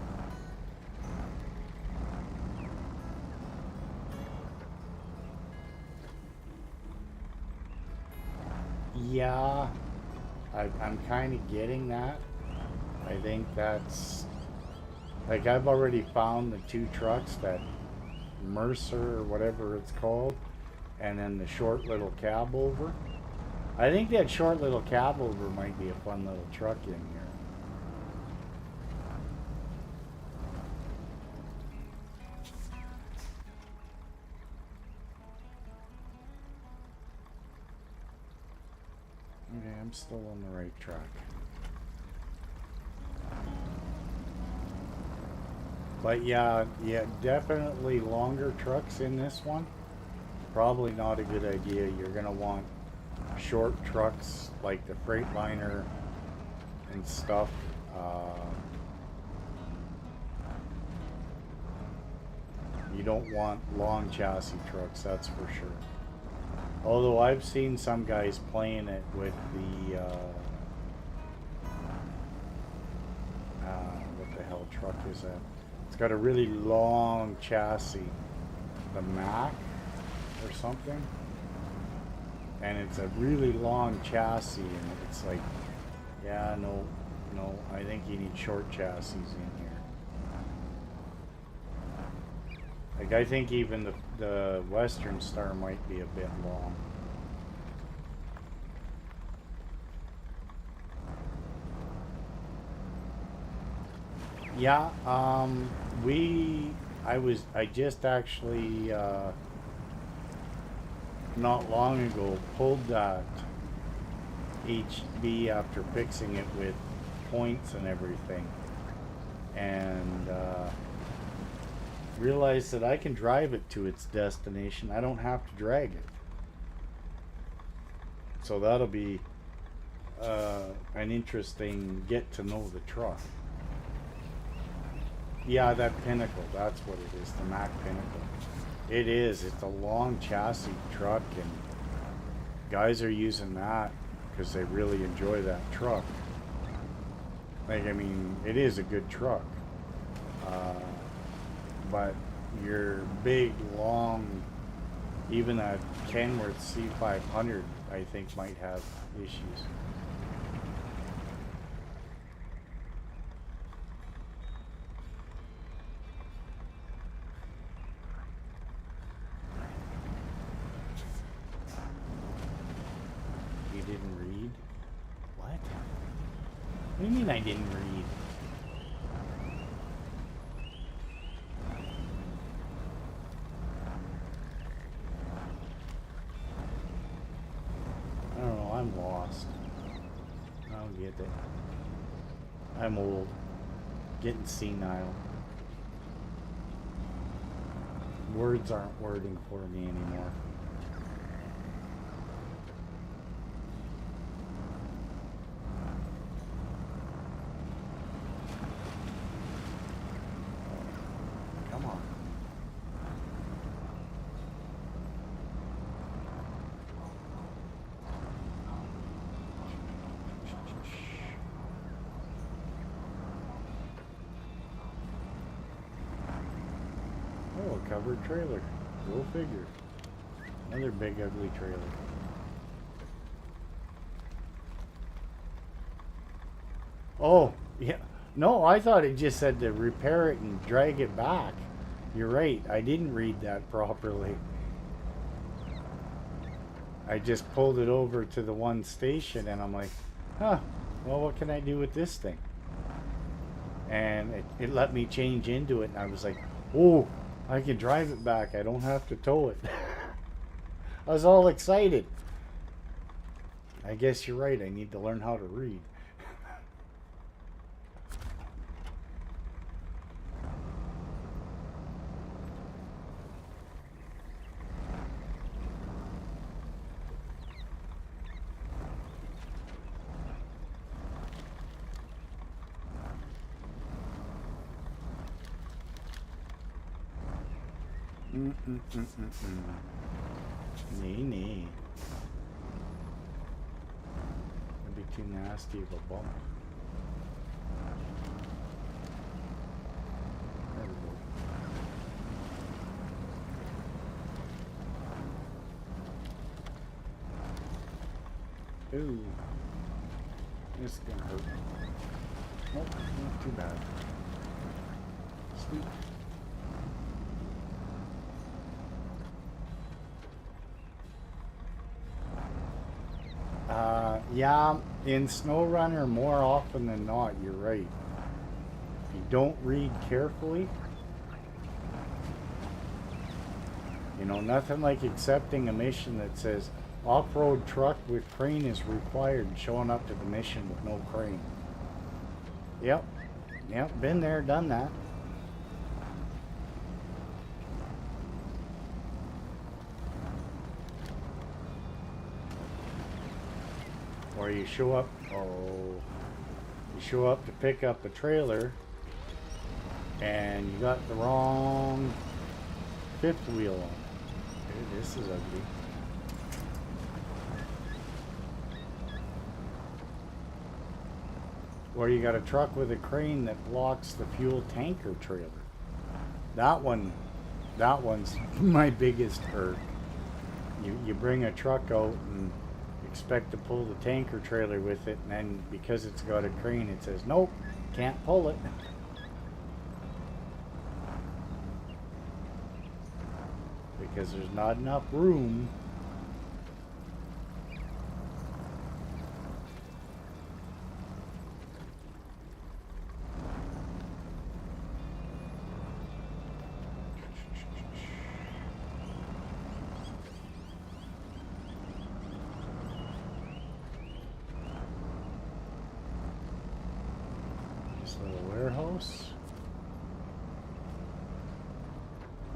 Yeah, I'm kind of getting that. I think that's, like, I've already found the 2 trucks, that Mercer or whatever it's called, and then the short little cab over. I think that short little cab over might be a fun little truck in here. Okay, I'm still on the right track. But yeah, yeah, definitely longer trucks in this one. Probably not a good idea. You're gonna want short trucks like the Freightliner and stuff. You don't want long chassis trucks, that's for sure. Although I've seen some guys playing it with the what the hell truck is that? It's got a really long chassis, the Mac or something, and it's a really long chassis, and it's like, yeah, no, no, I think you need short chassis in here. Like, I think even the Western Star might be a bit long. Yeah, I just actually, not long ago pulled that HB after fixing it with points and everything, and realized that I can drive it to its destination. I don't have to drag it. So that'll be an interesting get to know the truck. Yeah, that Pinnacle, that's what it is, the Mac Pinnacle. It is, it's a long chassis truck, and guys are using that because they really enjoy that truck. Like, I mean, it is a good truck. But your big, long, even a Kenworth C500, I think, might have issues. You didn't read? What? What do you mean I didn't read? I don't know, I'm lost. I don't get it. I'm old. Getting senile. Words aren't wording for me anymore. Come on. Oh, a covered trailer. Go figure. Another big ugly trailer. Oh, yeah. No, I thought it just said to repair it and drag it back. You're right. I didn't read that properly. I just pulled it over to the one station and I'm like, huh, well, what can I do with this thing? And it let me change into it, and I was like, oh, I can drive it back. I don't have to tow it. I was all excited. I guess you're right. I need to learn how to read. Nee, nee. That'd be too nasty of a bump. There we go. Ooh. This is gonna hurt. Nope, not too bad. Sweet. Yeah, in Snowrunner, more often than not, you're right. If you don't read carefully, you know, nothing like accepting a mission that says off-road truck with crane is required and showing up to the mission with no crane. Yep, been there, done that. Or you show up, you show up to pick up a trailer and you got the wrong fifth wheel on. Okay, this is ugly. Or you got a truck with a crane that blocks the fuel tanker trailer. That one's my biggest irk. You bring a truck out and expect to pull the tanker trailer with it, and then because it's got a crane, it says nope, can't pull it. Because there's not enough room. This little warehouse.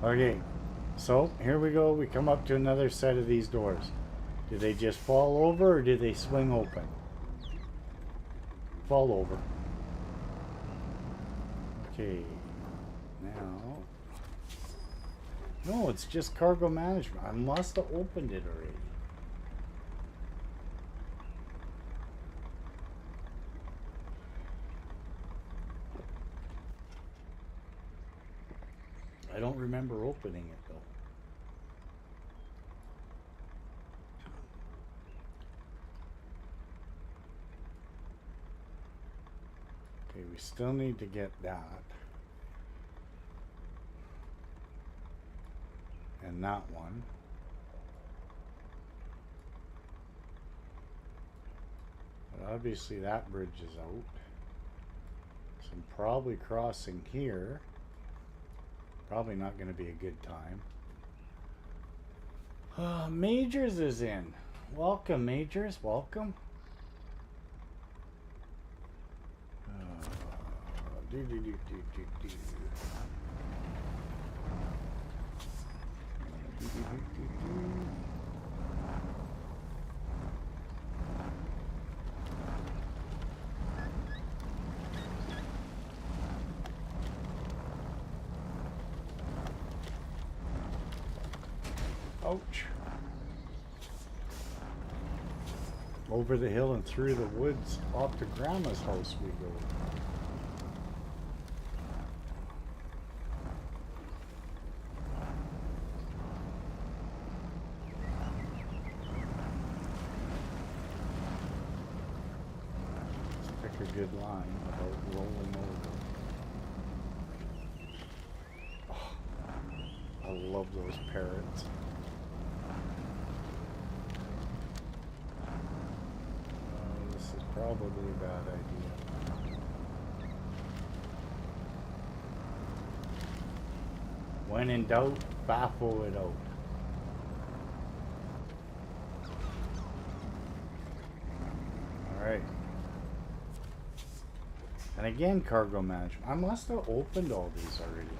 Okay. So, here we go. We come up to another set of these doors. Do they just fall over or do they swing open? Fall over. Okay. Now. No, it's just cargo management. I must have opened it already. I don't remember opening it though. Okay, we still need to get that. And that one. But obviously that bridge is out. So I'm probably crossing here. Probably not going to be a good time. Majors is in. Welcome, Majors. Welcome. Ouch. Over the hill and through the woods, off to Grandma's house we go. Let's pick a good line without rolling over. Oh, I love those parrots. Probably a bad idea. When in doubt, baffle it out. Alright. And again, cargo management. I must have opened all these already.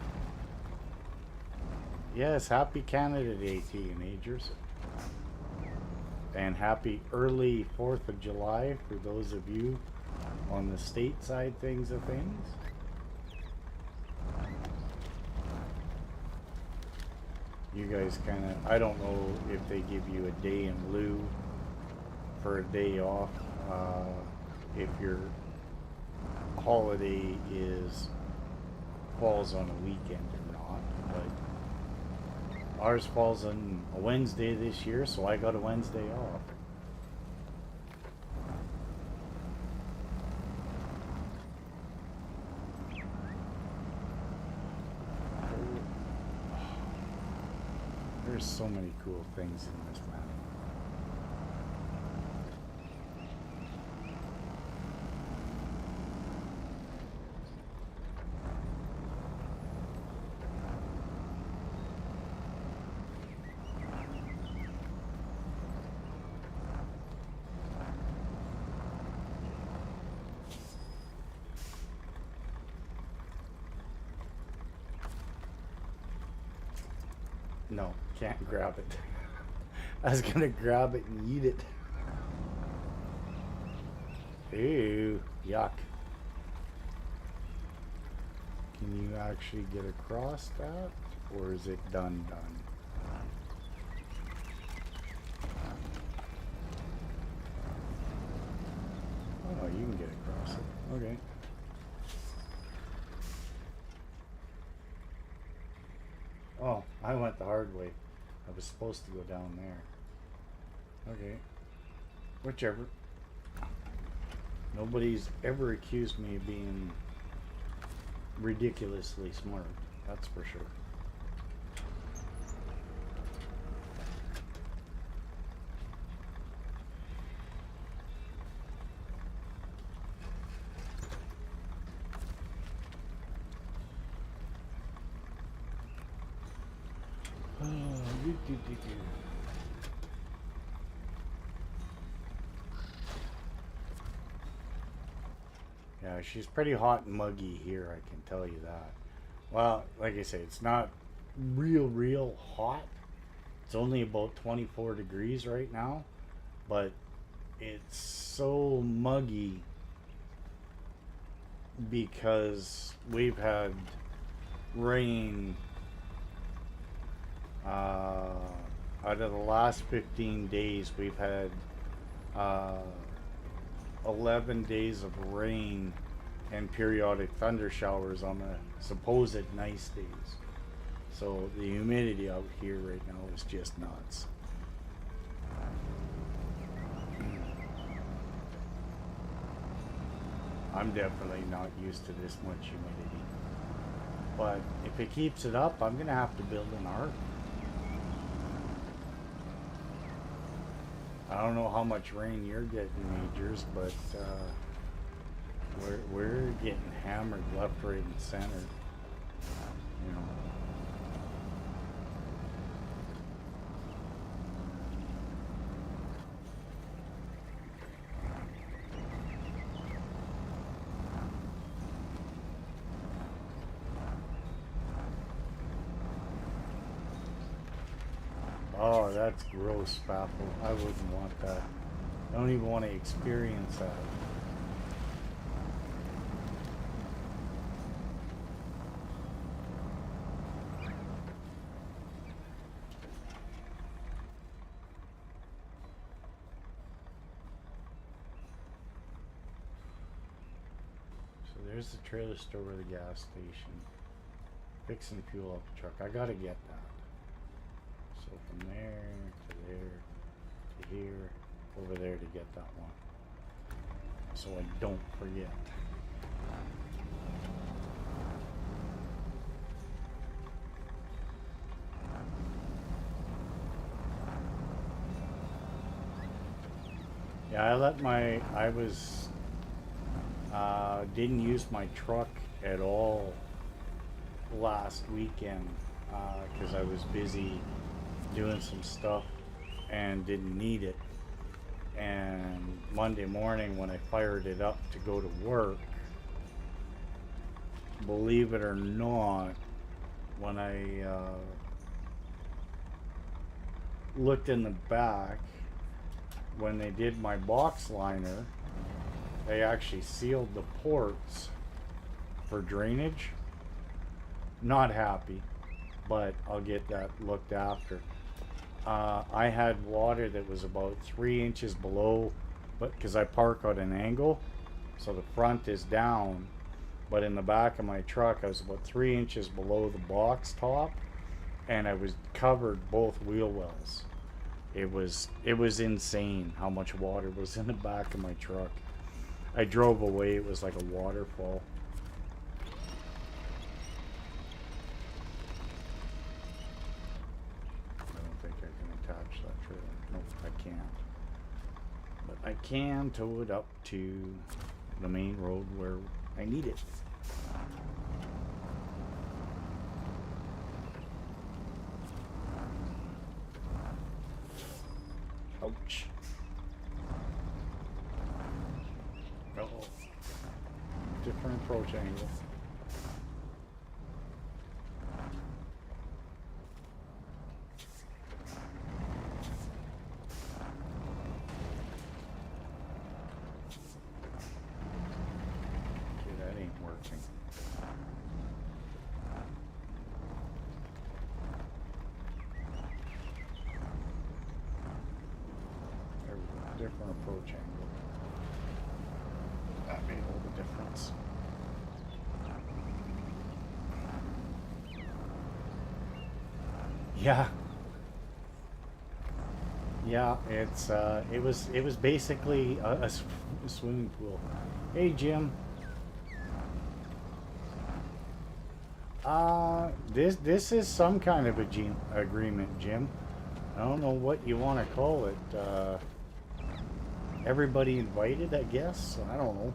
Yes, happy Canada Day, teenagers. And happy early 4th of July for those of you on the stateside things of things. You guys kind of, I don't know if they give you a day in lieu for a day off, if your holiday falls on a weekend or not, but ours falls on a Wednesday this year, so I got a Wednesday off. There's so many cool things in this map. No, can't grab it. I was gonna grab it and eat it. Ew, yuck. Can you actually get across that? Or is it done? Oh no, you can get across it. Okay. Oh, I went the hard way. I was supposed to go down there. Okay. Whichever. Nobody's ever accused me of being ridiculously smart. That's for sure. Yeah, she's pretty hot and muggy here, I can tell you that. Well, like I say, it's not real hot. It's only about 24 degrees right now, but it's so muggy because we've had rain out of the last 15 days. We've had uh, 11 days of rain and periodic thunder showers on the supposed nice days. So the humidity out here right now is just nuts. I'm definitely not used to this much humidity. But if it keeps it up, I'm going to have to build an ark. I don't know how much rain you're getting, Majors, but we're getting hammered left, right, and center. You know. Oh, that's gross, Baffle. I wouldn't want that. I don't even want to experience that. So there's the trailer store with the gas station. Fixing fuel up the truck. I gotta get that. So from there to there to here, over there to get that one. So I don't forget. Yeah, didn't use my truck at all last weekend because I was busy doing some stuff and didn't need it. And Monday morning when I fired it up to go to work, believe it or not, when I looked in the back, when they did my box liner, they actually sealed the ports for drainage. Not happy, but I'll get that looked after. I had water that was about 3 inches below, but because I park at an angle, so the front is down, but in the back of my truck I was about 3 inches below the box top, and I was covered both wheel wells. It was insane how much water was in the back of my truck. I drove away, it was like a waterfall. I don't think I can attach that trailer. Nope, I can't. But I can tow it up to the main road where I need it. Ouch. Uh-oh. Different approach angle. different approach angle. That made all the difference. Yeah. Yeah, it was basically a swimming pool. Hey Jim. This is some kind of agreement, Jim. I don't know what you want to call it. Everybody invited, I guess. I don't know.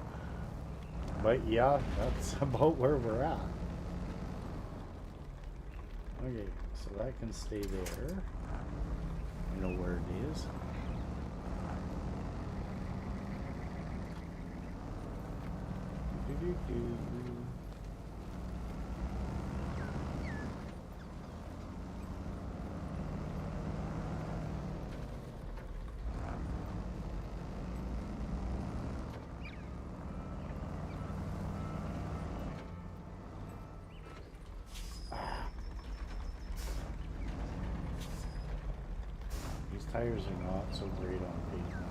But yeah, that's about where we're at. Okay, so that can stay there. I know where it is. These tires are not so great on pavement.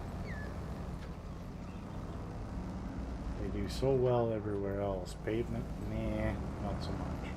They do so well everywhere else. Pavement, nah, not so much.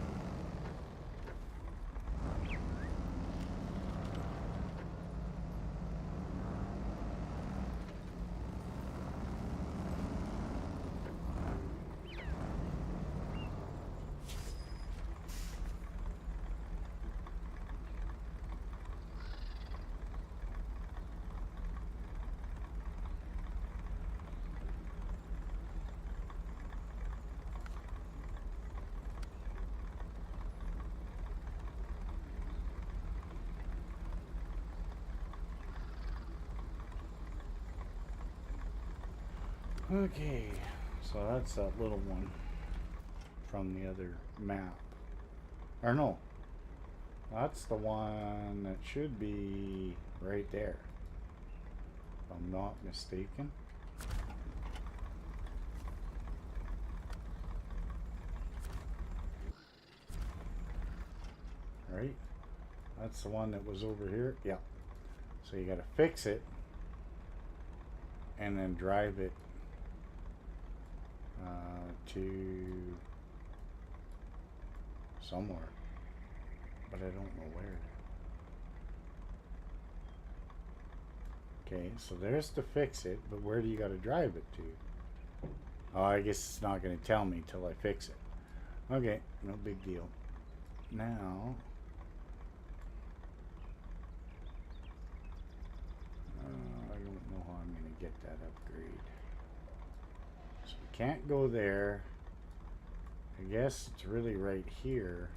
Okay, so that's that little one from the other map. Or no, that's the one that should be right there, if I'm not mistaken. Right? That's the one that was over here. Yeah. So you gotta fix it and then drive it to somewhere, but I don't know where. Okay, so there's to fix it, but where do you got to drive it to? Oh, I guess it's not going to tell me till I fix it. Okay, no big deal. Now, I don't know how I'm going to get that upgrade. So we can't go there. I guess it's really right here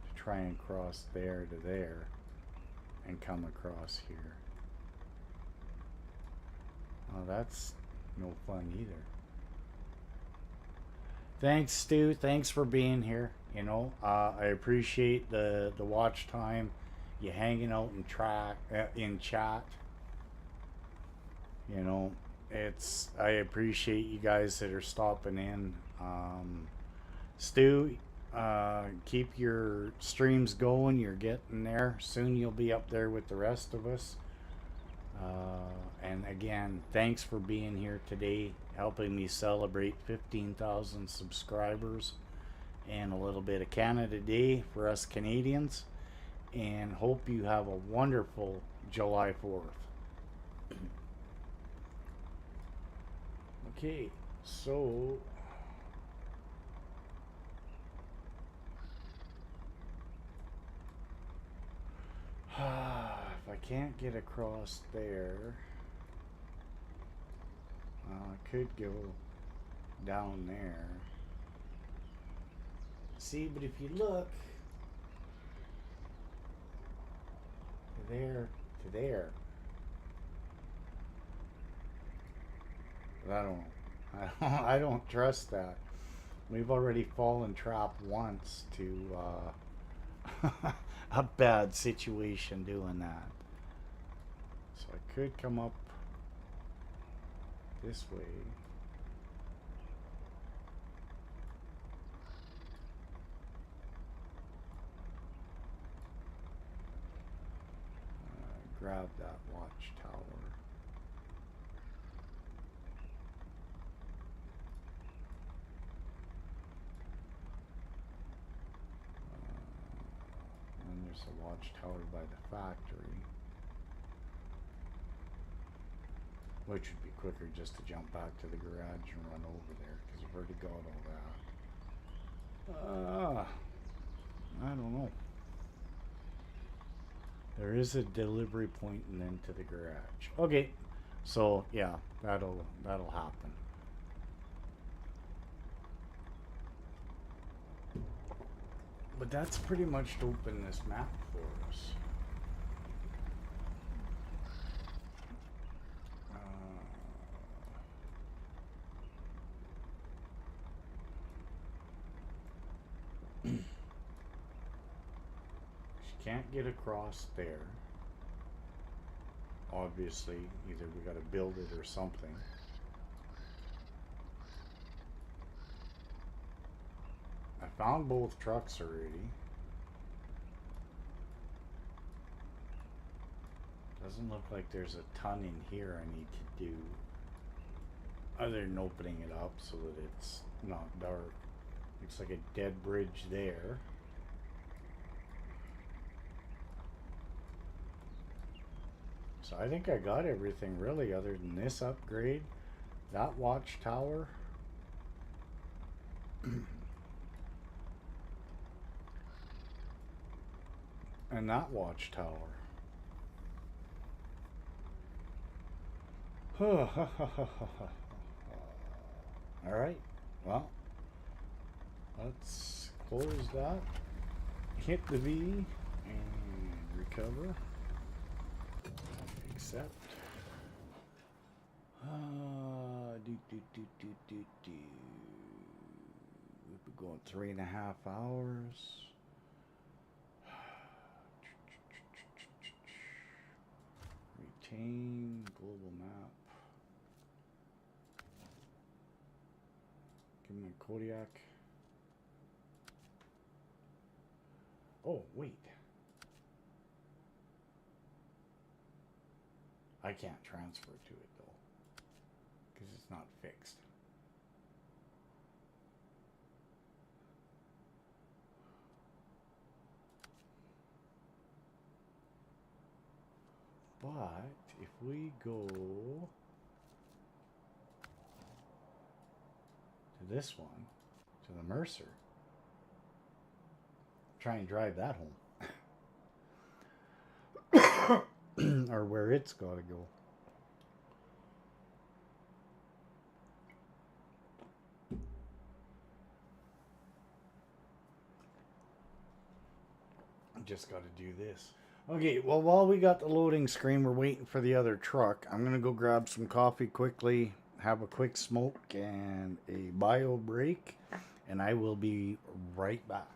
to try and cross there to there and come across here. Oh, that's no fun either. Thanks, Stu. Thanks for being here. You know, I appreciate the watch time. You hanging out in chat. You know, I appreciate you guys that are stopping in. Stu, keep your streams going. You're getting there. Soon you'll be up there with the rest of us. And again, thanks for being here today, helping me celebrate 15,000 subscribers and a little bit of Canada Day for us Canadians. And hope you have a wonderful July 4th. Okay, so if I can't get across there, I could go down there. See, but if you look there to there, I don't I don't trust that. We've already fallen trap once to a bad situation doing that. So I could come up this way. Grab that watchtower. watchtower by the factory. Which would be quicker just to jump back to the garage and run over there, because I've already got all that. I don't know. There is a delivery point and then to the garage. Okay, so yeah, that'll happen. But that's pretty much to open this map for us. She can't get across there. Obviously, either we gotta build it or something. I found both trucks already. Doesn't look like there's a ton in here I need to do. Other than opening it up so that it's not dark. Looks like a dead bridge there. So I think I got everything really other than this upgrade. That watchtower. And that watchtower. Alright, well, let's close that, hit the V, and recover, accept. We've been going 3.5 hours. Retain global map. Give me a Kodiak. Oh, wait. I can't transfer to it though, because it's not fixed. But if we go to this one, to the Mercer, try and drive that home. Or where it's got to go. Just got to do this. Okay, well, while we got the loading screen, we're waiting for the other truck. I'm going to go grab some coffee quickly, have a quick smoke and a bio break, and I will be right back.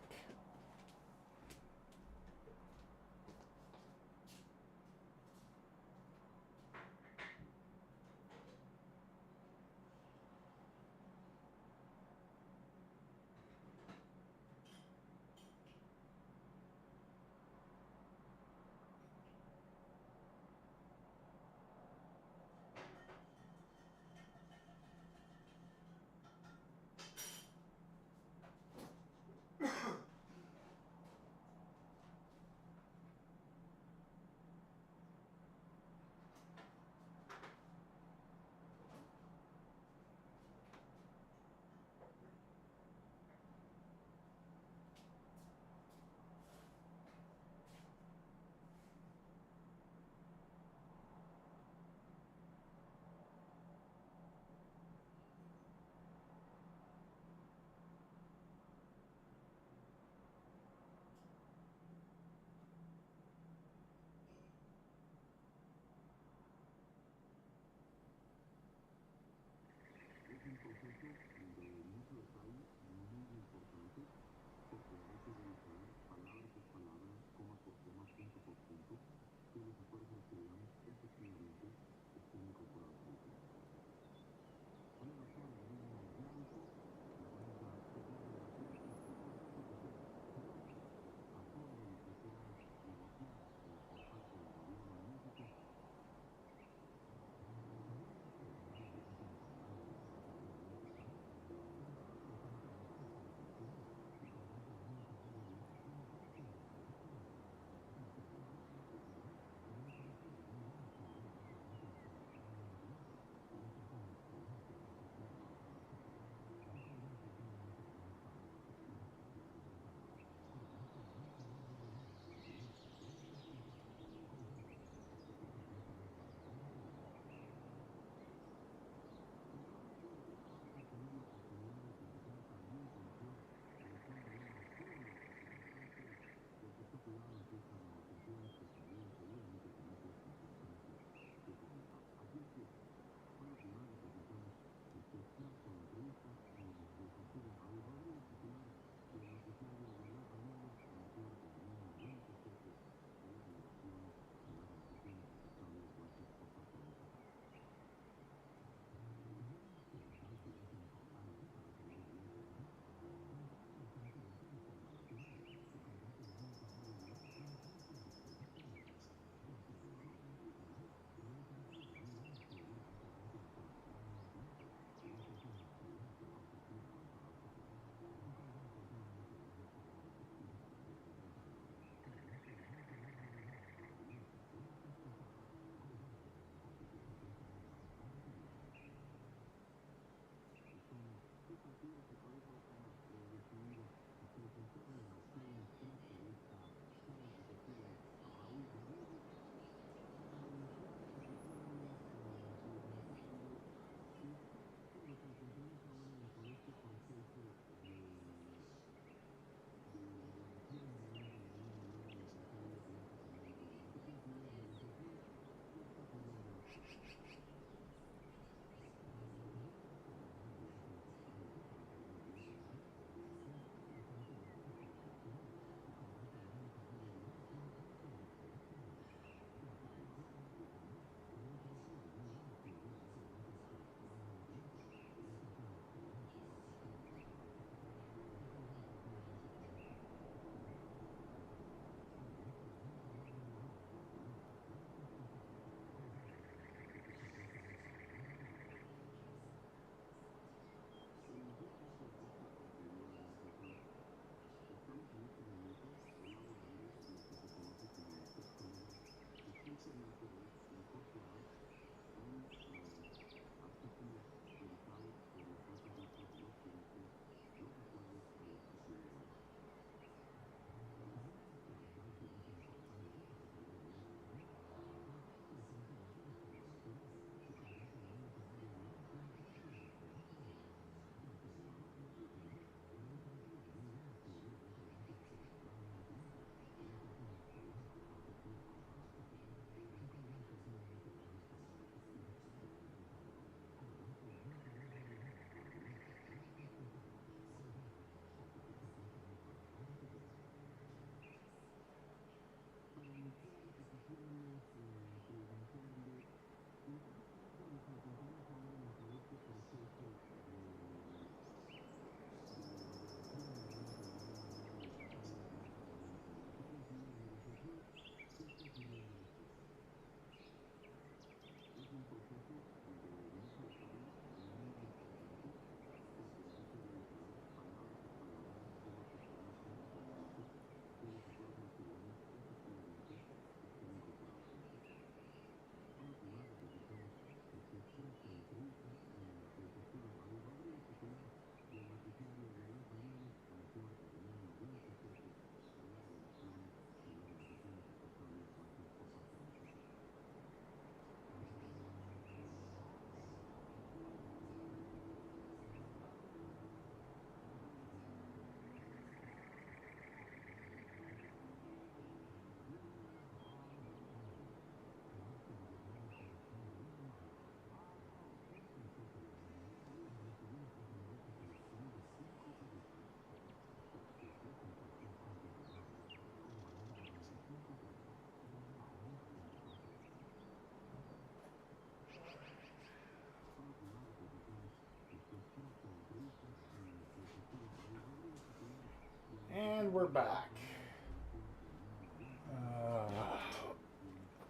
we're back.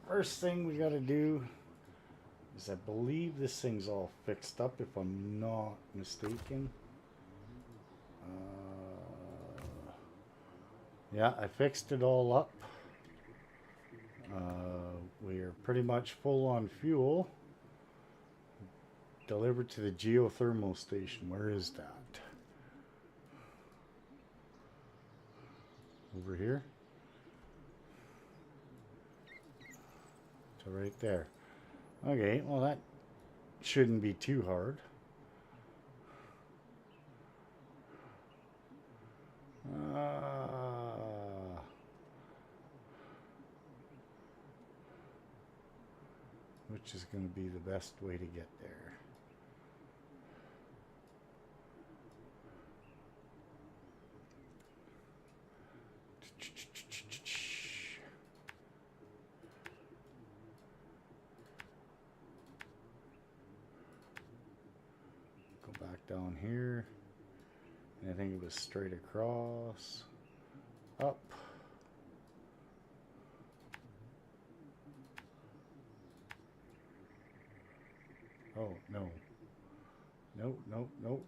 First thing we gotta do is, I believe this thing's all fixed up, if I'm not mistaken. Yeah, I fixed it all up. We're pretty much full on fuel. Delivered to the geothermal station. Where is that? Over here? So right there. Okay, well that shouldn't be too hard. Which is going to be the best way to get there? Go back down here. And I think it was straight across. Up. Oh, no. Nope, nope, nope.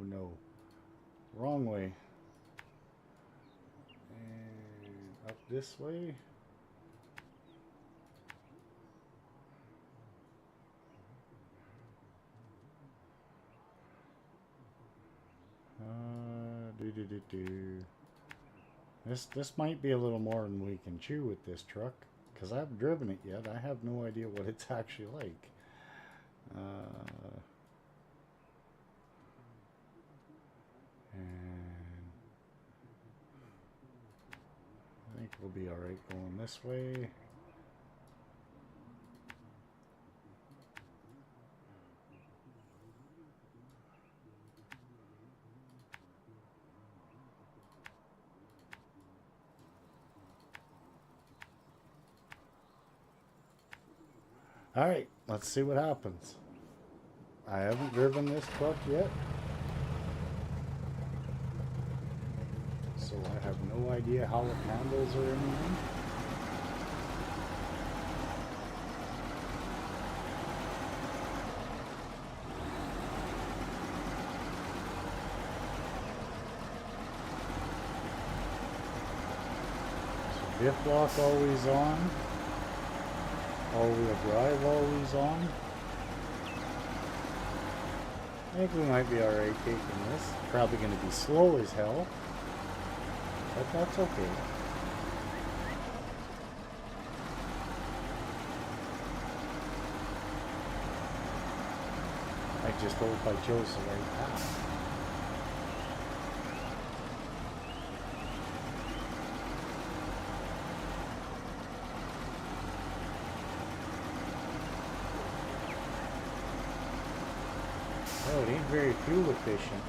No. Wrong way. And up this way. This might be a little more than we can chew with this truck, because I haven't driven it yet. I have no idea what it's actually like. And I think we'll be alright going this way. Alright, let's see what happens. I haven't driven this truck yet, so I have no idea how it handles or anything. So diff lock always on. All-wheel drive always on. I think we might be alright taking this. Probably going to be slow as hell, but that's okay. I just hope I chose the right path. Oh, it ain't very fuel efficient.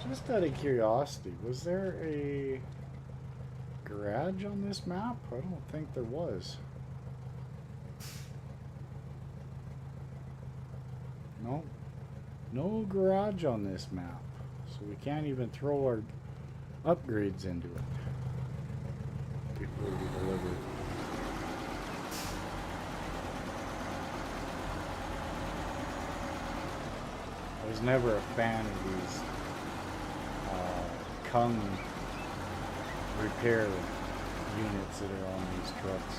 Just out of curiosity, was there a garage on this map? I don't think there was. No, no garage on this map, so we can't even throw our upgrades into it before we deliver it. I was never a fan of these Kung repair units that are on these trucks.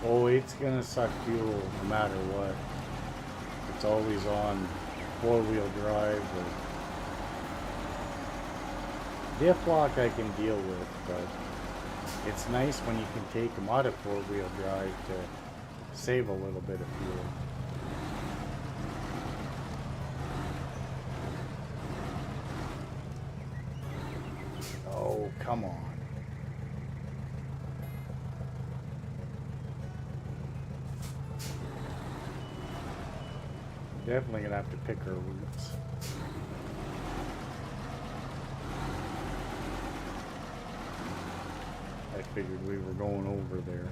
Oh, it's gonna suck fuel no matter what. It's always on four-wheel drive. Diff lock I can deal with, but it's nice when you can take them out of four-wheel drive to save a little bit of fuel. Oh, come on. Definitely gonna have to pick our routes. I figured we were going over there.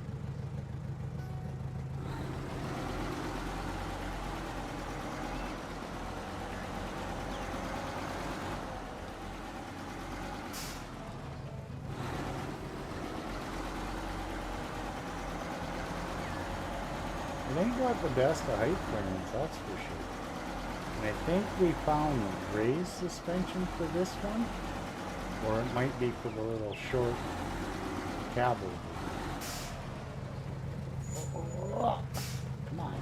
It ain't got the best of height clearance, that's for sure. And I think we found the raised suspension for this one, or it might be for the little short cab over. Oh, come on.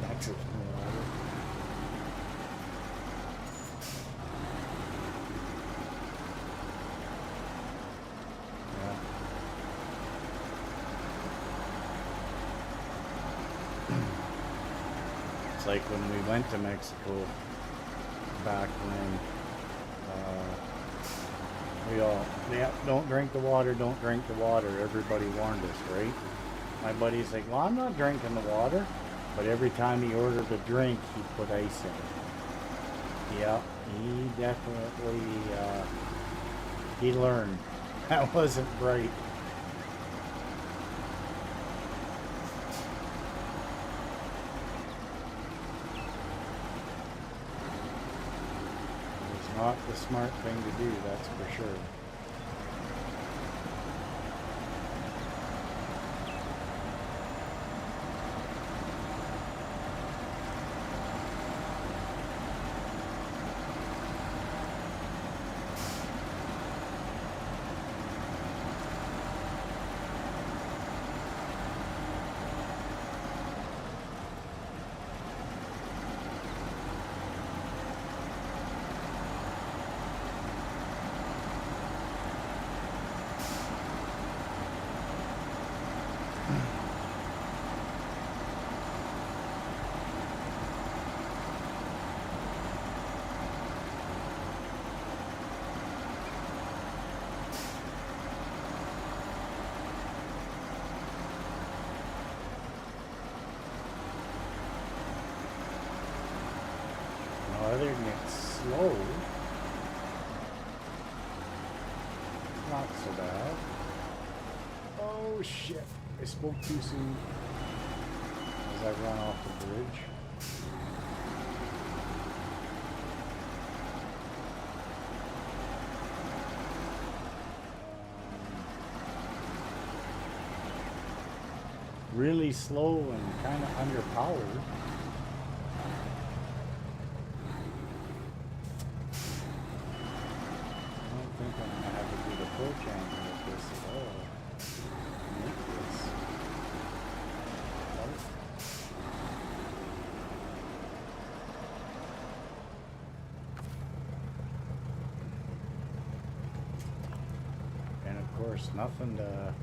That's it. It's like when we went to Mexico back when we all, yeah, don't drink the water, don't drink the water. Everybody warned us, right? My buddy's like, well, I'm not drinking the water. But every time he ordered a drink, he put ice in it. Yeah, he definitely, he learned. That wasn't right. It's not the smart thing to do, that's for sure. Other than it's slow, not so bad. Oh shit, I spoke too soon as I run off the bridge. Really slow and kind of underpowered. And of course, nothing to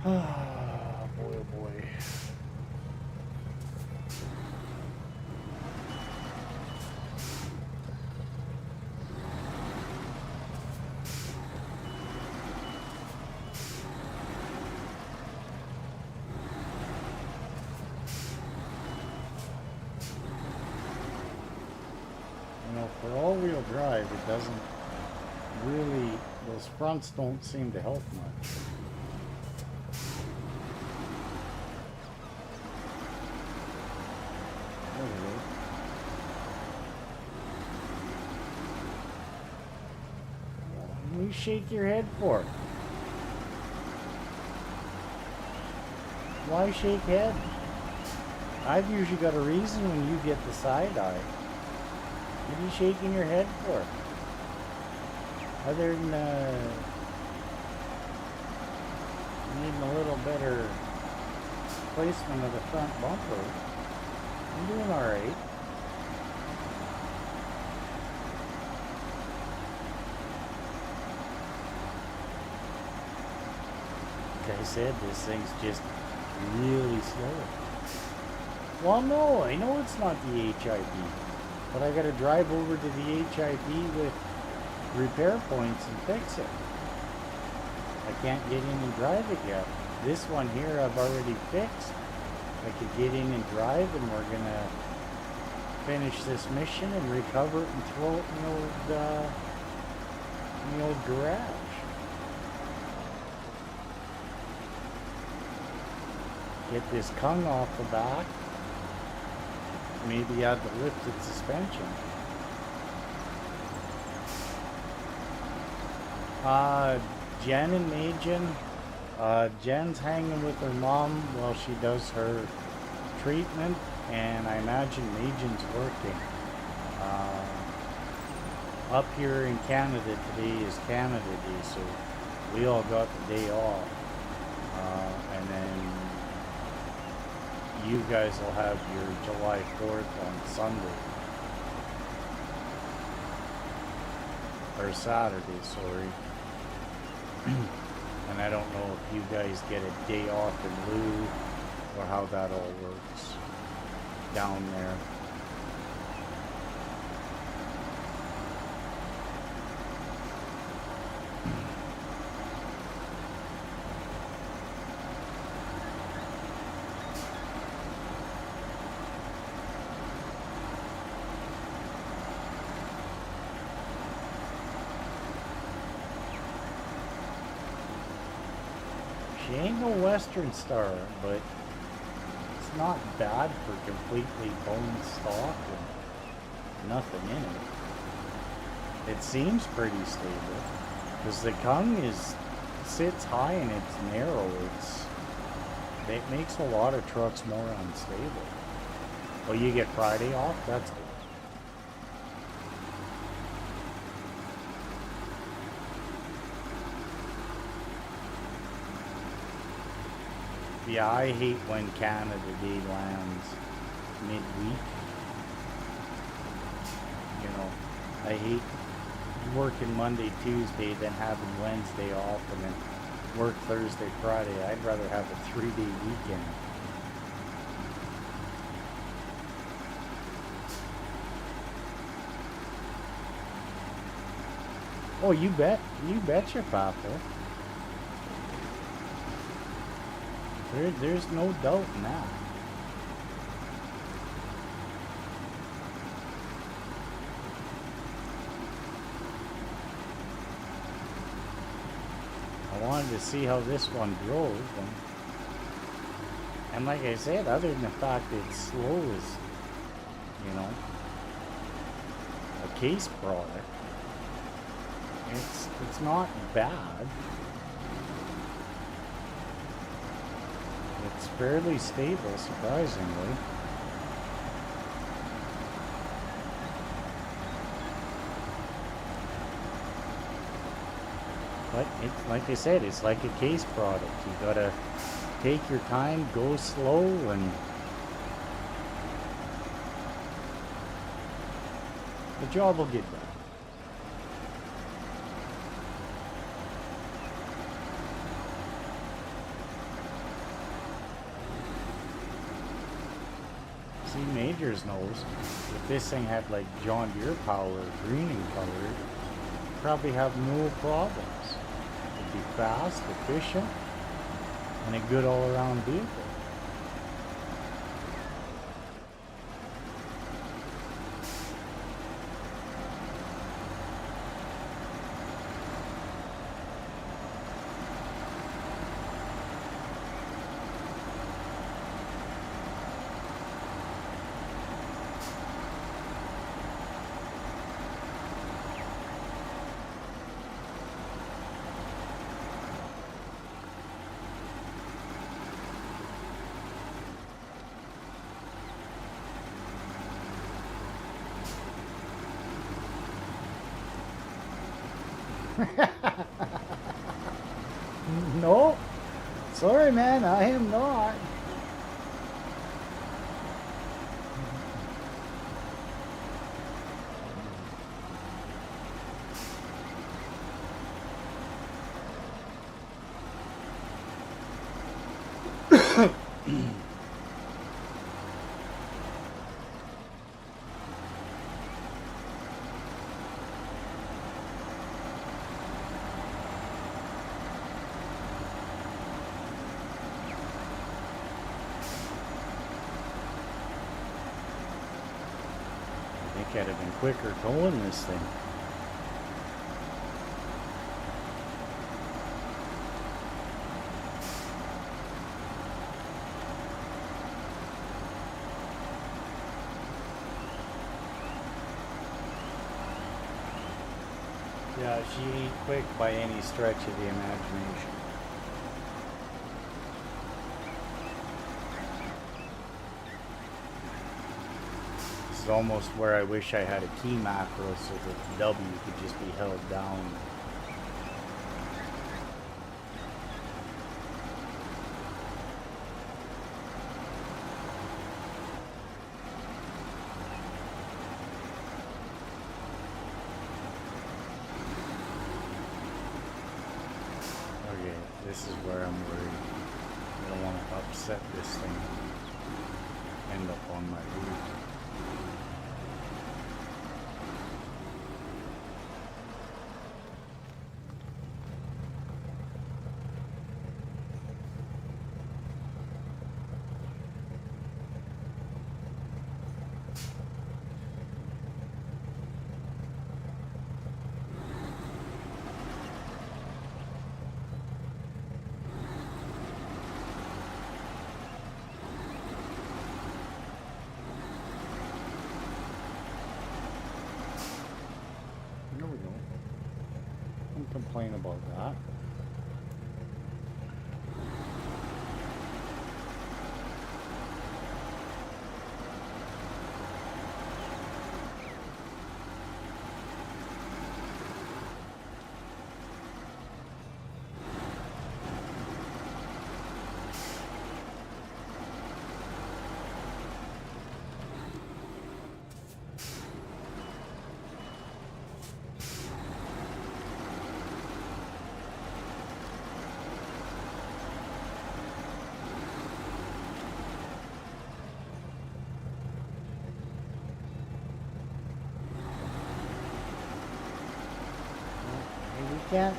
ah, boy, oh boy. For all-wheel drive, it doesn't really, those fronts don't seem to help much. What do you shake your head for? Why shake head? I've usually got a reason when you get the side eye. What are you shaking your head for? Other than needing a little better placement of the front bumper, I'm doing alright. I said, this thing's just really slow. Well, no, I know it's not the HID, but I gotta drive over to the HID with repair points and fix it. I can't get in and drive it yet. This one here I've already fixed. I could get in and drive, and we're gonna finish this mission and recover it and throw it in the old garage. Get this Kung off the back. Maybe add the lifted suspension. Jen and Majin. Jen's hanging with her mom while she does her treatment, and I imagine Majin's working. Up here in Canada today is Canada Day, so we all got the day off. And then you guys will have your July 4th on Sunday. Or Saturday, sorry. And I don't know if you guys get a day off in lieu or how that all works down there. She ain't no Western Star, but it's not bad for completely bone stock and nothing in it. It seems pretty stable because the Kung sits high and it's narrow. It makes a lot of trucks more unstable. Well, you get Friday off. That's good. Yeah, I hate when Canada Day lands midweek. You know, I hate working Monday, Tuesday, then having Wednesday off, and then work Thursday, Friday. I'd rather have a 3-day weekend. Oh, you betcha, Papa. There's no doubt in that. I wanted to see how this one drove, and like I said, other than the fact that it's slow as, you know, a case product, it's not bad. It's fairly stable, surprisingly. But it's like I said, it's like a case product. You gotta take your time, go slow, and the job will get done. See, Majors knows if this thing had like John Deere power, greening power, probably have no problems. It'd be fast, efficient, and a good all-around vehicle. No, sorry man, I am not. I think I'd have been quicker towing this thing. Yeah, she ain't quick by any stretch of the imagination. This is almost where I wish I had a key macro so that the W could just be held down. Okay, this is where I'm worried. I don't want to upset this thing. End up on my roof. There we go. Don't complain about that.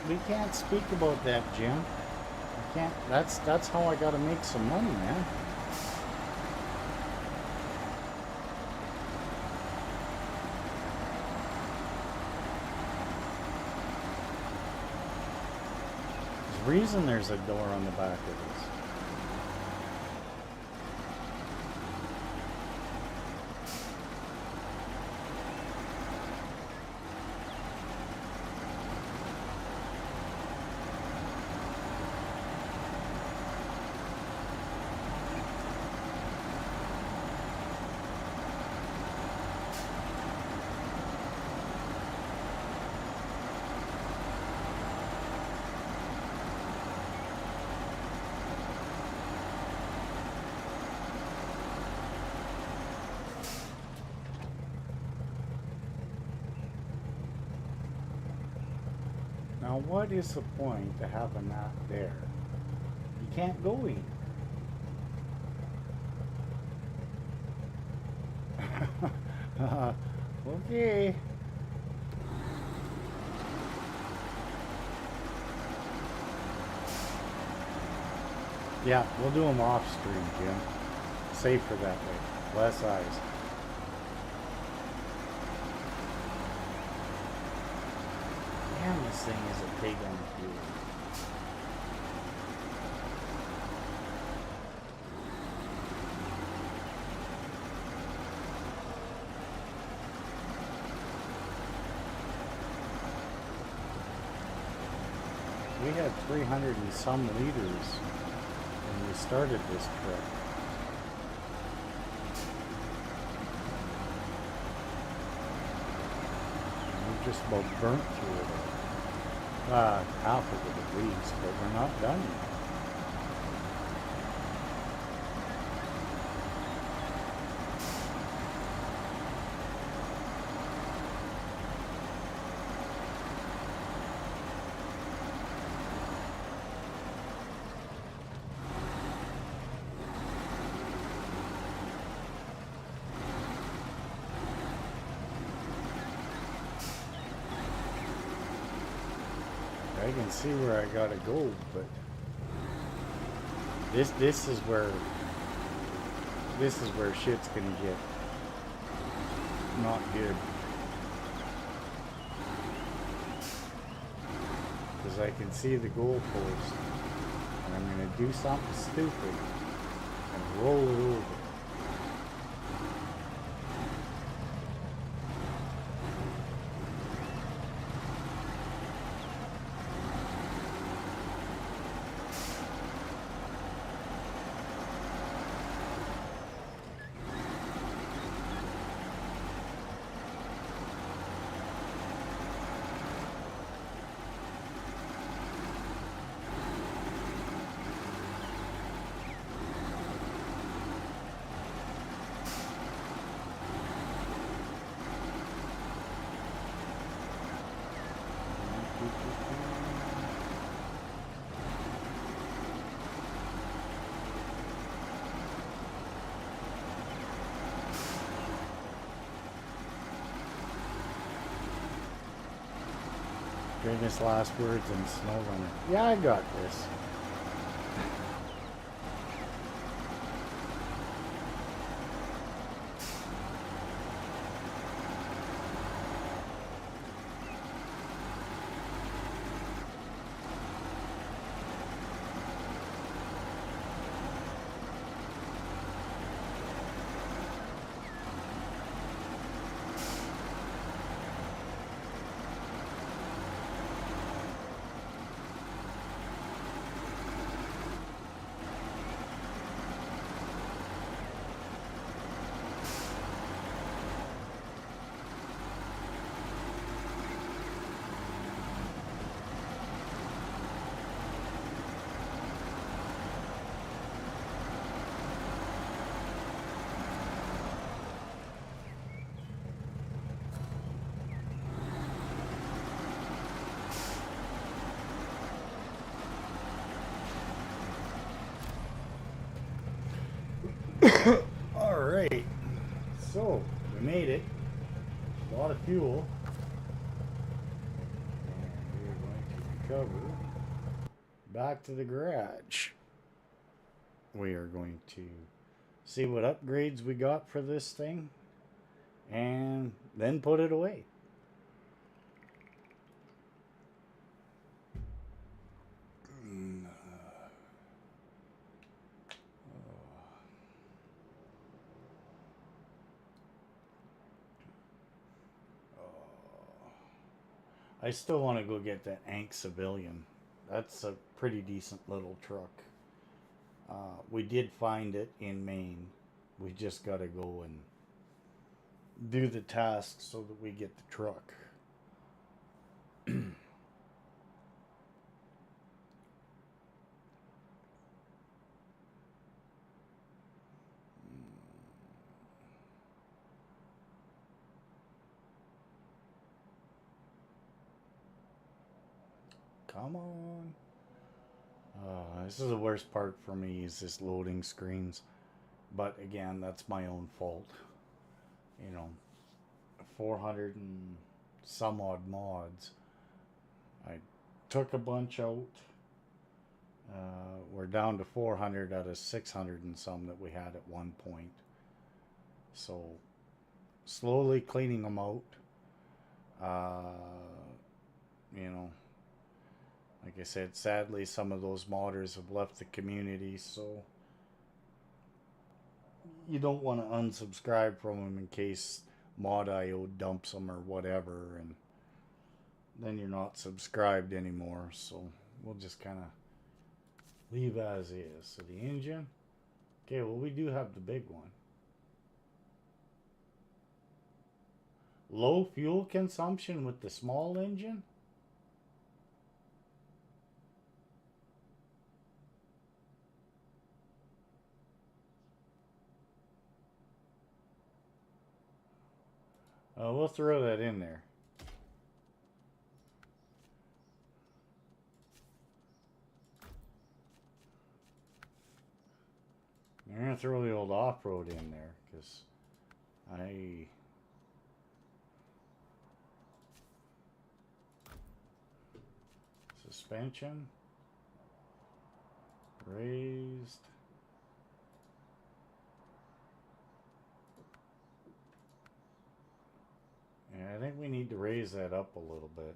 We can't speak about that, Jim. We can't. That's how I got to make some money, man. There's a reason there's a door on the back of this. Now, what is the point to having that there? You can't go in. Okay. Yeah, we'll do them off stream, Jim. Safer that way. Less eyes. Damn, this thing is a pig on fuel. We had 300 and some liters when we started this trip. And we just about burnt through it all. Half of it at least, but we're not done yet. I can see where I gotta go, but this is where shit's gonna get not good. Because I can see the goalpost, and I'm gonna do something stupid and roll it over. Famous last words in Snowrunner. Yeah, I got this. Alright, so we made it. A lot of fuel. And we're going to recover back to the garage. We are going to see what upgrades we got for this thing and then put it away. I still want to go get that Ank Civilian. That's a pretty decent little truck. We did find it in Maine. We just got to go and do the task so that we get the truck. Come on. This is the worst part for me is this loading screens. But again, that's my own fault. You know, 400 and some odd mods. I took a bunch out. We're down to 400 out of 600 and some that we had at one point. So, slowly cleaning them out. You know, like I said, sadly, some of those modders have left the community, so you don't want to unsubscribe from them in case Mod.io dumps them or whatever, and then you're not subscribed anymore. So we'll just kind of leave as is. So the engine, okay, well, we do have the big one. Low fuel consumption with the small engine. We'll throw that in there. I'm going to throw the old off-road in there because this Suspension. Raised. Yeah, I think we need to raise that up a little bit.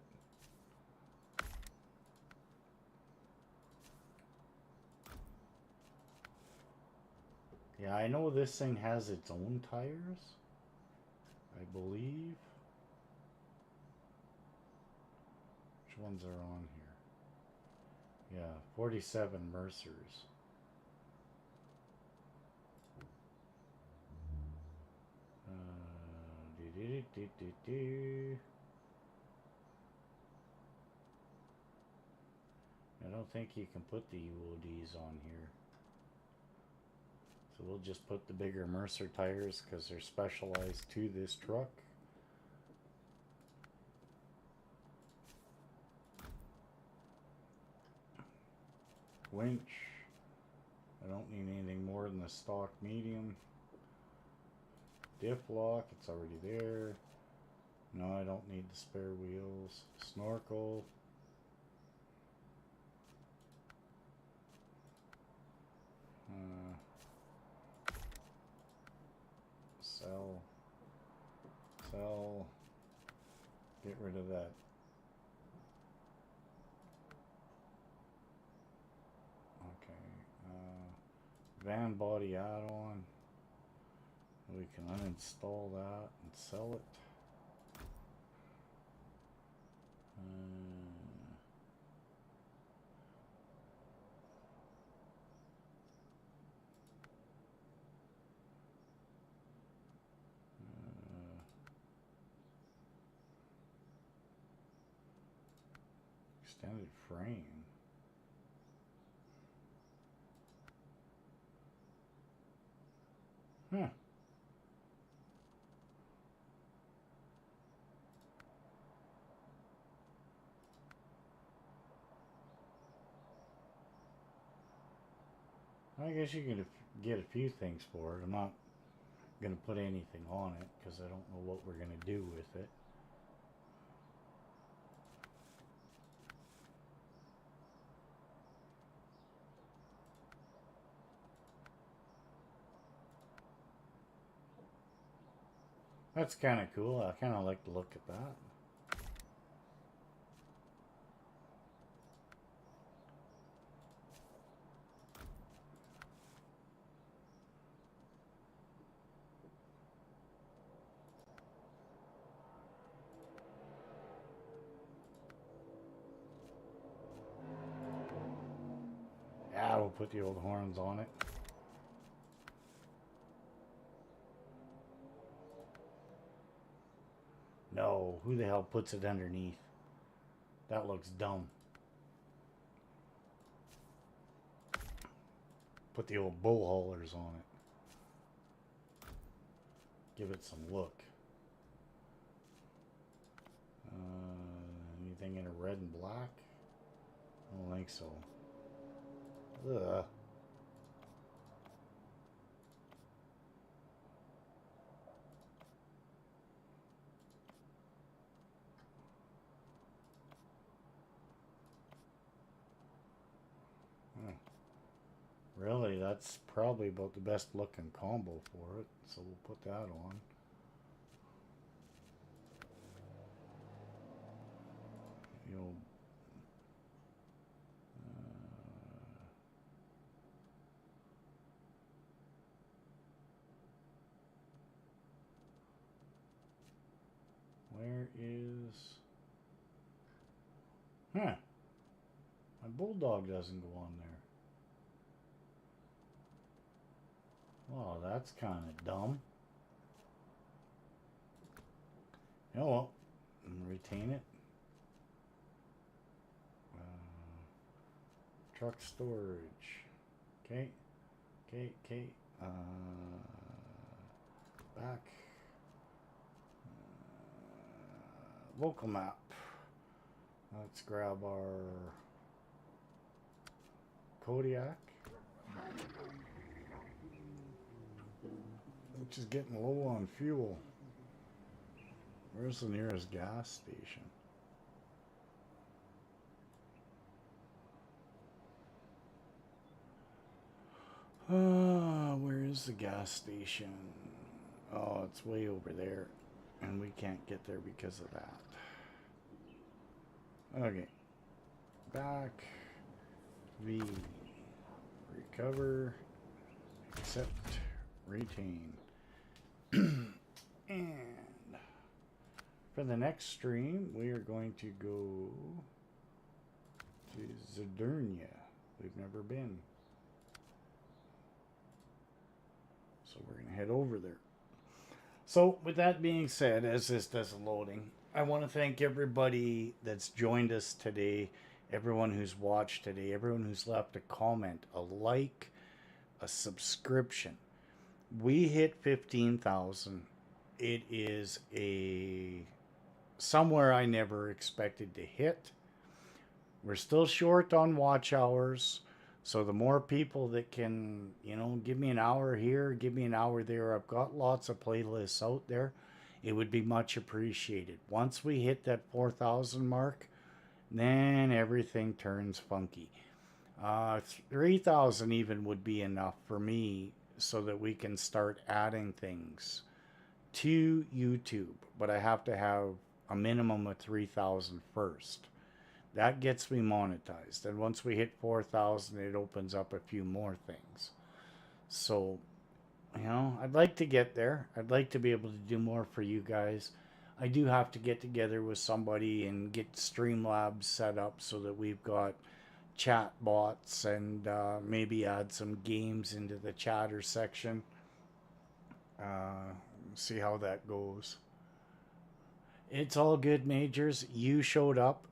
Yeah, I know this thing has its own tires, I believe. Which ones are on here? Yeah, 47 Mercers. I don't think you can put the UODs on here. So we'll just put the bigger Mercer tires because they're specialized to this truck. Winch. I don't need anything more than the stock medium. Diff lock, it's already there. No, I don't need the spare wheels. Snorkel. Sell. Sell. Get rid of that. Okay. Van body add-on. We can uninstall that and sell it. Extended frame. Huh. I guess you can get a few things for it. I'm not going to put anything on it because I don't know what we're going to do with it. That's kind of cool. I kind of like to look at that. Yeah, we'll put the old horns on it. No, who the hell puts it underneath? That looks dumb. Put the old bull haulers on it. Give it some look. Anything in a red and black? I don't think so. Ugh. Really, that's probably about the best looking combo for it, so we'll put that on. You know, where is... Huh. My Bulldog doesn't go on there. Well, that's kind of dumb. Oh well, retain it. Truck storage. Okay. Okay. Back. Local map. Let's grab our Kodiak, which is getting low on fuel. Where's the nearest gas station? Where's the gas station? Oh, it's way over there. And we can't get there because of that. Okay. Back. V. Recover. Accept. Retain. And for the next stream, we are going to go to Zadurnia. We've never been. So we're going to head over there. So with that being said, as this does loading, I want to thank everybody that's joined us today, everyone who's watched today, everyone who's left a comment, a like, a subscription. We hit 15,000. It is somewhere I never expected to hit. We're still short on watch hours. So the more people that can, give me an hour here, give me an hour there. I've got lots of playlists out there. It would be much appreciated. Once we hit that 4,000 mark, then everything turns funky. 3,000 even would be enough for me so that we can start adding things to YouTube. But I have to have a minimum of 3,000 first. That gets me monetized. And once we hit 4,000, it opens up a few more things. So, I'd like to get there. I'd like to be able to do more for you guys. I do have to get together with somebody and get Streamlabs set up so that we've got chat bots and maybe add some games into the chatter section. See how that goes. It's all good, Majors. You showed up.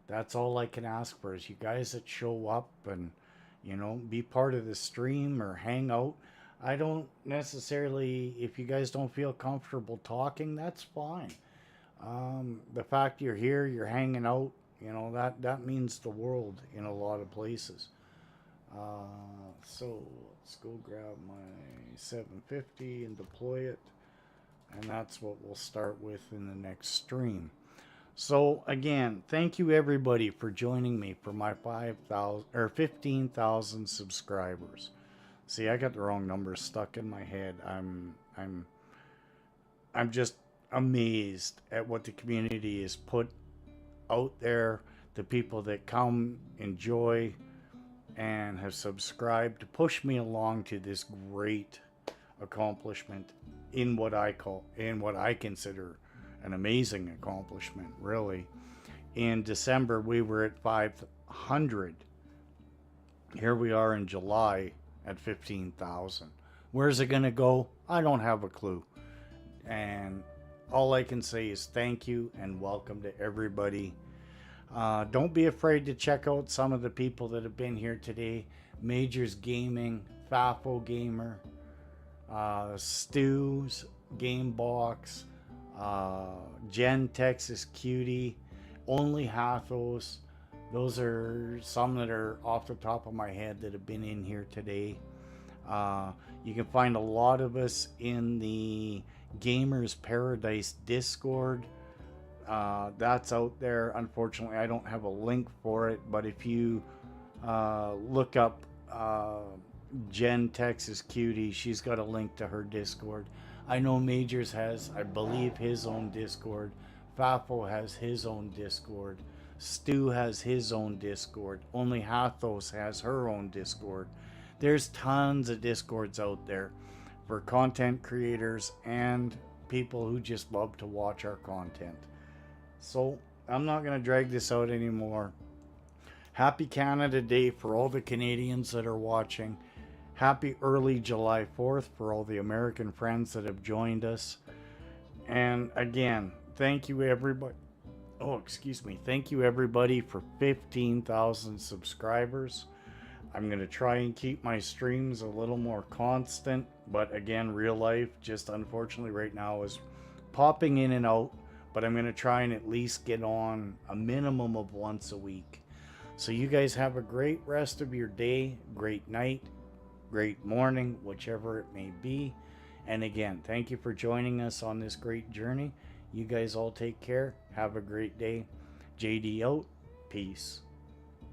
That's all I can ask for is you guys that show up and, be part of the stream or hang out. I don't necessarily, if you guys don't feel comfortable talking, that's fine. The fact you're here, you're hanging out, that means the world in a lot of places. So let's go grab my 750 and deploy it. And that's what we'll start with in the next stream. So again, thank you everybody for joining me for my 15,000 subscribers. See, I got the wrong numbers stuck in my head. I'm just amazed at what the community has put out there. The people that come, enjoy, and have subscribed to push me along to this great accomplishment in what I consider an amazing accomplishment, really. In December, we were at 500. Here we are in July at 15,000. Where's it going to go? I don't have a clue. And all I can say is thank you and welcome to everybody. Don't be afraid to check out some of the people that have been here today. Majors Gaming, Fafo Gamer, Stu's Gamebox, Jen Texas Cutie, Only Hathos. Those are some that are off the top of my head that have been in here today. You can find a lot of us in the Gamers Paradise Discord. That's out there. Unfortunately, I don't have a link for it, but if you look up Jen Texas Cutie, she's got a link to her Discord. I know Majors has, I believe, his own Discord. Fafo has his own Discord. Stu has his own Discord. Only Hathos has her own Discord. There's tons of Discords out there for content creators and people who just love to watch our content. So I'm not going to drag this out anymore. Happy Canada Day for all the Canadians that are watching. Happy early July 4th for all the American friends that have joined us. And again, thank you everybody. Thank you everybody for 15,000 subscribers. I'm going to try and keep my streams a little more constant. But again, real life, just unfortunately right now is popping in and out. But I'm going to try and at least get on a minimum of once a week. So you guys have a great rest of your day, great night, great morning, whichever it may be. And again, thank you for joining us on this great journey. You guys all take care. Have a great day. JD out. Peace.